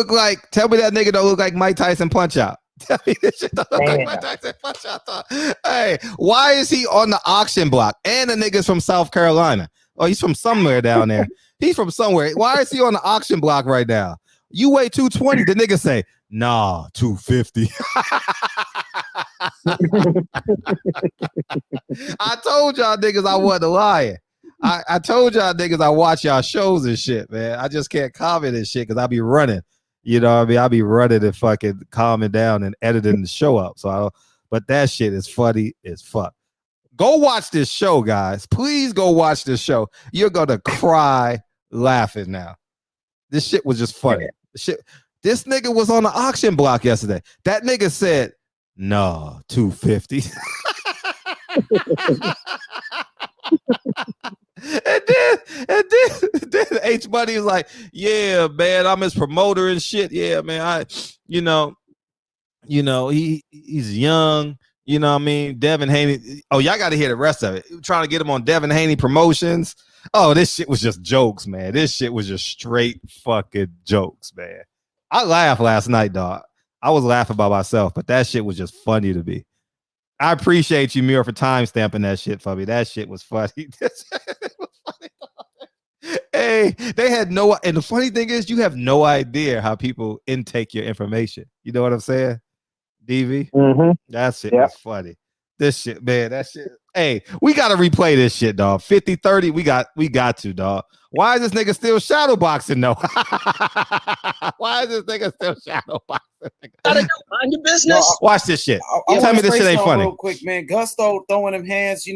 look like Mike Tyson Punch Out. Tell me this shit don't look like Mike Tyson Punch Out. Dog. Hey, why is he on the auction block? And the nigga's from South Carolina. Oh, he's from somewhere down there. He's from somewhere. Why is he on the auction block right now? You weigh 220. The nigga say, nah, 250. I told y'all niggas I wasn't lying. I told y'all niggas I watch y'all shows and shit, man. I just can't comment and shit because I be running. You know what I mean? I be running and fucking calming down and editing the show up. But that shit is funny as fuck. Go watch this show, guys. Please go watch this show. You're gonna cry laughing now. This shit was just funny. This nigga was on the auction block yesterday. That nigga said, no, 250. and then H Buddy was like, yeah, man, I'm his promoter and shit. Yeah, man, he's young. You know what I mean? Devin Haney. Oh, y'all got to hear the rest of it. Trying to get him on Devin Haney promotions. Oh, this shit was just jokes, man. This shit was just straight fucking jokes, man. I laughed last night, dog. I was laughing by myself, but that shit was just funny to me. I appreciate you, Muir, for time stamping that shit for me. That shit was funny. Hey, they had no, and the funny thing is, you have no idea how people intake your information. You know what I'm saying, DV? Mm-hmm. That shit was funny. This shit, man, that shit. Hey, we got to replay this shit, dog. 50-30, we got to, dog. Why is this nigga still shadow boxing, though? Why is this nigga still shadow boxing? Gotta go mind your business. Watch this shit. Tell me this shit ain't funny. Real quick, man. Gusto throwing them hands.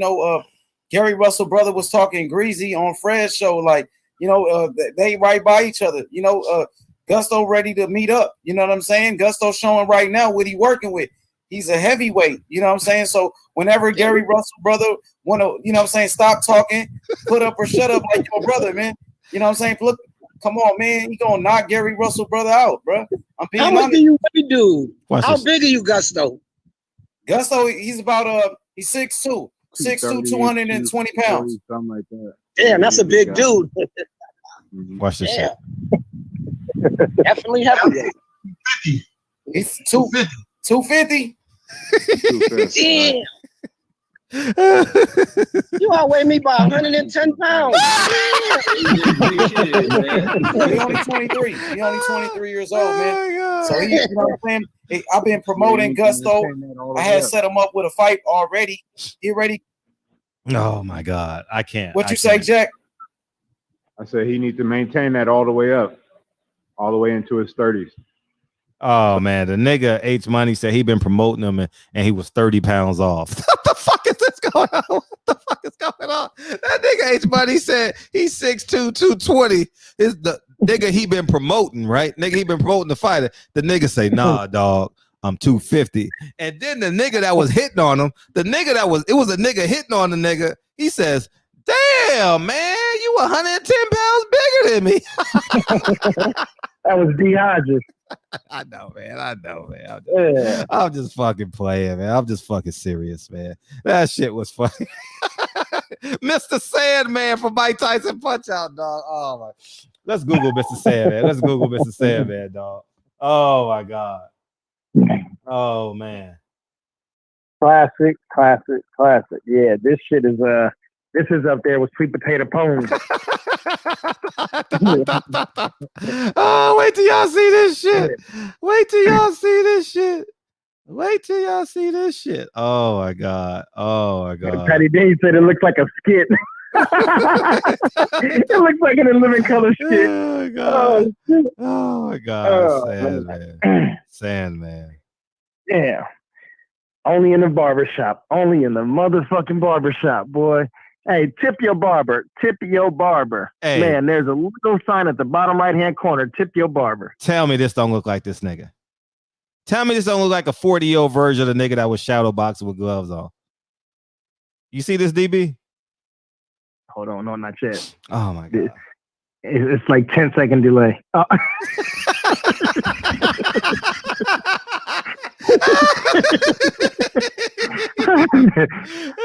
Gary Russell brother was talking greasy on Fred's show, like, they right by each other. Gusto ready to meet up. You know what I'm saying? Gusto showing right now what he working with. He's a heavyweight. You know what I'm saying? So whenever Gary Russell brother want to, stop talking, put up or shut up like your brother, man. You know what I'm saying? Look, come on, man. You gonna knock Gary Russell brother out, bro. I'm being honest. How much do you really do? How big are you, Gusto? Gusto, he's about he's 6'2", 6'2", 220 pounds. Something like that. Damn, that's a big dude. Watch this shit. Definitely heavyweight. It's 250. Damn. You outweigh me by 110 pounds. He's only 23. He's only 23 years old, man. So you know what I'm saying? I've been promoting Gusto. I had set him up with a fight already. He ready. Oh my God. I can't. What you say, Jack? I said he needs to maintain that all the way up, all the way into his 30s. Oh man, the nigga H Money said he been promoting him and he was 30 pounds off. What the fuck is this going on? What the fuck is going on? That nigga H Money said he's 6'2", 220. Is the nigga he been promoting, right? Nigga he been promoting the fighter. The nigga say, nah, dog, I'm 250. And then the nigga that was hitting on him, it was a nigga hitting on the nigga. He says, damn, man, you 110 pounds bigger than me. That was D-Hodges. I know, man. I'm just fucking playing, man. I'm just fucking serious, man. That shit was funny. Mr. Sandman from Mike Tyson Punch Out, dog. Oh my. Let's Google Mr. Sandman, dog. Oh my God. Oh man. Classic. Yeah, this shit is this is up there with sweet potato pone. Oh, wait till y'all see this shit. Oh my God. Patty Dean said it looks like a skit. It looks like an living color skit. Oh my God. Sandman. Yeah. Only in the barbershop. Only in the motherfucking barbershop, boy. Hey, tip your barber. Hey. Man, there's a little sign at the bottom right-hand corner. Tip your barber. Tell me this don't look like this nigga. Tell me this don't look like a 40-year-old version of the nigga that was shadow boxing with gloves on. You see this, DB? Hold on, no, not yet. Oh my God. It's like 10-second delay.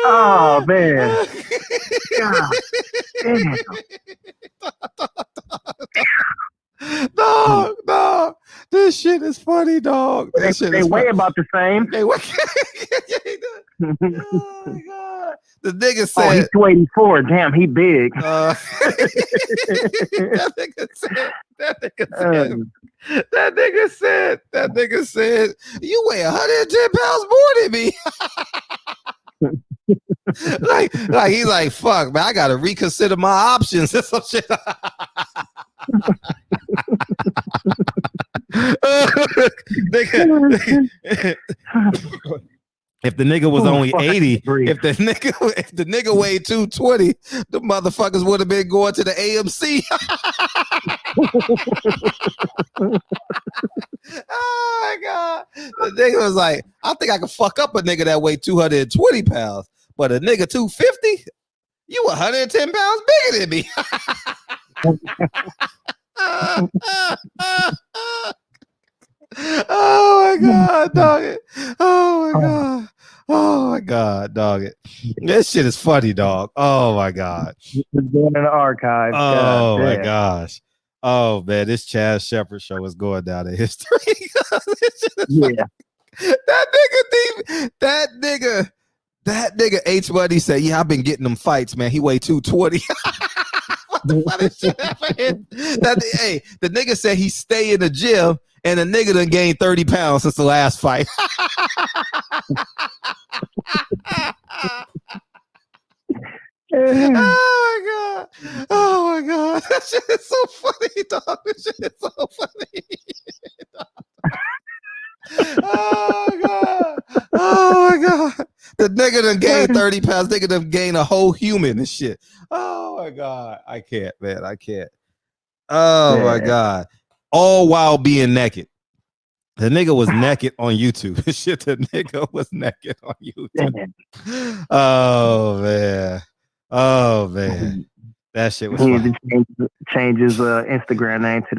Oh man. God damn. Dog. This shit is funny, dog. They weigh about the same. Oh my God. The nigga said he's 284. Damn, he big. That nigga said, you weigh 110 pounds more than me. like he's like, fuck, man, I gotta reconsider my options or some shit. If the nigga was only 80, if the nigga weighed 220, the motherfuckers would have been going to the AMC. Oh my God. The nigga was like, I think I can fuck up a nigga that weighed 220 pounds, but a nigga 250, you 110 pounds bigger than me. Oh my God, dog it. Oh my God, dog it. This shit is funny, dog. Oh my God. It's going in the archives. Oh my gosh. Oh man, this Chaz Sheperd show is going down in history. Yeah. That nigga H Money said, yeah, I've been getting them fights, man. He weighed 220. What the fuck is shit happening? Hey, the nigga said he stay in the gym and the nigga done gained 30 pounds since the last fight. Oh my God. That shit is so funny, dog. That shit is so funny. Oh my God. The nigga done gained 30 pounds. Nigga done gained a whole human and shit. Oh my God. I can't, man. I can't. Oh my God. All while being naked. The nigga was naked on YouTube. Shit, the nigga was naked on YouTube. Oh man. That shit was funny. Change his Instagram name to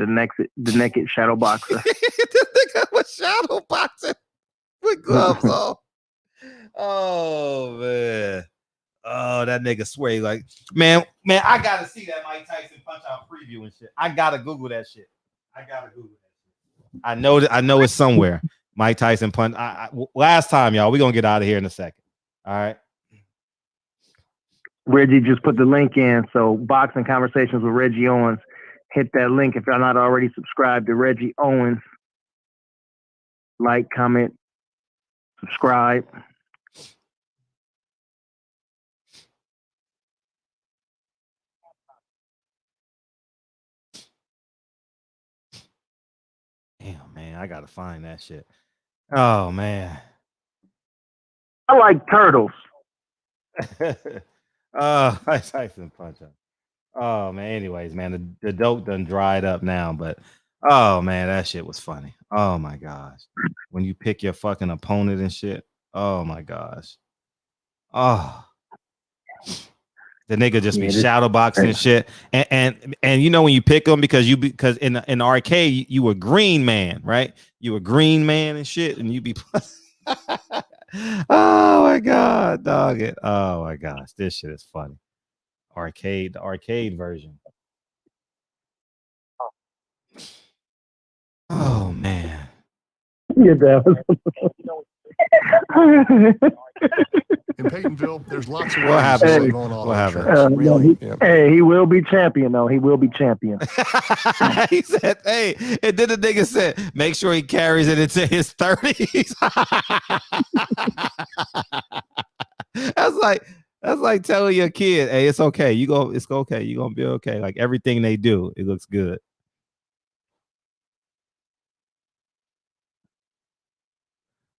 the naked shadow boxer. The nigga was shadow boxing with gloves on. Oh man. Oh, that nigga swear like, man, I gotta see that Mike Tyson Punch Out preview and shit. I gotta Google that shit. I know it's somewhere. Mike Tyson Punch. Last time, y'all. We're gonna get out of here in a second. All right. Reggie just put the link in. So Boxing Conversations with Reggie Owens. Hit that link if y'all not already subscribed to Reggie Owens. Like, comment, subscribe. Man, I gotta find that shit. Oh man. I like turtles. I Tyson punch up. Oh man. Anyways, man, the dope done dried up now, but oh man, that shit was funny. Oh my gosh. When you pick your fucking opponent and shit. Oh my gosh. Oh. The nigga just be shadow boxing shit, and you know when you pick them because in the arcade you were green man, right? You were green man and shit, and you be. Oh my god, dog it! Oh my gosh, this shit is funny. The arcade version. Oh man. Yeah, that was. In Peytonville, there's lots of what happened. going on. What happened? Hey, he will be champion though. He will be champion. He said, "Hey," and then the nigga said, "Make sure he carries it into his 30s." That's like telling your kid, "Hey, it's okay. It's okay. You're gonna be okay." Like everything they do, it looks good.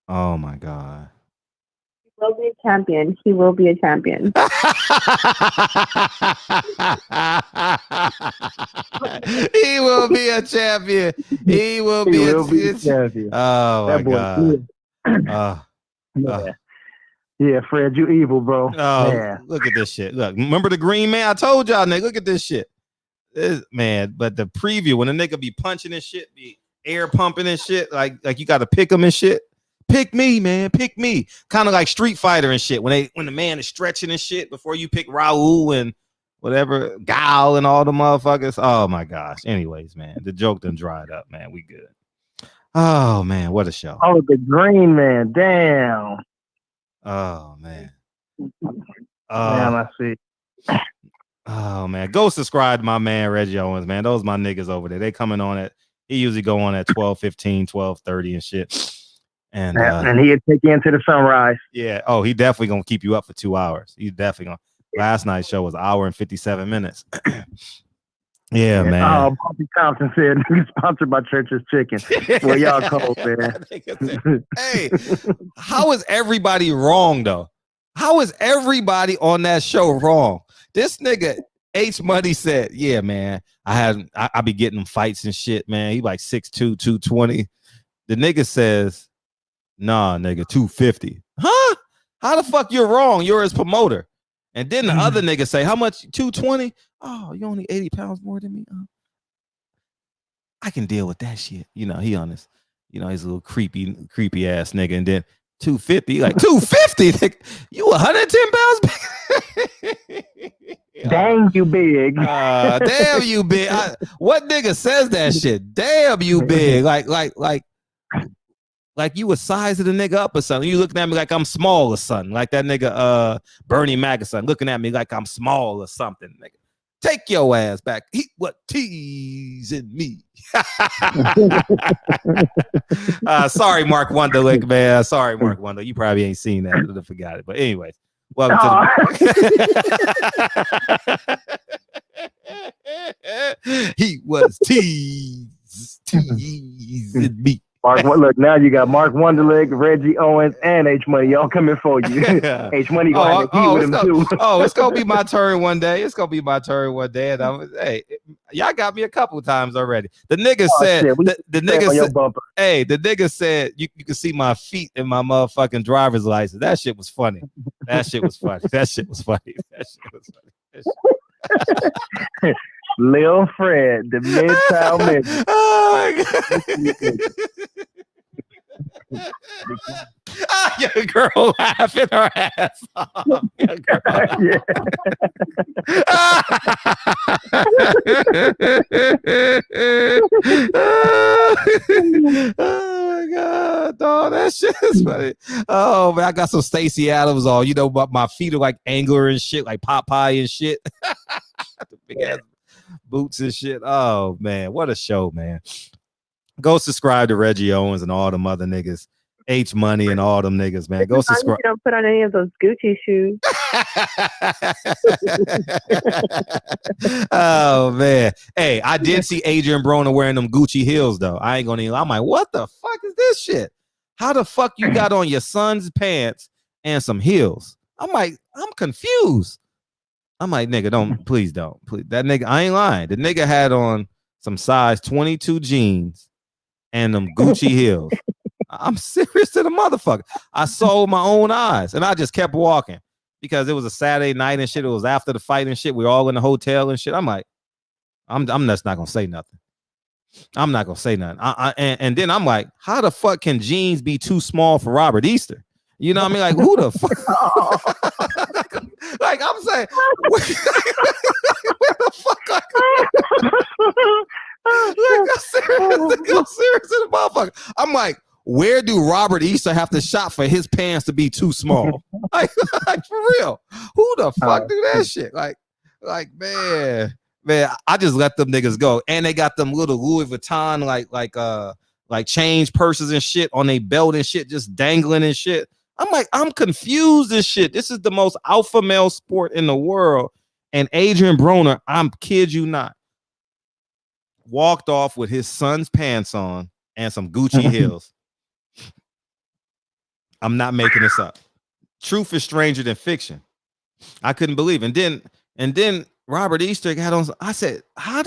Oh my god. He will be a champion. He will be a champion. He will be a champion. He will be a champion. Oh my god. Yeah, Fred, you evil, bro. Oh, look at this shit. Look, remember the green man? I told y'all, nigga. Look at this shit. Man, but the preview when the nigga be punching and shit, be air pumping and shit, like you got to pick him and shit. Pick me, man. Pick me. Kind of like Street Fighter and shit. When the man is stretching and shit before you pick Raul and whatever, Gal and all the motherfuckers. Oh my gosh. Anyways, man, the joke done dried up, man. We good. Oh man, what a show. Oh, the green man. Damn. Oh man. Damn, I see. Oh man. Go subscribe to my man Reggie Owens, man. Those my niggas over there. They coming on at he usually go on at 12:15, 12:30 and shit. And he'd take you into the sunrise. Yeah. Oh, he definitely gonna keep you up for 2 hours. He's definitely gonna. Last night's show was 1 hour and 57 minutes. Yeah, man. Oh, Bobby Thompson said he's sponsored by Church's Chicken. Well, y'all cold, man. Hey, how is everybody wrong though? How is everybody on that show wrong? This nigga H Money said, "Yeah, man, I be getting them fights and shit, man. He like 6'2", 220." The nigga says, "Nah, nigga, 250." Huh? How the fuck you're wrong? You're his promoter. And then the other nigga say, "How much? 220? Oh, you only 80 pounds more than me. I can deal with that shit." You know, he on this, he's a little creepy ass nigga. And then 250, like 250, you 110 pounds big. Dang, you big. Damn, you big. What nigga says that shit? Damn, you big. Like you a size of the nigga up or something. You looking at me like I'm small or something. Like that nigga Bernie Mac or something. Looking at me like I'm small or something, nigga. Take your ass back. He what teasing me. Sorry, Mark Wonderlick, man. Sorry, Mark Wonder. You probably ain't seen that. I forgot it. But anyways, welcome to the He was teasing me. Mark, look, now you got Mark Wonderlick, Reggie Owens, and H Money. Y'all coming for you. H Money gonna have to heat with him too. It's gonna be my turn one day. And hey, y'all got me a couple times already. The nigga said, the nigga said you can see my feet in my motherfucking driver's license. That shit was funny. That shit was funny. Lil Fred, the mid-town mid. Oh my God. Your girl laughing her ass off. Oh my God, dog, that shit is funny. Oh man, I got some Stacey Adams on. But my feet are like Angler and shit, like Popeye and shit. Big ass boots and shit. Oh man, what a show, man. Go subscribe to Reggie Owens and all them other niggas, H Money and all them niggas, man. Go subscribe. You don't put on any of those Gucci shoes. Oh man. Hey, I did see Adrian Broner wearing them Gucci heels though. I ain't gonna even. I'm like, what the fuck is this shit? How the fuck you got on your son's pants and some heels? I'm like, I'm confused. I'm like, nigga, please don't. Please. That nigga, I ain't lying. The nigga had on some size 22 jeans and them Gucci heels. I'm serious to the motherfucker. I saw with my own eyes and I just kept walking because it was a Saturday night and shit. It was after the fight and shit. We were all in the hotel and shit. I'm like, I'm just not gonna say nothing. I'm not gonna say nothing. And then I'm like, how the fuck can jeans be too small for Robert Easter? You know what I mean? Like, who the fuck? Like, I'm saying, where the fuck? Like, I'm serious to the motherfucker. I'm like, where do Robert Easter have to shop for his pants to be too small? Like for real. Who the fuck do that shit? Like, man, I just let them niggas go. And they got them little Louis Vuitton, like change purses and shit on their belt and shit, just dangling and shit. I'm like, I'm confused as shit. This is the most alpha male sport in the world. And Adrian Broner, I'm kid you not, walked off with his son's pants on and some Gucci heels. I'm not making this up. Truth is stranger than fiction. I couldn't believe it. And then Robert Easter got on. I said, I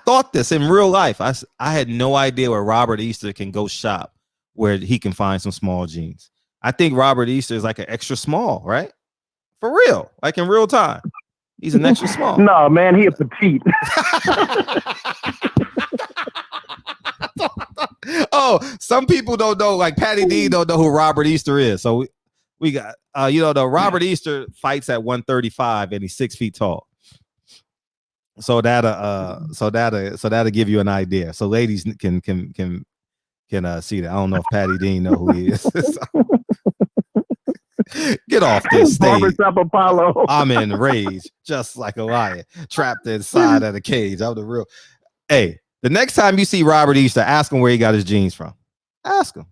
thought this in real life. I had no idea where Robert Easter can go shop where he can find some small jeans. I think Robert Easter is like an extra small, right? For real, like in real time. He's an extra small. No, man, he a petite. Oh, some people don't know, like Patty D don't know who Robert Easter is. So we got Robert Easter fights at 135 and he's 6 feet tall. So that'll give you an idea. So ladies can see that. I don't know if Patty Dean know who he is. Get off this stage. Barbershop Apollo. I'm in rage, just like a lion trapped inside of the cage. I'm the real. Hey, the next time you see Robert Easter, ask him where he got his jeans from. Ask him.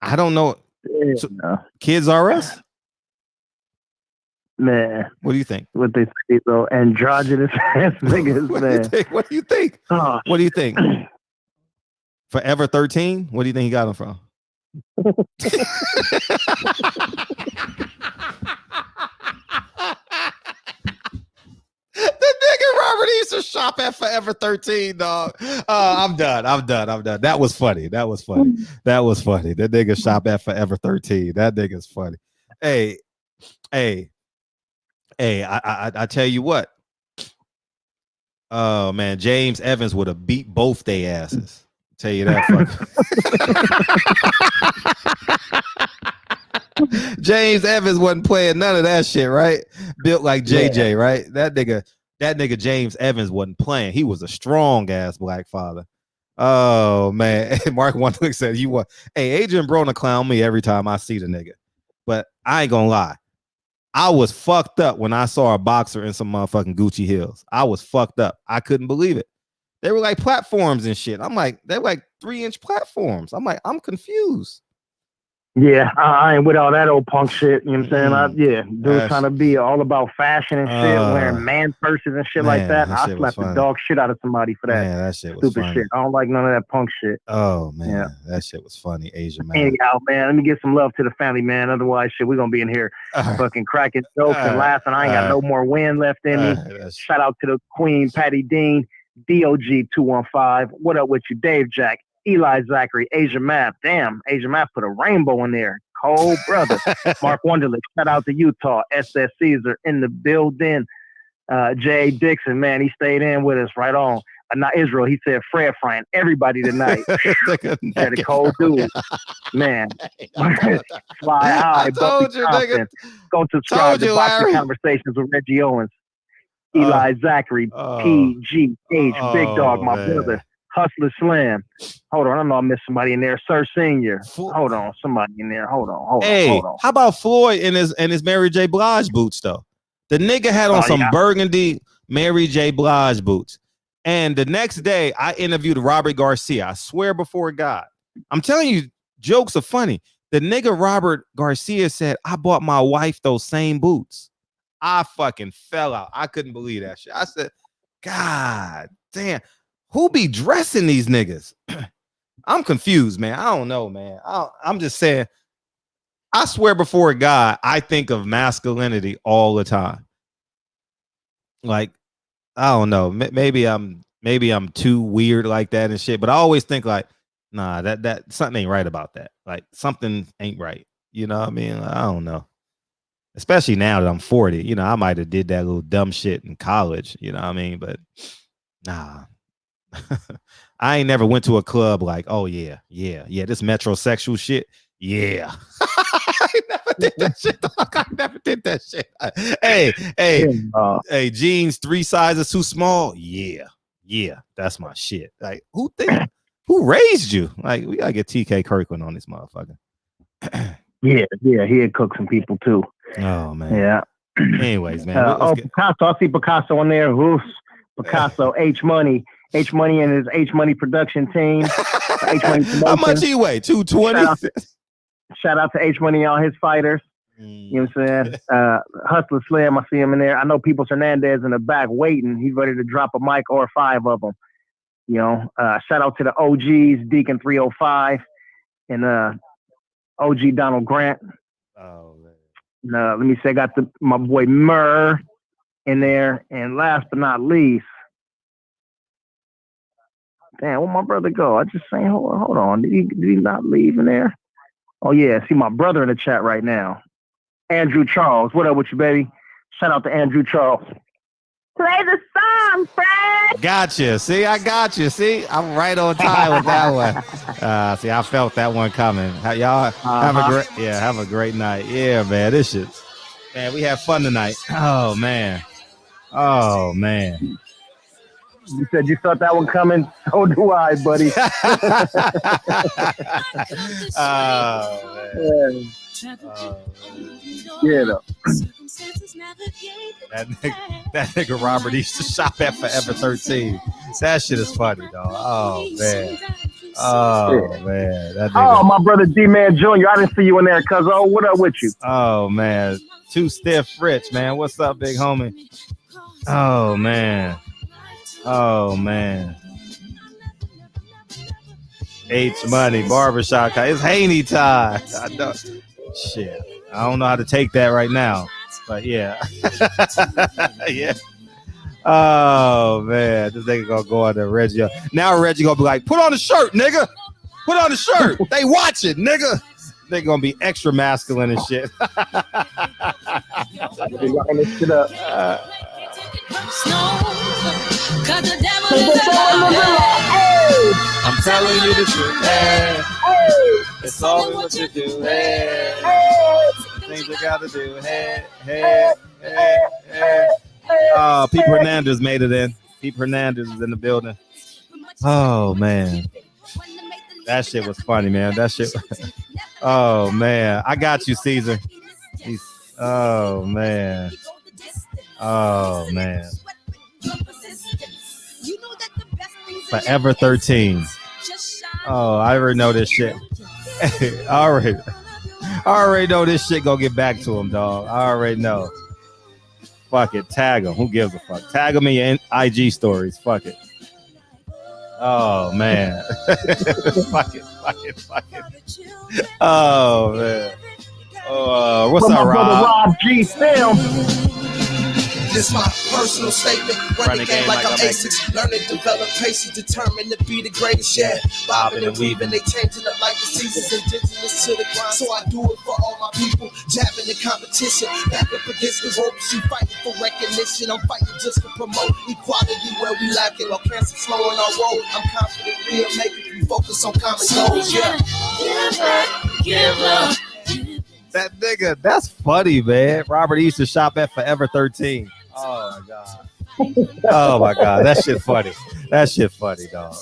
I don't know. So, Kids R Us? Man. What do you think? What they say, though, androgynous ass niggas, man. What do you think? What do you think? Forever 13? What do you think he got them from? The nigga Robert Easter shop at Forever 13, dog. I'm done. That was funny. That nigga shop at Forever 13. That nigga's funny. Hey, I tell you what. Oh man, James Evans would have beat both they asses. Tell you that. James Evans wasn't playing none of that shit, right? Built like JJ, right? That nigga James Evans wasn't playing. He was a strong ass black father. Oh man. Mark one look said you want Adrian Broner clown me every time I see the nigga. But I ain't gonna lie. I was fucked up when I saw a boxer in some motherfucking Gucci heels. I was fucked up. I couldn't believe it. They were like platforms and shit. I'm like, they're like 3-inch platforms. I'm like, I'm confused. Yeah, I ain't with all that old punk shit. You know what I'm saying? Dude trying to be all about fashion and shit, wearing man purses and shit like that. I slapped the dog shit out of somebody for that. Man, that shit was stupid funny. Shit. I don't like none of that punk shit. Oh man, that shit was funny. Asian man. Anyhow, man, let me get some love to the family, man. Otherwise, shit, we're gonna be in here fucking cracking jokes and laughing. I ain't got no more wind left in me. Shout out to the Queen, Patty Dean, DOG 215. What up with you, Dave Jack? Eli Zachary, Asia Map. Damn, Asia Map put a rainbow in there. Cold brother. Mark Wonderlick. Shout out to Utah. SS Caesar in the building. Jay Dixon, man, he stayed in with us right on. Not Israel. He said Fred frying everybody tonight. Said a cold dude. Man. Fly high. Buffy Compton. Go subscribe to Boxing Conversations with Reggie Owens. Eli Zachary. PGH. Big Dog, my brother. Hustler Slam. Hold on, I know I missed somebody in there. Sir Senior. Hold on, somebody in there. Hold on. How about Floyd in his Mary J. Blige boots though? The nigga had on some burgundy Mary J. Blige boots. And the next day, I interviewed Robert Garcia. I swear before God. I'm telling you, jokes are funny. The nigga Robert Garcia said, I bought my wife those same boots. I fucking fell out. I couldn't believe that shit. I said, God damn, who be dressing these niggas? I'm confused, man. I don't know, man. I'm just saying, I swear before God, I think of masculinity all the time. Like, I don't know. Maybe I'm too weird like that and shit. But I always think like, nah, that something ain't right about that. Like something ain't right. You know what I mean? I don't know. Especially now that I'm 40. You know, I might have did that little dumb shit in college. You know what I mean? But nah. I ain't never went to a club like, oh yeah, this metrosexual shit. Yeah. I never did that shit. I never did that shit. Hey, jeans 3 sizes too small. Yeah, that's my shit. Like, who raised you? Like, we gotta get TK Kirkland on this motherfucker. Yeah, he had cooked some people too. Oh man. Yeah. Anyways, man. Picasso. I see Picasso on there. Oof. Picasso, H Money and his H Money production team. H Money How much he weigh? 220. Shout out to H Money and all his fighters. You know what I'm saying? Hustler Slim, I see him in there. I know Peoples Hernandez in the back waiting. He's ready to drop a mic or 5 of them. You know, shout out to the OGs, Deacon 305 and OG Donald Grant. Oh man. Let me say, I got my boy Murr in there, and last but not least, damn, where'd my brother go? I just saying, hold on, did he not leave in there? Oh yeah, see my brother in the chat right now, Andrew Charles. What up with you, baby? Shout out to Andrew Charles. Play the song, Fred. Gotcha. See, I got you. See, I'm right on time with that one. See, I felt that one coming. Y'all have a great night. Yeah, man. This shit. Man, we have fun tonight. Oh man. You said you thought that one coming. So do I, buddy. Oh man. Yeah, though. That nigga Robert used to shop at Forever 13. That shit is funny, dog. Oh man. Man. That nigga. Oh, my brother D-Man Jr. I didn't see you in there, cuz. Oh, what up with you? Oh man. Too stiff rich, man. What's up, big homie? Oh man. H Money Barbershop. It's Haney time. I know. Shit. I don't know how to take that right now. But yeah. Yeah. Oh man. This nigga gonna go on to Reggie. Now Reggie gonna be like, put on the shirt, nigga. Put on the shirt. They watching, nigga. They gonna be extra masculine and shit. I'm telling you the truth. Hey. It's always what you do. Hey. Things you gotta do. Hey. Pete Hernandez made it in. Pete Hernandez is in the building. Oh man. That shit was funny, man. That shit. Oh man. I got you, Caesar. Oh man. Forever 13. Oh, I already know this shit. I already know this shit gonna get back to him, dog. I already know. Fuck it. Tag him. Who gives a fuck? Tag him in your IG stories. Fuck it. Oh man. Fuck it. Oh man. What's up, Rob G Film. This my personal statement. Run the game like I'm ASICS. Learn to develop patience, determined to be the greatest. Yeah, bobbing and weaving, they changing up like the seasons. Indigenous to the grind, so I do it for all my people. Jabbing the competition, back up against the ropes. You fighting for recognition, I'm fighting just to promote equality where we lacking. Or cancer slowing our road. I'm confident we'll make it. We focus on common goals. Yeah, Give up. That nigga, that's funny, man. Robert used to shop at Forever 13. Oh my god, that shit funny. That shit funny, dog.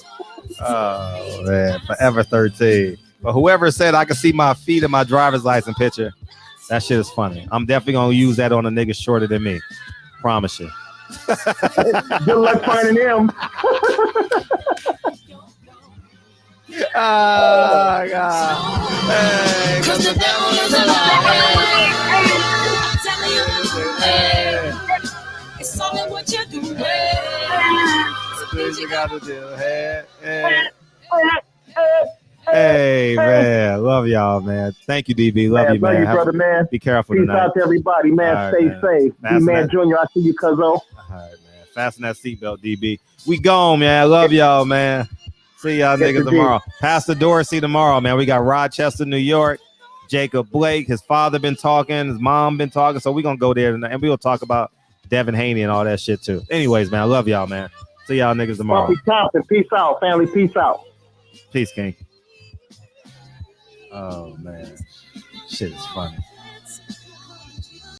Oh man, Forever 13. But whoever said I could see my feet in my driver's license picture, that shit is funny. I'm definitely gonna use that on a nigga shorter than me. Promise you. Good luck finding him. Oh, God. Hey, because the devil is alive. I'm telling you, hey, it's only what you do. You got to do. Hey, man. Love y'all, man. Thank you, DB. Love you, man. Love you, brother, man. Be careful Peace tonight. out to everybody, man. Right, Stay man. safe. D-Man Jr., I see you, cuzzo. All right, man. Fasten that seatbelt, DB. We gone, man. I love y'all, man. See y'all niggas tomorrow. Pastor Dorsey tomorrow, man. We got Rochester, New York. Jacob Blake. His father been talking. His mom been talking. So we're going to go there tonight. And we'll talk about Devin Haney and all that shit, too. Anyways, man. I love y'all, man. See y'all niggas tomorrow. Puppy Thompson. Peace out, family. Peace out. Peace, King. Oh, man. Shit is funny.